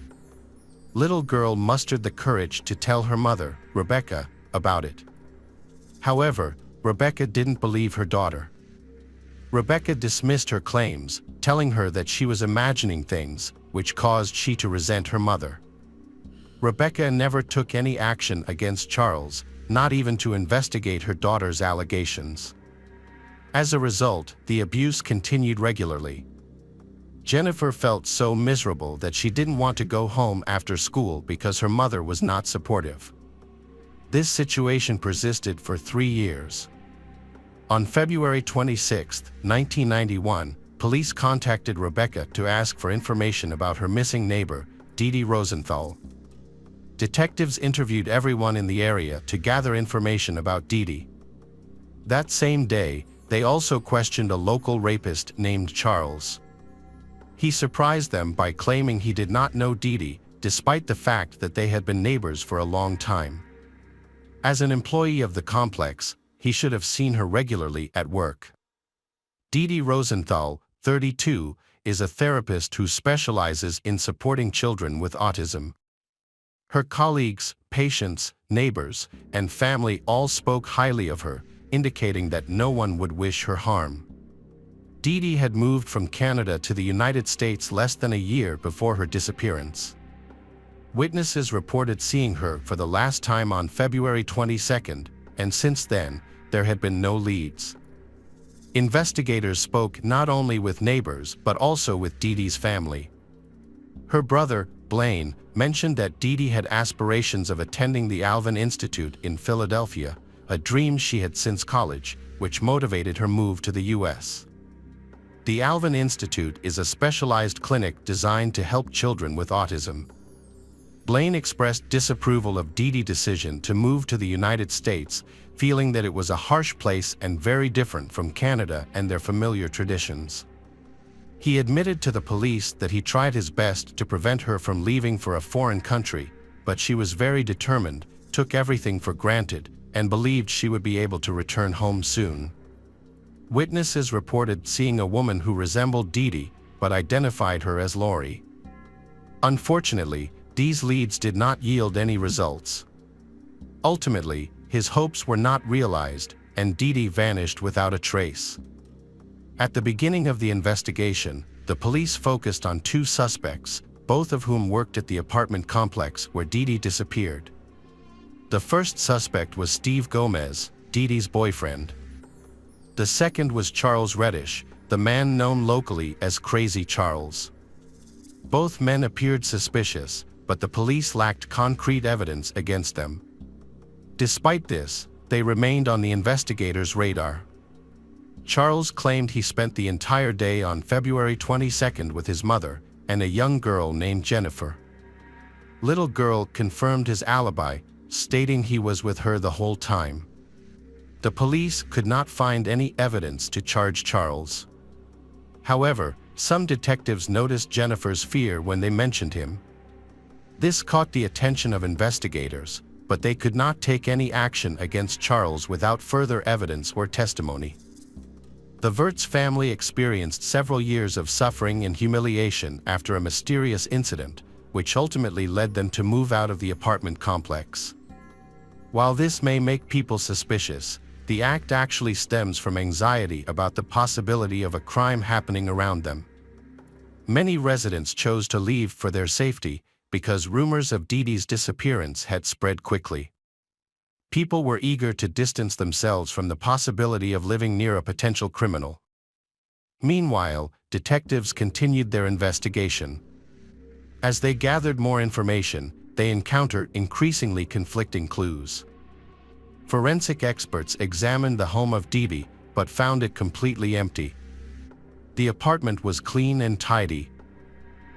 Little girl mustered the courage to tell her mother, Rebecca, about it. However, Rebecca didn't believe her daughter. Rebecca dismissed her claims, telling her that she was imagining things, which caused she to resent her mother. Rebecca never took any action against Charles, not even to investigate her daughter's allegations. As a result, the abuse continued regularly. Jennifer felt so miserable that she didn't want to go home after school because her mother was not supportive. This situation persisted for 3 years. On February 26, 1991, police contacted Rebecca to ask for information about her missing neighbor, Dee Rosenthal. Detectives interviewed everyone in the area to gather information about Dee. That same day, they also questioned a local rapist named Charles. He surprised them by claiming he did not know Dee, despite the fact that they had been neighbors for a long time. As an employee of the complex, he should have seen her regularly at work. Dee Rosenthal, 32, is a therapist who specializes in supporting children with autism. Her colleagues, patients, neighbors, and family all spoke highly of her, indicating that no one would wish her harm. Dee had moved from Canada to the United States less than a year before her disappearance. Witnesses reported seeing her for the last time on February 22, and since then, there had been no leads. Investigators spoke not only with neighbors but also with Dee's family. Her brother, Blaine, mentioned that Dee had aspirations of attending the Alvin Institute in Philadelphia, a dream she had since college, which motivated her move to the U.S. The Alvin Institute is a specialized clinic designed to help children with autism. Blaine expressed disapproval of Dee's decision to move to the United States, feeling that it was a harsh place and very different from Canada and their familiar traditions. He admitted to the police that he tried his best to prevent her from leaving for a foreign country, but she was very determined, took everything for granted, and believed she would be able to return home soon. Witnesses reported seeing a woman who resembled Dee, but identified her as Lori. Unfortunately, these leads did not yield any results. Ultimately, his hopes were not realized, and Dee vanished without a trace. At the beginning of the investigation, the police focused on 2 suspects, both of whom worked at the apartment complex where Dee disappeared. The first suspect was Steve Gomez, Dee's boyfriend. The second was Charles Reddish, the man known locally as Crazy Charles. Both men appeared suspicious, but the police lacked concrete evidence against them. Despite this, they remained on the investigators' radar. Charles claimed he spent the entire day on February 22 with his mother and a young girl named Jennifer. Little girl confirmed his alibi, stating he was with her the whole time. The police could not find any evidence to charge Charles. However, Some detectives noticed Jennifer's fear when they mentioned him. This caught the attention of investigators, but they could not take any action against Charles without further evidence or testimony. The Wirtz family experienced several years of suffering and humiliation after a mysterious incident, which ultimately led them to move out of the apartment complex. While this may make people suspicious, the act actually stems from anxiety about the possibility of a crime happening around them. Many residents chose to leave for their safety because rumors of Dee Dee's disappearance had spread quickly. People were eager to distance themselves from the possibility of living near a potential criminal. Meanwhile, detectives continued their investigation. As they gathered more information, they encountered increasingly conflicting clues. Forensic experts examined the home of Dee Dee, but found it completely empty. The apartment was clean and tidy,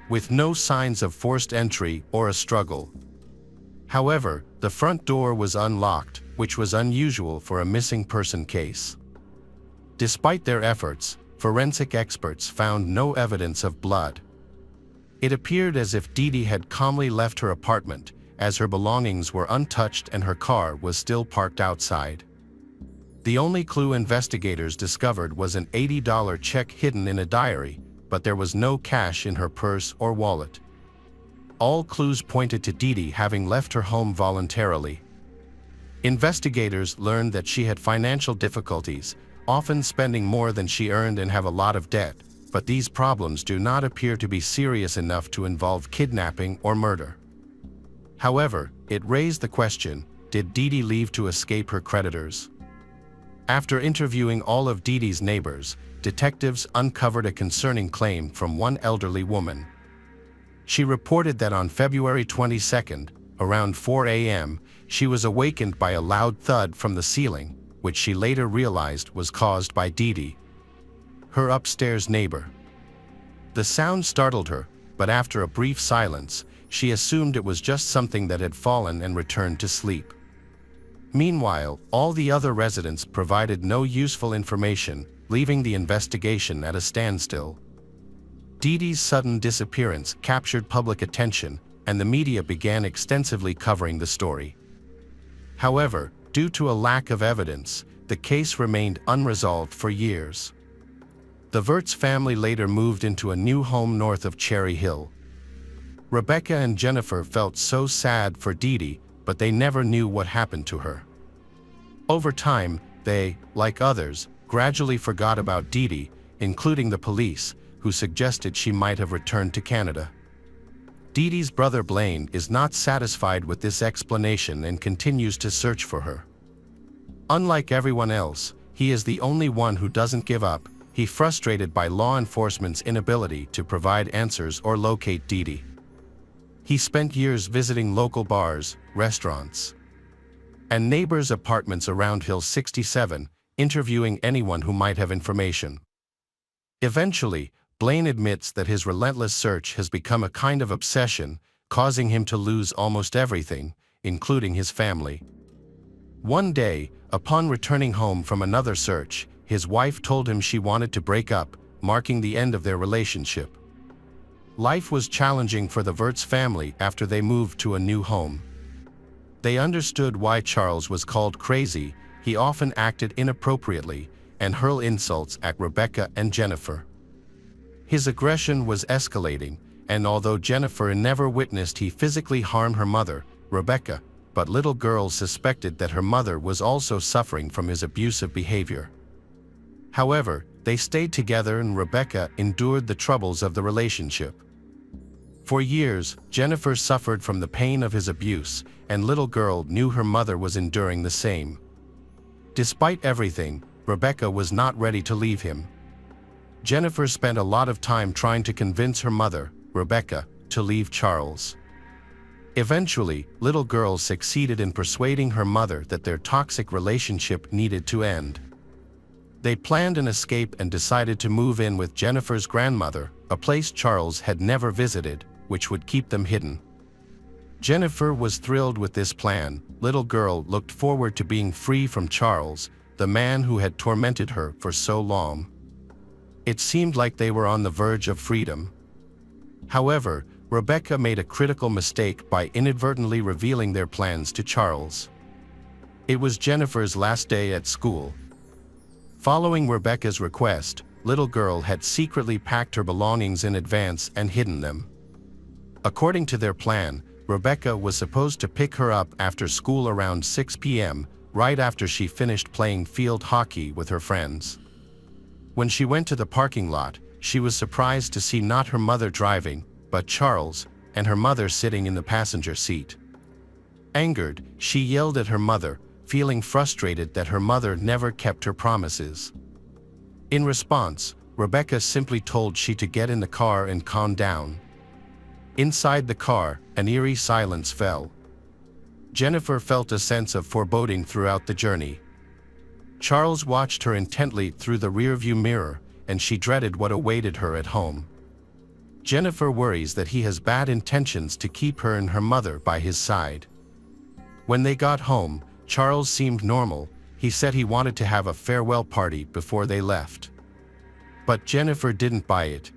with no signs of forced entry or a struggle. However, the front door was unlocked, which was unusual for a missing person case. Despite their efforts, forensic experts found no evidence of blood. It appeared as if Dee Dee had calmly left her apartment, as her belongings were untouched and her car was still parked outside. The only clue investigators discovered was an $80 check hidden in a diary, but there was no cash in her purse or wallet. All clues pointed to Dee Dee having left her home voluntarily. Investigators learned that she had financial difficulties, often spending more than she earned and have a lot of debt, but these problems do not appear to be serious enough to involve kidnapping or murder. However, it raised the question, did Dee Dee leave to escape her creditors? After interviewing all of Dee Dee's neighbors, detectives uncovered a concerning claim from one elderly woman. She reported that on February 22nd, around 4 a.m., she was awakened by a loud thud from the ceiling, which she later realized was caused by Dee Dee, her upstairs neighbor. The sound startled her, but after a brief silence, she assumed it was just something that had fallen and returned to sleep. Meanwhile, all the other residents provided no useful information, leaving the investigation at a standstill. Dee Dee's sudden disappearance captured public attention, and the media began extensively covering the story. However, due to a lack of evidence, the case remained unresolved for years. The Wirtz family later moved into a new home north of Cherry Hill. Rebecca and Jennifer felt so sad for Dee Dee, but they never knew what happened to her. Over time, they, like others, gradually forgot about Dee Dee, including the police, who suggested she might have returned to Canada. Dee Dee's brother Blaine is not satisfied with this explanation and continues to search for her. Unlike everyone else, he is the only one who doesn't give up. He's frustrated by law enforcement's inability to provide answers or locate Dee Dee. He spent years visiting local bars, restaurants, and neighbors' apartments around Hill 67, interviewing anyone who might have information. Eventually, Blaine admits that his relentless search has become a kind of obsession, causing him to lose almost everything, including his family. One day, upon returning home from another search, his wife told him she wanted to break up, marking the end of their relationship. Life was challenging for the Wirtz family after they moved to a new home. They understood why Charles was called crazy. He often acted inappropriately and hurled insults at Rebecca and Jennifer. His aggression was escalating, and although Jennifer never witnessed he physically harmed her mother, Rebecca, but little girls suspected that her mother was also suffering from his abusive behavior. However, they stayed together and Rebecca endured the troubles of the relationship. For years, Jennifer suffered from the pain of his abuse, and little girl knew her mother was enduring the same. Despite everything, Rebecca was not ready to leave him. Jennifer spent a lot of time trying to convince her mother, Rebecca, to leave Charles. Eventually, little girl succeeded in persuading her mother that their toxic relationship needed to end. They planned an escape and decided to move in with Jennifer's grandmother, a place Charles had never visited, which would keep them hidden. Jennifer was thrilled with this plan. Little girl looked forward to being free from Charles, the man who had tormented her for so long. It seemed like they were on the verge of freedom. However, Rebecca made a critical mistake by inadvertently revealing their plans to Charles. It was Jennifer's last day at school. Following Rebecca's request, little girl had secretly packed her belongings in advance and hidden them. According to their plan, Rebecca was supposed to pick her up after school around 6 p.m., right after she finished playing field hockey with her friends. When she went to the parking lot, she was surprised to see not her mother driving, but Charles, and her mother sitting in the passenger seat. Angered, she yelled at her mother, feeling frustrated that her mother never kept her promises. In response, Rebecca simply told she to get in the car and calm down. Inside the car, an eerie silence fell. Jennifer felt a sense of foreboding throughout the journey. Charles watched her intently through the rearview mirror, and she dreaded what awaited her at home. Jennifer worries that he has bad intentions to keep her and her mother by his side. When they got home, Charles seemed normal. He said he wanted to have a farewell party before they left. But Jennifer didn't buy it.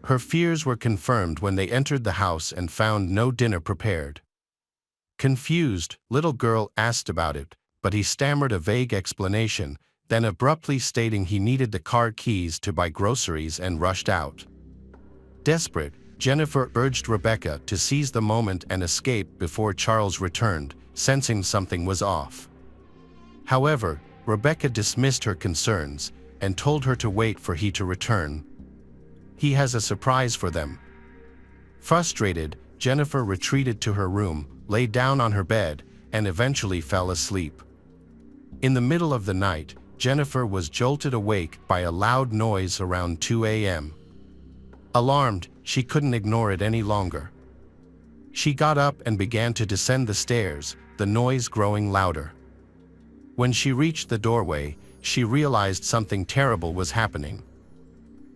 Her fears were confirmed when they entered the house and found no dinner prepared. Confused, little girl asked about it, but he stammered a vague explanation, then abruptly stating he needed the car keys to buy groceries and rushed out. Desperate, Jennifer urged Rebecca to seize the moment and escape before Charles returned, sensing something was off. However, Rebecca dismissed her concerns and told her to wait for he to return. He has a surprise for them. Frustrated, Jennifer retreated to her room, lay down on her bed, and eventually fell asleep. In the middle of the night, Jennifer was jolted awake by a loud noise around 2 a.m. Alarmed, she couldn't ignore it any longer. She got up and began to descend the stairs, the noise growing louder. When she reached the doorway, she realized something terrible was happening.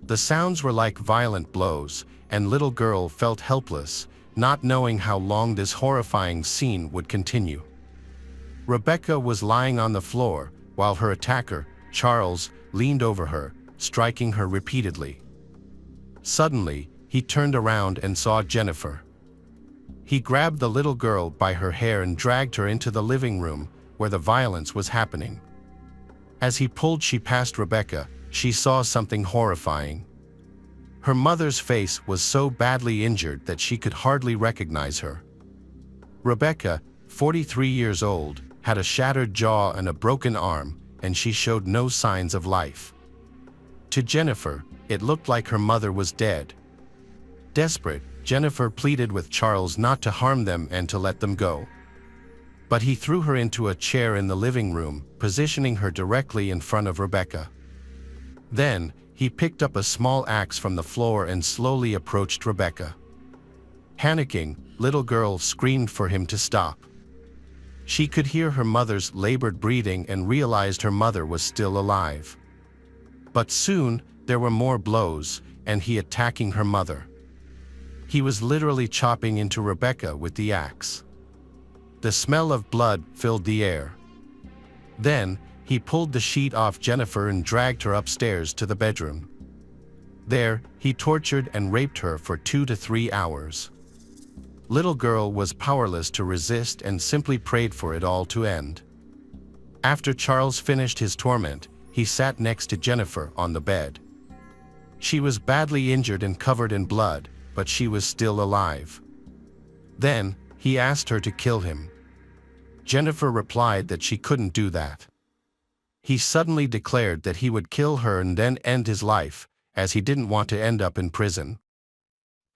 The sounds were like violent blows, and little girl felt helpless, not knowing how long this horrifying scene would continue. Rebecca was lying on the floor, while her attacker, Charles, leaned over her, striking her repeatedly. Suddenly, he turned around and saw Jennifer. He grabbed the little girl by her hair and dragged her into the living room, where the violence was happening. As he pulled she past Rebecca, she saw something horrifying. Her mother's face was so badly injured that she could hardly recognize her. Rebecca, 43 years old, had a shattered jaw and a broken arm, and she showed no signs of life. To Jennifer, it looked like her mother was dead. Desperate, Jennifer pleaded with Charles not to harm them and to let them go. But he threw her into a chair in the living room, positioning her directly in front of Rebecca. Then, he picked up a small axe from the floor and slowly approached Rebecca. Panicking, little girl screamed for him to stop. She could hear her mother's labored breathing and realized her mother was still alive. But soon, there were more blows, and he attacking her mother. He was literally chopping into Rebecca with the axe. The smell of blood filled the air. Then, he pulled the sheet off Jennifer and dragged her upstairs to the bedroom. There, he tortured and raped her for 2 to 3 hours. Little girl was powerless to resist and simply prayed for it all to end. After Charles finished his torment, he sat next to Jennifer on the bed. She was badly injured and covered in blood, but she was still alive. Then, he asked her to kill him. Jennifer replied that she couldn't do that. He suddenly declared that he would kill her and then end his life, as he didn't want to end up in prison.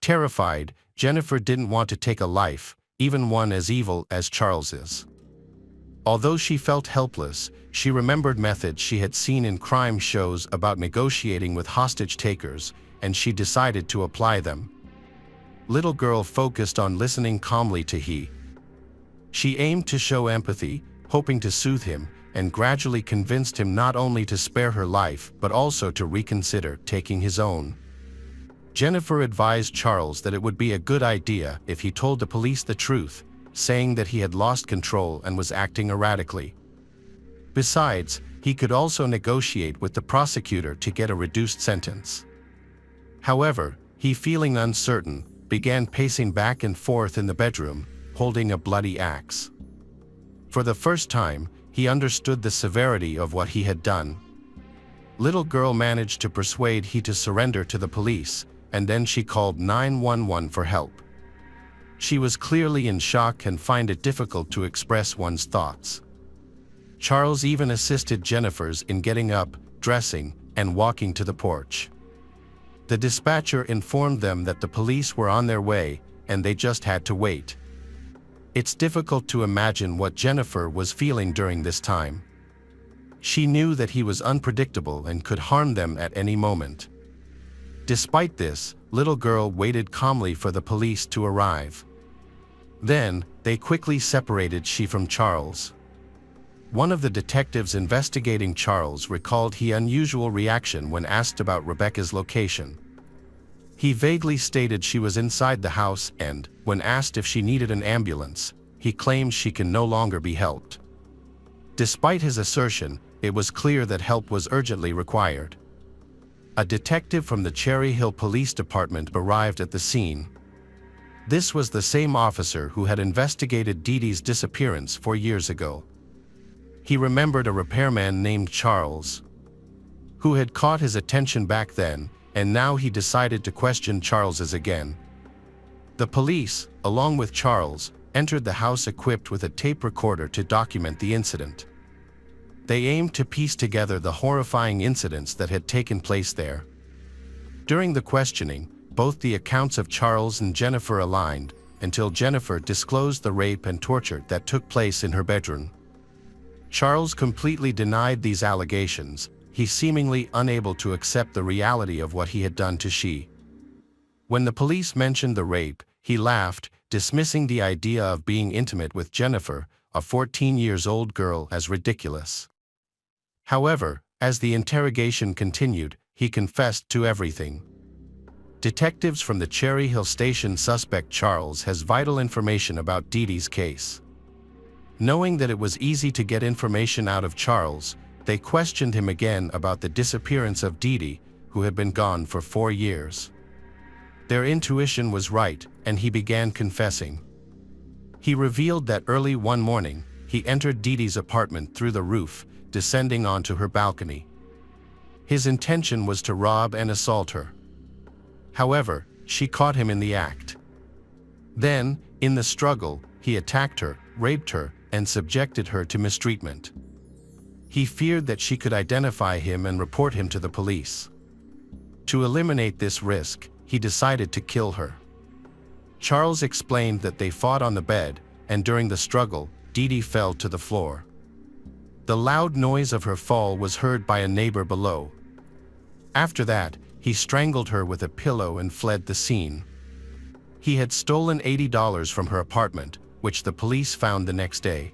Terrified, Jennifer didn't want to take a life, even one as evil as Charles's. Although she felt helpless, she remembered methods she had seen in crime shows about negotiating with hostage takers, and she decided to apply them. Little girl focused on listening calmly to he. She aimed to show empathy, hoping to soothe him, and gradually convinced him not only to spare her life but also to reconsider taking his own. Jennifer advised Charles that it would be a good idea if he told the police the truth, saying that he had lost control and was acting erratically. Besides, He could also negotiate with the prosecutor to get a reduced sentence. However, he, feeling uncertain, began pacing back and forth in the bedroom, holding a bloody axe. For the first time, he understood the severity of what he had done. Little girl managed to persuade he to surrender to the police, and then she called 911 for help. She was clearly in shock and found it difficult to express one's thoughts. Charles even assisted Jennifer's in getting up, dressing, and walking to the porch. The dispatcher informed them that the police were on their way, and they just had to wait. It's difficult to imagine what Jennifer was feeling during this time. She knew that he was unpredictable and could harm them at any moment. Despite this, little girl waited calmly for the police to arrive. Then, they quickly separated she from Charles. One of the detectives investigating Charles recalled his unusual reaction when asked about Rebecca's location. He vaguely stated she was inside the house and, when asked if she needed an ambulance, he claimed she can no longer be helped. Despite his assertion, it was clear that help was urgently required. A detective from the Cherry Hill Police Department arrived at the scene. This was the same officer who had investigated Dee Dee's disappearance 4 years ago. He remembered a repairman named Charles, who had caught his attention back then, and now he decided to question Charles's again. The police, along with Charles, entered the house equipped with a tape recorder to document the incident. They aimed to piece together the horrifying incidents that had taken place there. During the questioning, both the accounts of Charles and Jennifer aligned, until Jennifer disclosed the rape and torture that took place in her bedroom. Charles completely denied these allegations, he seemingly unable to accept the reality of what he had done to she. When the police mentioned the rape, he laughed, dismissing the idea of being intimate with Jennifer, a 14-year-old girl, as ridiculous. However, as the interrogation continued, he confessed to everything. Detectives from the Cherry Hill station suspect Charles has vital information about Dee Dee's case. Knowing that it was easy to get information out of Charles, they questioned him again about the disappearance of Dee Dee, who had been gone for 4 years. Their intuition was right, and he began confessing. He revealed that early one morning, he entered Dee Dee's apartment through the roof, descending onto her balcony. His intention was to rob and assault her. However, she caught him in the act. Then, in the struggle, he attacked her, raped her, and subjected her to mistreatment. He feared that she could identify him and report him to the police. To eliminate this risk, he decided to kill her. Charles explained that they fought on the bed, and during the struggle, Dee Dee fell to the floor. The loud noise of her fall was heard by a neighbor below. After that, he strangled her with a pillow and fled the scene. He had stolen $80 from her apartment, which the police found the next day.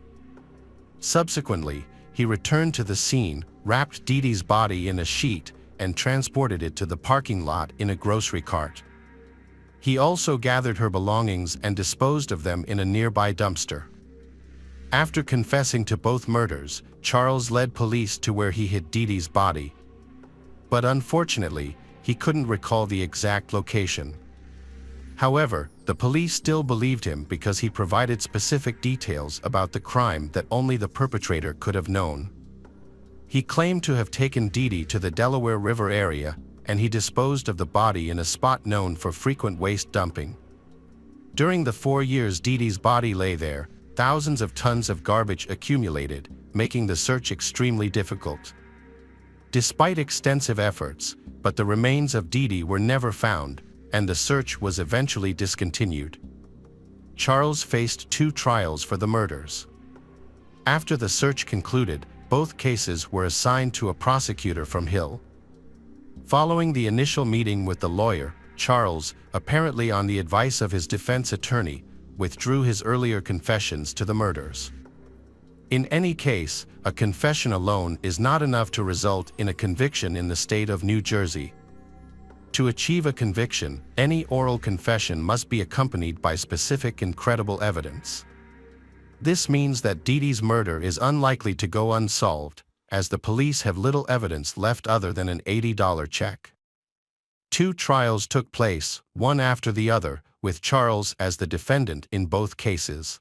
Subsequently, he returned to the scene, wrapped Dee Dee's body in a sheet, and transported it to the parking lot in a grocery cart. He also gathered her belongings and disposed of them in a nearby dumpster. After confessing to both murders, Charles led police to where he hid Dee Dee's body. But unfortunately, he couldn't recall the exact location. However, the police still believed him because he provided specific details about the crime that only the perpetrator could have known. He claimed to have taken Dee Dee to the Delaware River area, and he disposed of the body in a spot known for frequent waste dumping. During the 4 years Dee Dee's body lay there, thousands of tons of garbage accumulated, making the search extremely difficult. Despite extensive efforts, but the remains of Dee Dee were never found, and the search was eventually discontinued. Charles faced 2 trials for the murders. After the search concluded, both cases were assigned to a prosecutor from Hill. Following the initial meeting with the lawyer, Charles, apparently on the advice of his defense attorney, withdrew his earlier confessions to the murders. In any case, a confession alone is not enough to result in a conviction in the state of New Jersey. To achieve a conviction, any oral confession must be accompanied by specific and credible evidence. This means that Dee Dee's murder is unlikely to go unsolved, as the police have little evidence left other than an $80 check. 2 trials took place, one after the other, with Charles as the defendant in both cases.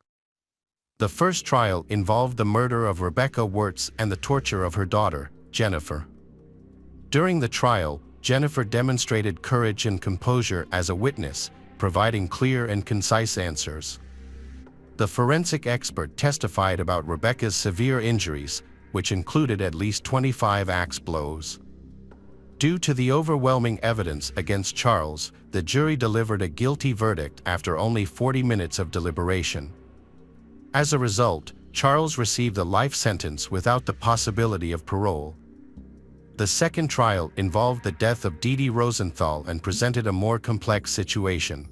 The first trial involved the murder of Rebecca Wirtz and the torture of her daughter, Jennifer. During the trial, Jennifer demonstrated courage and composure as a witness, providing clear and concise answers. The forensic expert testified about Rebecca's severe injuries, which included at least 25 axe blows. Due to the overwhelming evidence against Charles, the jury delivered a guilty verdict after only 40 minutes of deliberation. As a result, Charles received a life sentence without the possibility of parole. The second trial involved the death of Dee Dee Rosenthal and presented a more complex situation.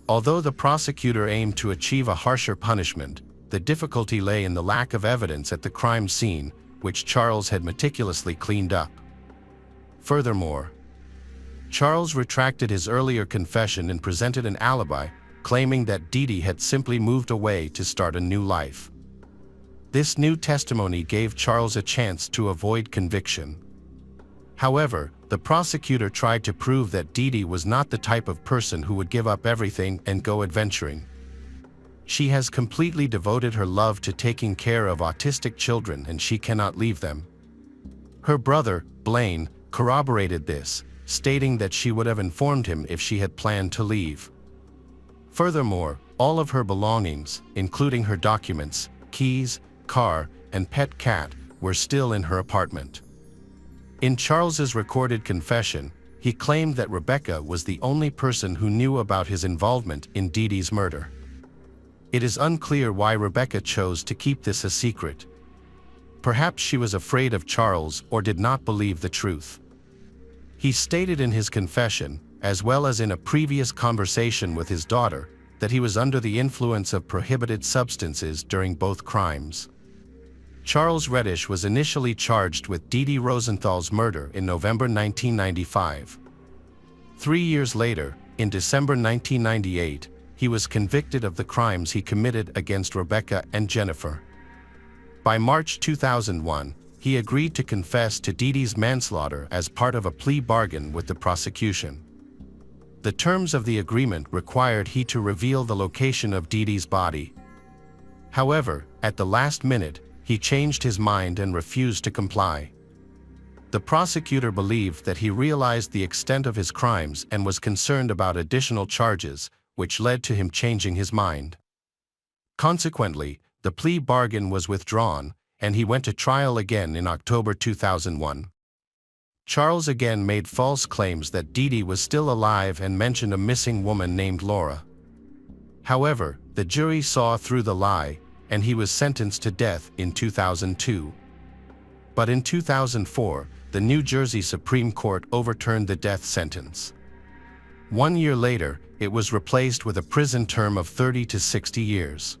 Although the prosecutor aimed to achieve a harsher punishment, the difficulty lay in the lack of evidence at the crime scene, which Charles had meticulously cleaned up. Furthermore, Charles retracted his earlier confession and presented an alibi, claiming that Dee Dee had simply moved away to start a new life. This new testimony gave Charles a chance to avoid conviction. However, the prosecutor tried to prove that Dee Dee was not the type of person who would give up everything and go adventuring. She has completely devoted her love to taking care of autistic children and she cannot leave them. Her brother, Blaine, corroborated this, stating that she would have informed him if she had planned to leave. Furthermore, all of her belongings, including her documents, keys, car, and pet cat, were still in her apartment. In Charles's recorded confession, he claimed that Rebecca was the only person who knew about his involvement in Dee Dee's murder. It is unclear why Rebecca chose to keep this a secret. Perhaps she was afraid of Charles or did not believe the truth. He stated in his confession, as well as in a previous conversation with his daughter, that he was under the influence of prohibited substances during both crimes. Charles Reddish was initially charged with Dee Dee Rosenthal's murder in November 1995. 3 years later, in December 1998, he was convicted of the crimes he committed against Rebecca and Jennifer. By March 2001, he agreed to confess to Dee Dee's manslaughter as part of a plea bargain with the prosecution. The terms of the agreement required he to reveal the location of Dee Dee's body. However, at the last minute, he changed his mind and refused to comply. The prosecutor believed that he realized the extent of his crimes and was concerned about additional charges, which led to him changing his mind. Consequently, the plea bargain was withdrawn, and he went to trial again in October 2001. Charles again made false claims that Dee Dee was still alive and mentioned a missing woman named Laura. However, the jury saw through the lie, and he was sentenced to death in 2002. But in 2004, the New Jersey Supreme Court overturned the death sentence. 1 year later, it was replaced with a prison term of 30 to 60 years,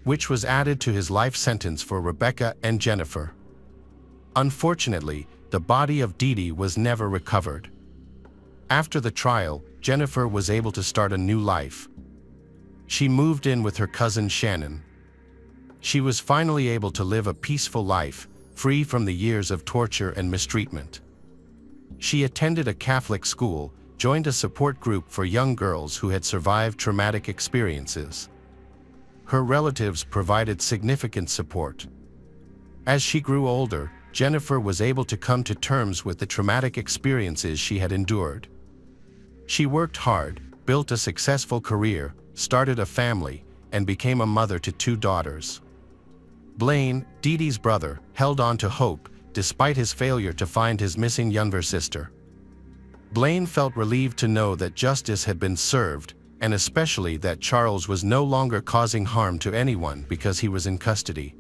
which was added to his life sentence for Rebecca and Jennifer. Unfortunately, the body of Dee Dee was never recovered. After the trial, Jennifer was able to start a new life. She moved in with her cousin Shannon. She was finally able to live a peaceful life, free from the years of torture and mistreatment. She attended a Catholic school, joined a support group for young girls who had survived traumatic experiences. Her relatives provided significant support. As she grew older, Jennifer was able to come to terms with the traumatic experiences she had endured. She worked hard, built a successful career, started a family, and became a mother to 2 daughters. Blaine, Dee Dee's brother, held on to hope, despite his failure to find his missing younger sister. Blaine felt relieved to know that justice had been served, and especially that Charles was no longer causing harm to anyone because he was in custody.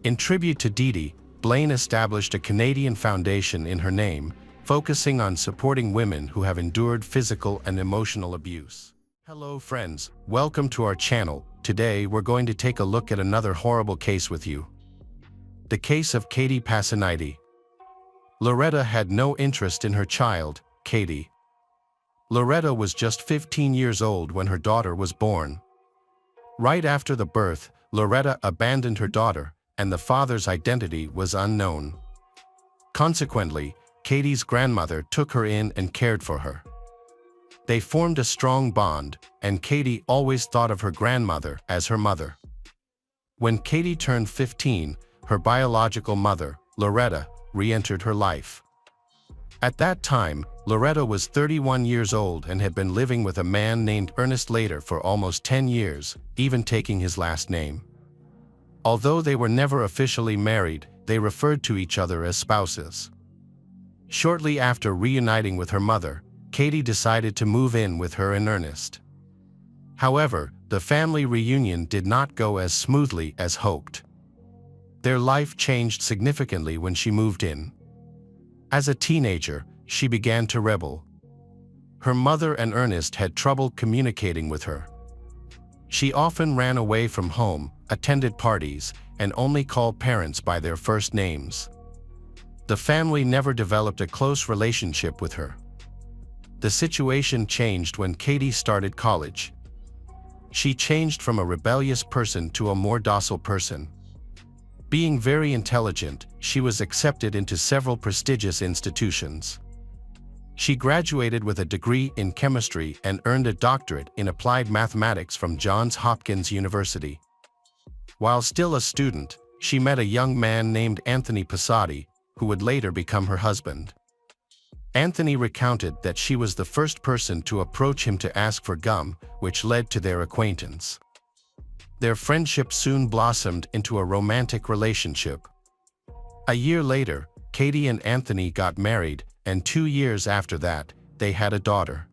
In tribute to Dee Dee, Blaine established a Canadian foundation in her name, focusing on supporting women who have endured physical and emotional abuse. Hello friends, welcome to our channel. Today we're going to take a look at another horrible case with you. The case of Katie Passanides. Loretta had no interest in her child, Katie. Loretta was just 15 years old when her daughter was born. Right after the birth, Loretta abandoned her daughter, and the father's identity was unknown. Consequently, Katie's grandmother took her in and cared for her. They formed a strong bond, and Katie always thought of her grandmother as her mother. When Katie turned 15, her biological mother, Loretta, re-entered her life. At that time, Loretta was 31 years old and had been living with a man named Ernest Later for almost 10 years, even taking his last name. Although they were never officially married, they referred to each other as spouses. Shortly after reuniting with her mother, Katie decided to move in with her and Ernest. However, the family reunion did not go as smoothly as hoped. Their life changed significantly when she moved in. As a teenager, she began to rebel. Her mother and Ernest had trouble communicating with her. She often ran away from home, attended parties, and only called parents by their first names. The family never developed a close relationship with her. The situation changed when Katie started college. She changed from a rebellious person to a more docile person. Being very intelligent, she was accepted into several prestigious institutions. She graduated with a degree in chemistry and earned a doctorate in applied mathematics from Johns Hopkins University. While still a student, she met a young man named Anthony Passati, who would later become her husband. Anthony recounted that she was the first person to approach him to ask for gum, which led to their acquaintance. Their friendship soon blossomed into a romantic relationship. A year later, Katie and Anthony got married, and 2 years after that, they had a daughter.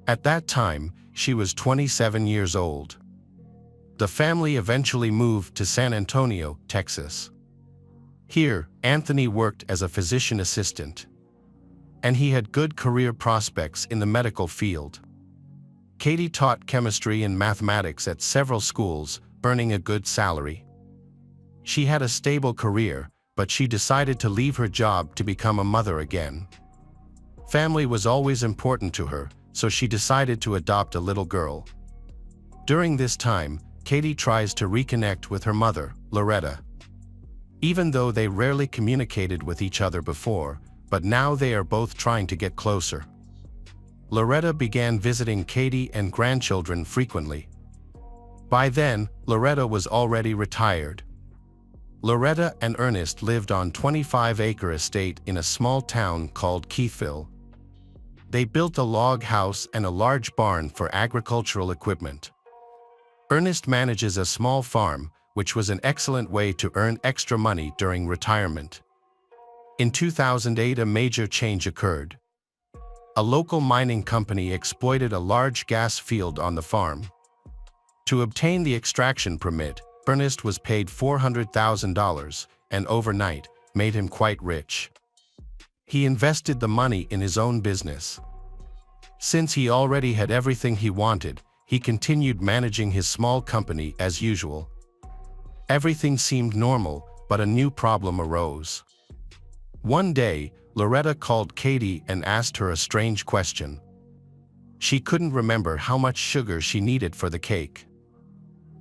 At that time, she was 27 years old. The family eventually moved to San Antonio, Texas. Here, Anthony worked as a physician assistant, and he had good career prospects in the medical field. Katie taught chemistry and mathematics at several schools, earning a good salary. She had a stable career, but she decided to leave her job to become a mother again. Family was always important to her, so she decided to adopt a little girl. During this time, Katie tries to reconnect with her mother, Loretta. Even though they rarely communicated with each other before, but now they are both trying to get closer. Loretta began visiting Katie and grandchildren frequently. By then, Loretta was already retired. Loretta and Ernest lived on a 25-acre estate in a small town called Keithville. They built a log house and a large barn for agricultural equipment. Ernest manages a small farm, which was an excellent way to earn extra money during retirement. In 2008, a major change occurred. A local mining company exploited a large gas field on the farm. To obtain the extraction permit, Ernest was paid $400,000 and overnight made him quite rich. He invested the money in his own business. Since he already had everything he wanted, he continued managing his small company as usual. Everything seemed normal, but a new problem arose. One day, Loretta called Katie and asked her a strange question. She couldn't remember how much sugar she needed for the cake.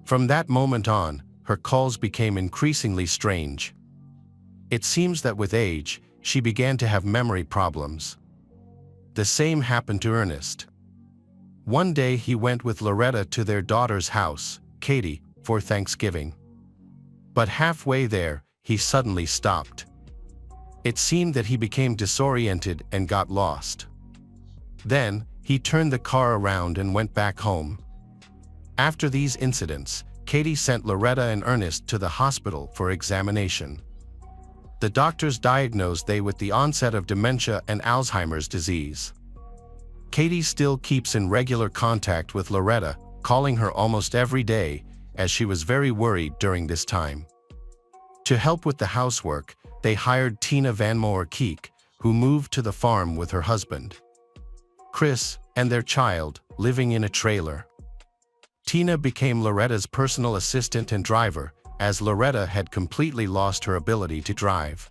From that moment on, her calls became increasingly strange. It seems that with age, she began to have memory problems. The same happened to Ernest. One day he went with Loretta to their daughter's house, Katie, for Thanksgiving. But halfway there, he suddenly stopped. It seemed that he became disoriented and got lost. Then, he turned the car around and went back home. After these incidents, Katie sent Loretta and Ernest to the hospital for examination. The doctors diagnosed they with the onset of dementia and Alzheimer's disease. Katie still keeps in regular contact with Loretta, calling her almost every day, as she was very worried during this time. To help with the housework, they hired Tina Van Moer-Keek, who moved to the farm with her husband, Chris, and their child, living in a trailer. Tina became Loretta's personal assistant and driver, as Loretta had completely lost her ability to drive.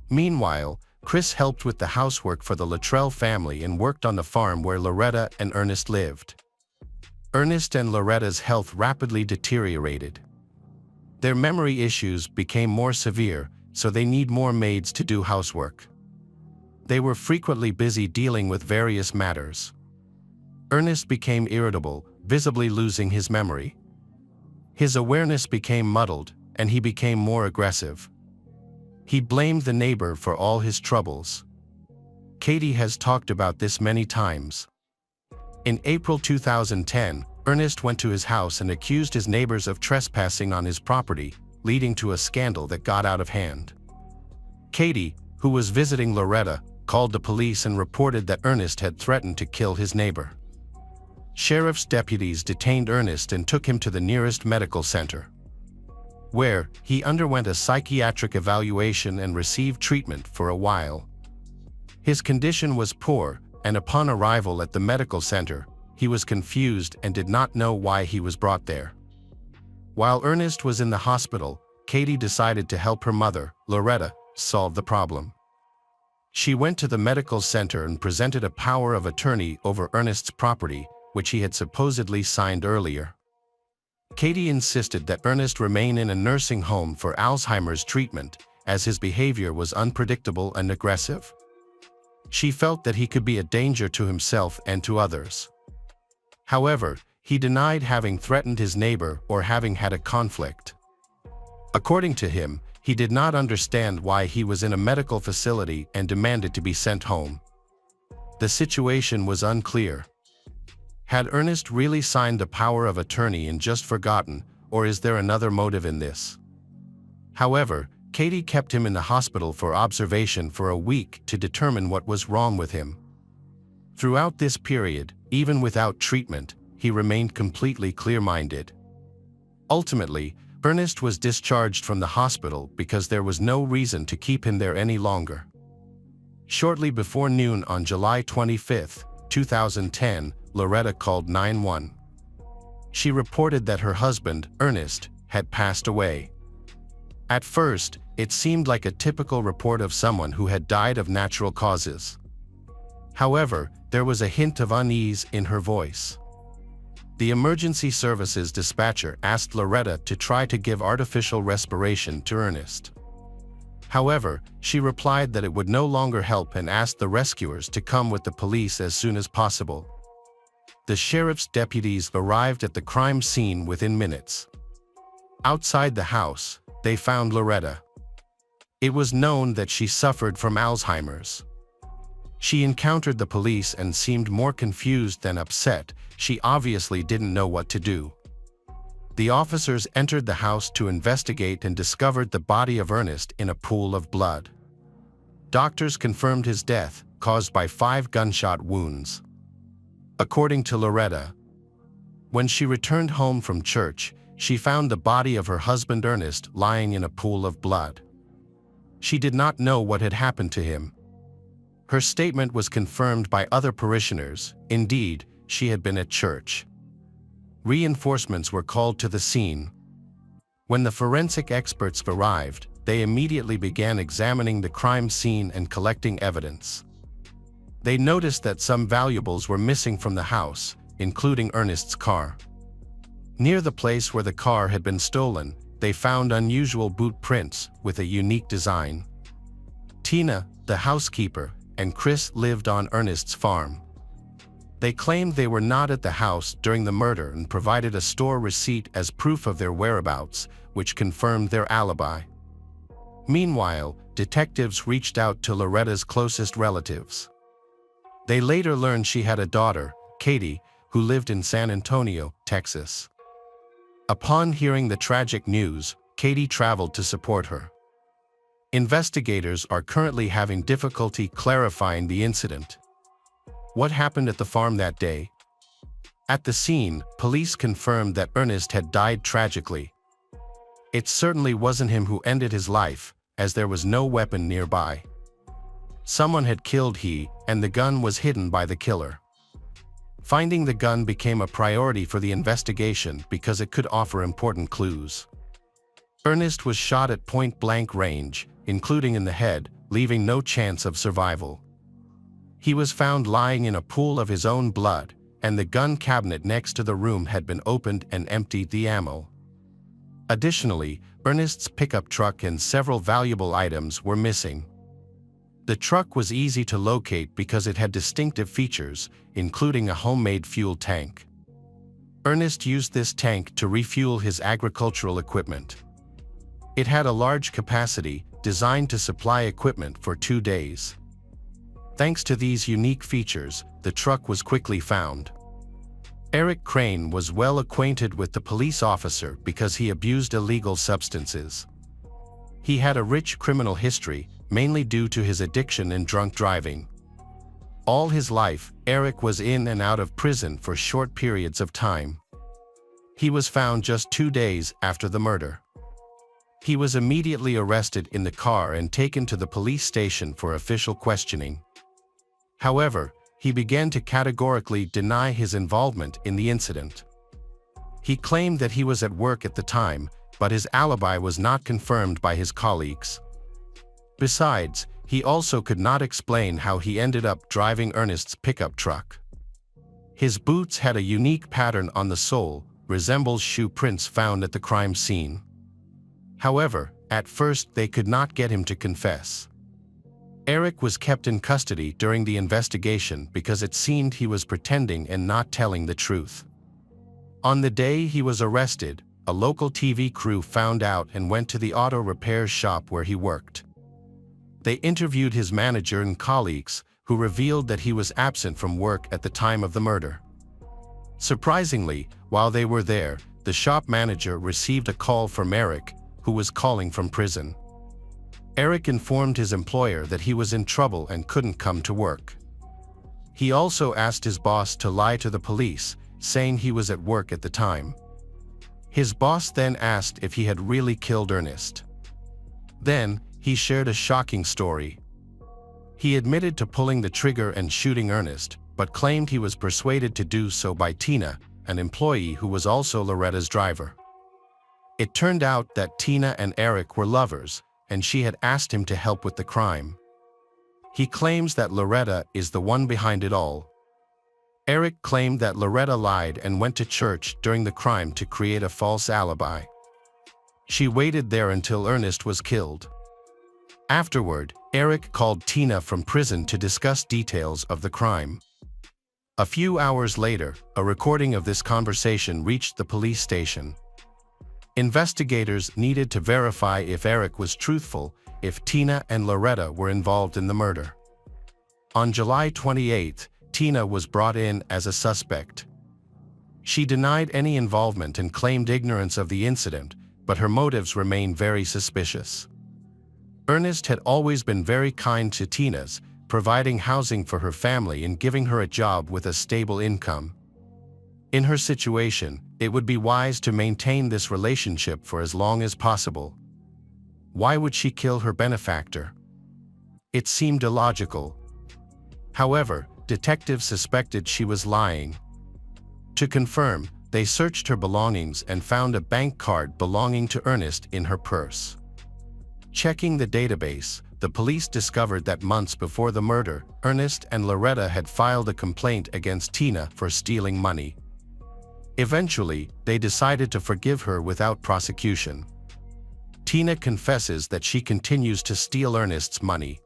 Meanwhile, Chris helped with the housework for the Luttrell family and worked on the farm where Loretta and Ernest lived. Ernest and Loretta's health rapidly deteriorated. Their memory issues became more severe, so they need more maids to do housework. They were frequently busy dealing with various matters. Ernest became irritable, visibly losing his memory. His awareness became muddled, and he became more aggressive. He blamed the neighbor for all his troubles. Katie has talked about this many times. In April 2010, Ernest went to his house and accused his neighbors of trespassing on his property, leading to a scandal that got out of hand. Katie, who was visiting Loretta, called the police and reported that Ernest had threatened to kill his neighbor. Sheriff's deputies detained Ernest and took him to the nearest medical center, where he underwent a psychiatric evaluation and received treatment for a while. His condition was poor, and upon arrival at the medical center, he was confused and did not know why he was brought there. While Ernest was in the hospital, Katie decided to help her mother, Loretta, solve the problem. She went to the medical center and presented a power of attorney over Ernest's property, which he had supposedly signed earlier. Katie insisted that Ernest remain in a nursing home for Alzheimer's treatment, as his behavior was unpredictable and aggressive. She felt that he could be a danger to himself and to others. However, he denied having threatened his neighbor or having had a conflict. According to him, he did not understand why he was in a medical facility and demanded to be sent home. The situation was unclear. Had Ernest really signed the power of attorney and just forgotten, or is there another motive in this? However, Katie kept him in the hospital for observation for a week to determine what was wrong with him. Throughout this period, even without treatment, he remained completely clear-minded. Ultimately, Ernest was discharged from the hospital because there was no reason to keep him there any longer. Shortly before noon on July 25, 2010, Loretta called 911. She reported that her husband, Ernest, had passed away. At first, it seemed like a typical report of someone who had died of natural causes. However, there was a hint of unease in her voice. The emergency services dispatcher asked Loretta to try to give artificial respiration to Ernest. However, she replied that it would no longer help and asked the rescuers to come with the police as soon as possible. The sheriff's deputies arrived at the crime scene within minutes. Outside the house, they found Loretta. It was known that she suffered from Alzheimer's. She encountered the police and seemed more confused than upset. She obviously didn't know what to do. The officers entered the house to investigate and discovered the body of Ernest in a pool of blood. Doctors confirmed his death, caused by 5 gunshot wounds. According to Loretta, when she returned home from church, she found the body of her husband Ernest lying in a pool of blood. She did not know what had happened to him. Her statement was confirmed by other parishioners. Indeed, she had been at church. Reinforcements were called to the scene. When the forensic experts arrived, they immediately began examining the crime scene and collecting evidence. They noticed that some valuables were missing from the house, including Ernest's car. Near the place where the car had been stolen, they found unusual boot prints with a unique design. Tina, the housekeeper, and Chris lived on Ernest's farm. They claimed they were not at the house during the murder and provided a store receipt as proof of their whereabouts, which confirmed their alibi. Meanwhile, detectives reached out to Loretta's closest relatives. They later learned she had a daughter, Katie, who lived in San Antonio, Texas. Upon hearing the tragic news, Katie traveled to support her. Investigators are currently having difficulty clarifying the incident. What happened at the farm that day? At the scene, police confirmed that Ernest had died tragically. It certainly wasn't him who ended his life, as there was no weapon nearby. Someone had killed he, and the gun was hidden by the killer. Finding the gun became a priority for the investigation because it could offer important clues. Ernest was shot at point-blank range, including in the head, leaving no chance of survival. He was found lying in a pool of his own blood, and the gun cabinet next to the room had been opened and emptied the ammo. Additionally, Ernest's pickup truck and several valuable items were missing. The truck was easy to locate because it had distinctive features, including a homemade fuel tank. Ernest used this tank to refuel his agricultural equipment. It had a large capacity, designed to supply equipment for 2 days. Thanks to these unique features, the truck was quickly found. Eric Crane was well acquainted with the police officer because he abused illegal substances. He had a rich criminal history, mainly due to his addiction and drunk driving. All his life, Eric was in and out of prison for short periods of time. He was found just 2 days after the murder. He was immediately arrested in the car and taken to the police station for official questioning. However, he began to categorically deny his involvement in the incident. He claimed that he was at work at the time, but his alibi was not confirmed by his colleagues. Besides, he also could not explain how he ended up driving Ernest's pickup truck. His boots had a unique pattern on the sole, resembles shoe prints found at the crime scene. However, at first they could not get him to confess. Eric was kept in custody during the investigation because it seemed he was pretending and not telling the truth. On the day he was arrested, a local TV crew found out and went to the auto repair shop where he worked. They interviewed his manager and colleagues, who revealed that he was absent from work at the time of the murder. Surprisingly, while they were there, the shop manager received a call from Eric, who was calling from prison. Eric informed his employer that he was in trouble and couldn't come to work. He also asked his boss to lie to the police, saying he was at work at the time. His boss then asked if he had really killed Ernest. Then, he shared a shocking story. He admitted to pulling the trigger and shooting Ernest, but claimed he was persuaded to do so by Tina, an employee who was also Loretta's driver. It turned out that Tina and Eric were lovers, and she had asked him to help with the crime. He claims that Loretta is the one behind it all. Eric claimed that Loretta lied and went to church during the crime to create a false alibi. She waited there until Ernest was killed. Afterward, Eric called Tina from prison to discuss details of the crime. A few hours later, a recording of this conversation reached the police station. Investigators needed to verify if Eric was truthful, if Tina and Loretta were involved in the murder. On July 28, Tina was brought in as a suspect. She denied any involvement and claimed ignorance of the incident, but her motives remained very suspicious. Ernest had always been very kind to Tina's, providing housing for her family and giving her a job with a stable income. In her situation, it would be wise to maintain this relationship for as long as possible. Why would she kill her benefactor? It seemed illogical. However, detectives suspected she was lying. To confirm, they searched her belongings and found a bank card belonging to Ernest in her purse. Checking the database, the police discovered that months before the murder, Ernest and Loretta had filed a complaint against Tina for stealing money. Eventually, they decided to forgive her without prosecution. Tina confesses that she continues to steal Ernest's money.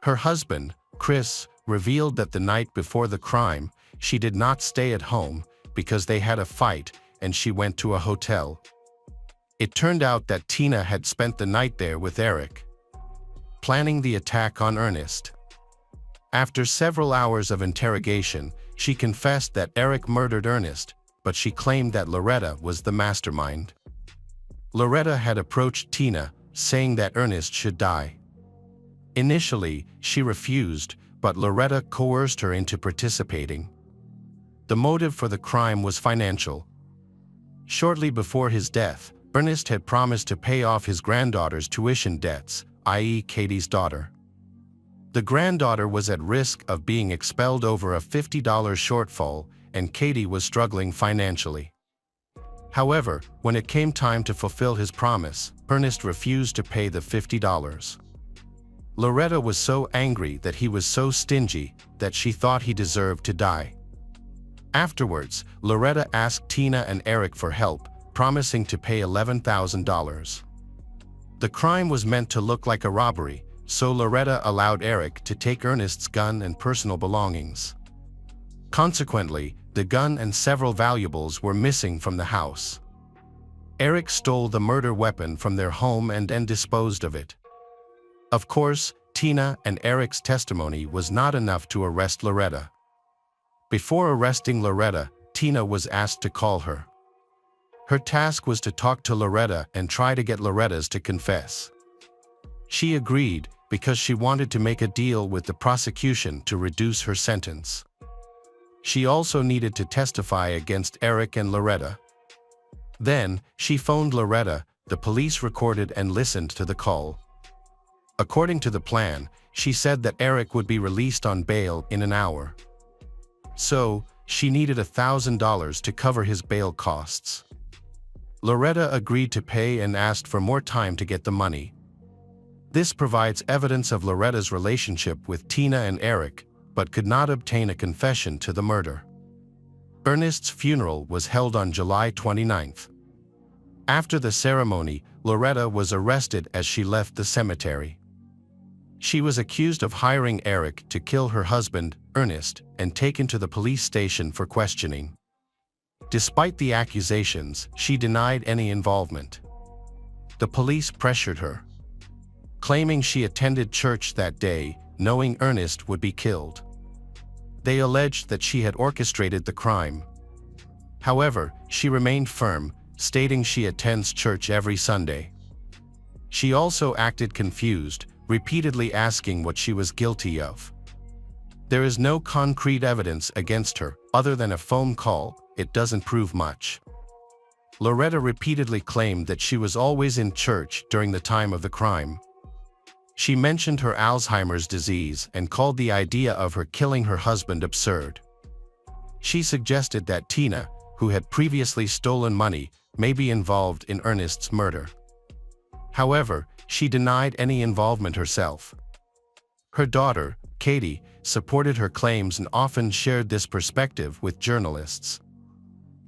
Her husband, Chris, revealed that the night before the crime, she did not stay at home because they had a fight and she went to a hotel. It turned out that Tina had spent the night there with Eric, planning the attack on Ernest. After several hours of interrogation, she confessed that Eric murdered Ernest, but she claimed that Loretta was the mastermind. Loretta had approached Tina, saying that Ernest should die. Initially, she refused, but Loretta coerced her into participating. The motive for the crime was financial. Shortly before his death, Ernest had promised to pay off his granddaughter's tuition debts, i.e. Katie's daughter. The granddaughter was at risk of being expelled over a $50 shortfall, and Katie was struggling financially. However, when it came time to fulfill his promise, Ernest refused to pay the $50. Loretta was so angry that he was so stingy that she thought he deserved to die. Afterwards, Loretta asked Tina and Eric for help, promising to pay $11,000. The crime was meant to look like a robbery, so Loretta allowed Eric to take Ernest's gun and personal belongings. Consequently, the gun and several valuables were missing from the house. Eric stole the murder weapon from their home and then disposed of it. Of course, Tina and Eric's testimony was not enough to arrest Loretta. Before arresting Loretta, Tina was asked to call her. Her task was to talk to Loretta and try to get Loretta's to confess. She agreed because she wanted to make a deal with the prosecution to reduce her sentence. She also needed to testify against Eric and Loretta. Then, she phoned Loretta. The police recorded and listened to the call. According to the plan, she said that Eric would be released on bail in an hour. So, she needed $1,000 to cover his bail costs. Loretta agreed to pay and asked for more time to get the money. This provides evidence of Loretta's relationship with Tina and Eric, but could not obtain a confession to the murder. Ernest's funeral was held on July 29th. After the ceremony, Loretta was arrested as she left the cemetery. She was accused of hiring Eric to kill her husband, Ernest, and taken to the police station for questioning. Despite the accusations, she denied any involvement. The police pressured her, claiming she attended church that day, knowing Ernest would be killed. They alleged that she had orchestrated the crime. However, she remained firm, stating she attends church every Sunday. She also acted confused, repeatedly asking what she was guilty of. There is no concrete evidence against her, other than a phone call. It doesn't prove much. Loretta repeatedly claimed that she was always in church during the time of the crime. She mentioned her Alzheimer's disease and called the idea of her killing her husband absurd. She suggested that Tina, who had previously stolen money, may be involved in Ernest's murder. However, she denied any involvement herself. Her daughter, Katie, supported her claims and often shared this perspective with journalists.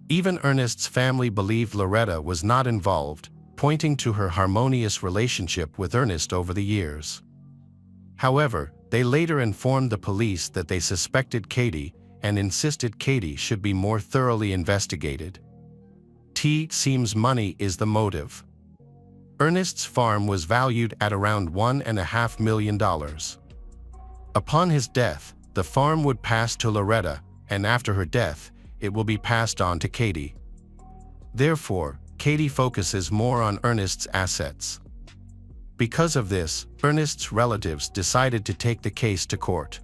Even Ernest's family believed Loretta was not involved, pointing to her harmonious relationship with Ernest over the years. However, they later informed the police that they suspected Katie and insisted Katie should be more thoroughly investigated. It seems money is the motive. Ernest's farm was valued at around $1.5 million. Upon his death, the farm would pass to Loretta, and after her death, it will be passed on to Katie. Therefore, Katie focuses more on Ernest's assets. Because of this, Ernest's relatives decided to take the case to court.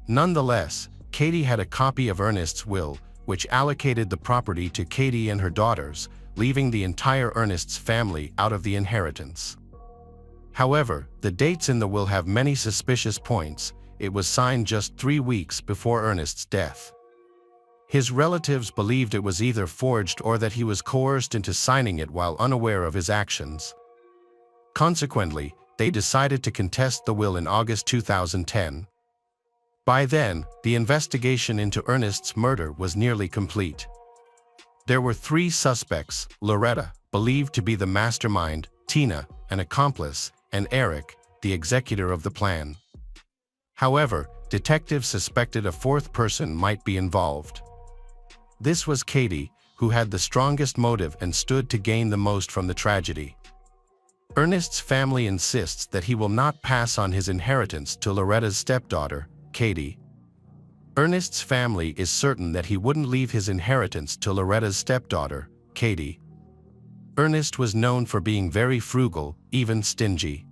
Nonetheless, Katie had a copy of Ernest's will, which allocated the property to Katie and her daughters, leaving the entire Ernest's family out of the inheritance. However, the dates in the will have many suspicious points. It was signed just 3 weeks before Ernest's death. His relatives believed it was either forged or that he was coerced into signing it while unaware of his actions. Consequently, they decided to contest the will in August 2010. By then, the investigation into Ernest's murder was nearly complete. There were 3 suspects: Loretta, believed to be the mastermind, Tina, an accomplice, and Eric, the executor of the plan. However, detectives suspected a 4th person might be involved. This was Katie, who had the strongest motive and stood to gain the most from the tragedy. Ernest's family insists that he will not pass on his inheritance to Loretta's stepdaughter, Katie. Ernest's family is certain that he wouldn't leave his inheritance to Loretta's stepdaughter, Katie. Ernest was known for being very frugal, even stingy.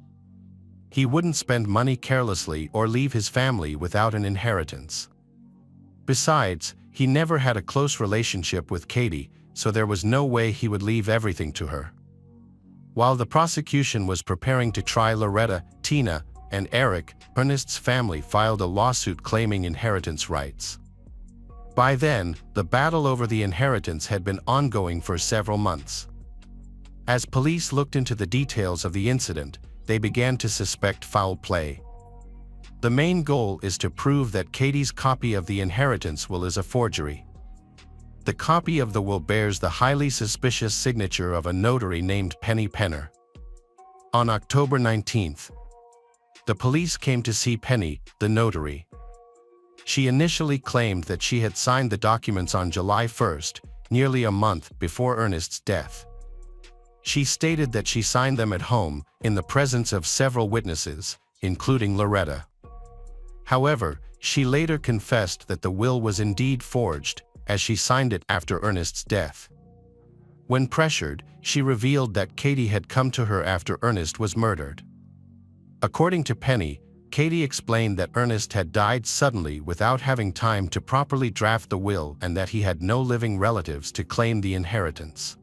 He wouldn't spend money carelessly or leave his family without an inheritance. Besides, he never had a close relationship with Katie, so there was no way he would leave everything to her. While the prosecution was preparing to try Loretta, Tina, and Eric, Ernest's family filed a lawsuit claiming inheritance rights. By then, the battle over the inheritance had been ongoing for several months. As police looked into the details of the incident, they began to suspect foul play. The main goal is to prove that Katie's copy of the inheritance will is a forgery. The copy of the will bears the highly suspicious signature of a notary named Penny Penner. On October 19th, the police came to see Penny, the notary. She initially claimed that she had signed the documents on July 1st, nearly a month before Ernest's death. She stated that she signed them at home, in the presence of several witnesses, including Loretta. However, she later confessed that the will was indeed forged, as she signed it after Ernest's death. When pressured, she revealed that Katie had come to her after Ernest was murdered. According to Penny, Katie explained that Ernest had died suddenly without having time to properly draft the will and that he had no living relatives to claim the inheritance.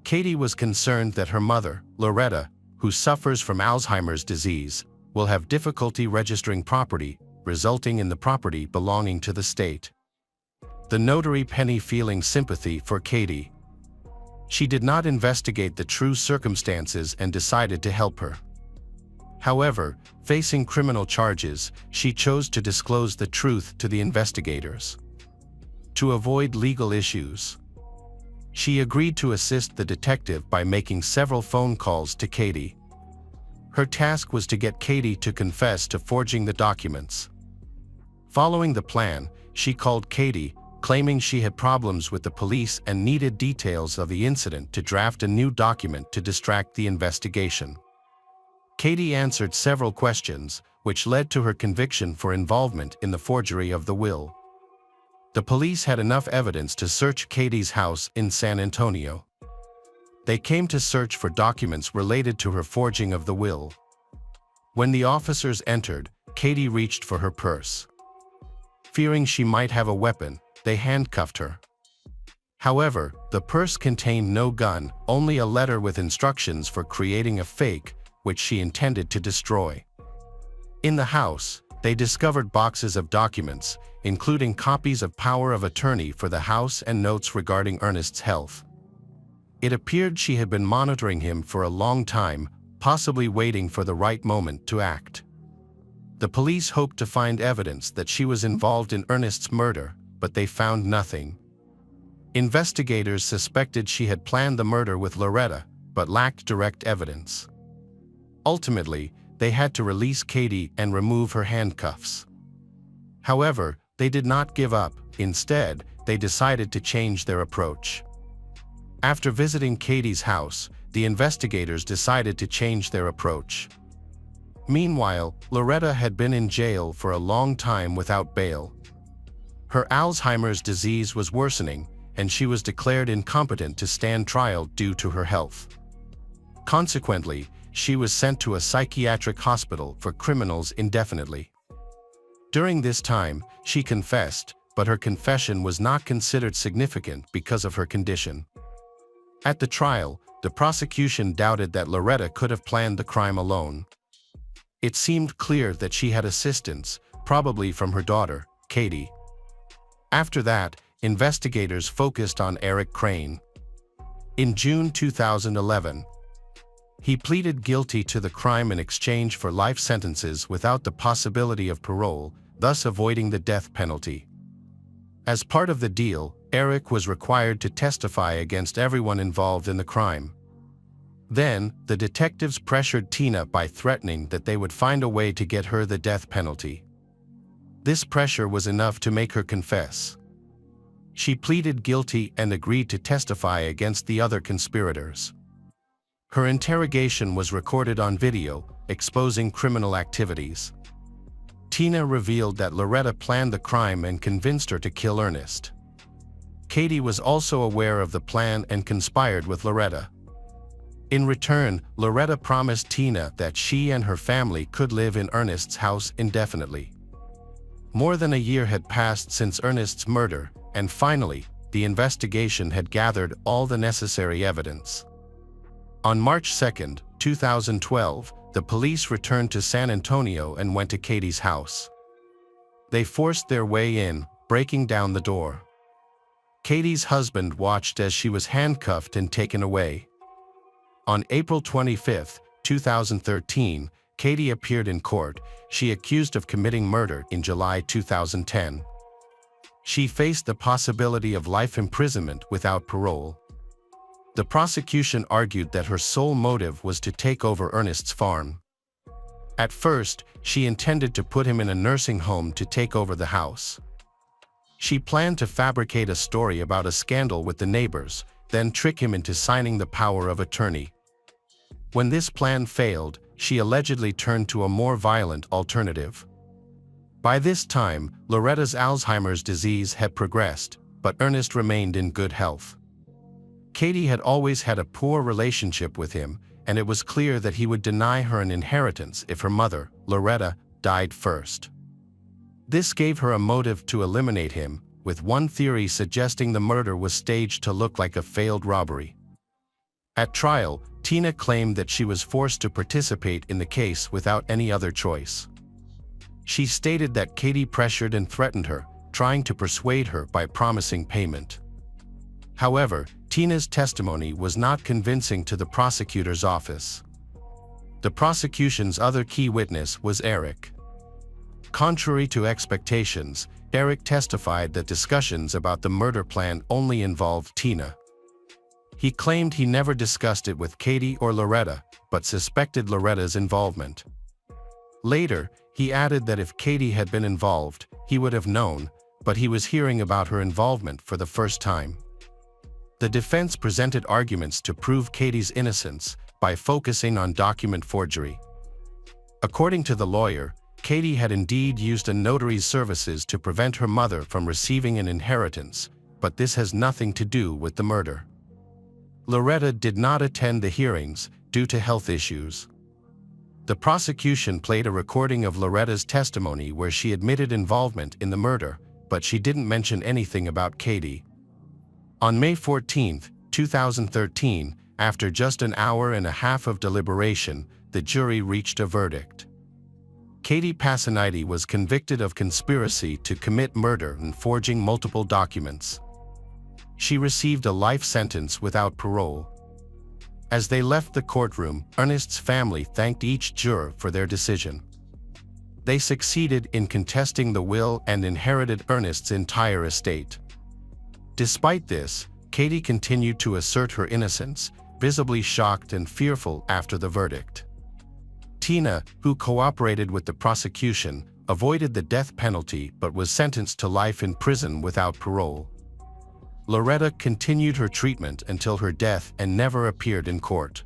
Katie was concerned that her mother, Loretta, who suffers from Alzheimer's disease, will have difficulty registering property, resulting in the property belonging to the state. The notary Penny feeling sympathy for Katie. She did not investigate the true circumstances and decided to help her. However, facing criminal charges, she chose to disclose the truth to the investigators. To avoid legal issues, she agreed to assist the detective by making several phone calls to Katie. Her task was to get Katie to confess to forging the documents. Following the plan, she called Katie, claiming she had problems with the police and needed details of the incident to draft a new document to distract the investigation. Katie answered several questions, which led to her conviction for involvement in the forgery of the will. The police had enough evidence to search Katie's house in San Antonio. They came to search for documents related to her forging of the will. When the officers entered, Katie reached for her purse. Fearing she might have a weapon, they handcuffed her. However, the purse contained no gun, only a letter with instructions for creating a fake, which she intended to destroy. In the house, they discovered boxes of documents, including copies of power of attorney for the house and notes regarding Ernest's health. It appeared she had been monitoring him for a long time, possibly waiting for the right moment to act. The police hoped to find evidence that she was involved in Ernest's murder, but they found nothing. Investigators suspected she had planned the murder with Loretta, but lacked direct evidence. Ultimately, they had to release Katie and remove her handcuffs. However, they did not give up. Instead, they decided to change their approach. After visiting Katie's house, the investigators decided to change their approach. Meanwhile, Loretta had been in jail for a long time without bail. Her Alzheimer's disease was worsening, and she was declared incompetent to stand trial due to her health. Consequently, she was sent to a psychiatric hospital for criminals indefinitely. During this time, she confessed, but her confession was not considered significant because of her condition. At the trial, the prosecution doubted that Loretta could have planned the crime alone. It seemed clear that she had assistance, probably from her daughter, Katie. After that, investigators focused on Eric Crane. In June 2011, he pleaded guilty to the crime in exchange for life sentences without the possibility of parole, thus avoiding the death penalty. As part of the deal, Eric was required to testify against everyone involved in the crime. Then, the detectives pressured Tina by threatening that they would find a way to get her the death penalty. This pressure was enough to make her confess. She pleaded guilty and agreed to testify against the other conspirators. Her interrogation was recorded on video, exposing criminal activities. Tina revealed that Loretta planned the crime and convinced her to kill Ernest. Katie was also aware of the plan and conspired with Loretta. In return, Loretta promised Tina that she and her family could live in Ernest's house indefinitely. More than a year had passed since Ernest's murder, and finally, the investigation had gathered all the necessary evidence. On March 2, 2012, the police returned to San Antonio and went to Katie's house. They forced their way in, breaking down the door. Katie's husband watched as she was handcuffed and taken away. On April 25, 2013, Katie appeared in court. She accused of committing murder in July 2010. She faced the possibility of life imprisonment without parole. The prosecution argued that her sole motive was to take over Ernest's farm. At first, she intended to put him in a nursing home to take over the house. She planned to fabricate a story about a scandal with the neighbors, then trick him into signing the power of attorney. When this plan failed, she allegedly turned to a more violent alternative. By this time, Loretta's Alzheimer's disease had progressed, but Ernest remained in good health. Katie had always had a poor relationship with him, and it was clear that he would deny her an inheritance if her mother, Loretta, died first. This gave her a motive to eliminate him, with one theory suggesting the murder was staged to look like a failed robbery. At trial, Tina claimed that she was forced to participate in the case without any other choice. She stated that Katie pressured and threatened her, trying to persuade her by promising payment. However, Tina's testimony was not convincing to the prosecutor's office. The prosecution's other key witness was Eric. Contrary to expectations, Eric testified that discussions about the murder plan only involved Tina. He claimed he never discussed it with Katie or Loretta, but suspected Loretta's involvement. Later, he added that if Katie had been involved, he would have known, but he was hearing about her involvement for the first time. The defense presented arguments to prove Katie's innocence by focusing on document forgery. According to the lawyer, Katie had indeed used a notary's services to prevent her mother from receiving an inheritance, but this has nothing to do with the murder. Loretta did not attend the hearings due to health issues. The prosecution played a recording of Loretta's testimony where she admitted involvement in the murder, but she didn't mention anything about Katie. On May 14, 2013, after just an hour and a half of deliberation, the jury reached a verdict. Katie Passanides was convicted of conspiracy to commit murder and forging multiple documents. She received a life sentence without parole. As they left the courtroom, Ernest's family thanked each juror for their decision. They succeeded in contesting the will and inherited Ernest's entire estate. Despite this, Katie continued to assert her innocence, visibly shocked and fearful after the verdict. Tina, who cooperated with the prosecution, avoided the death penalty but was sentenced to life in prison without parole. Loretta continued her treatment until her death and never appeared in court.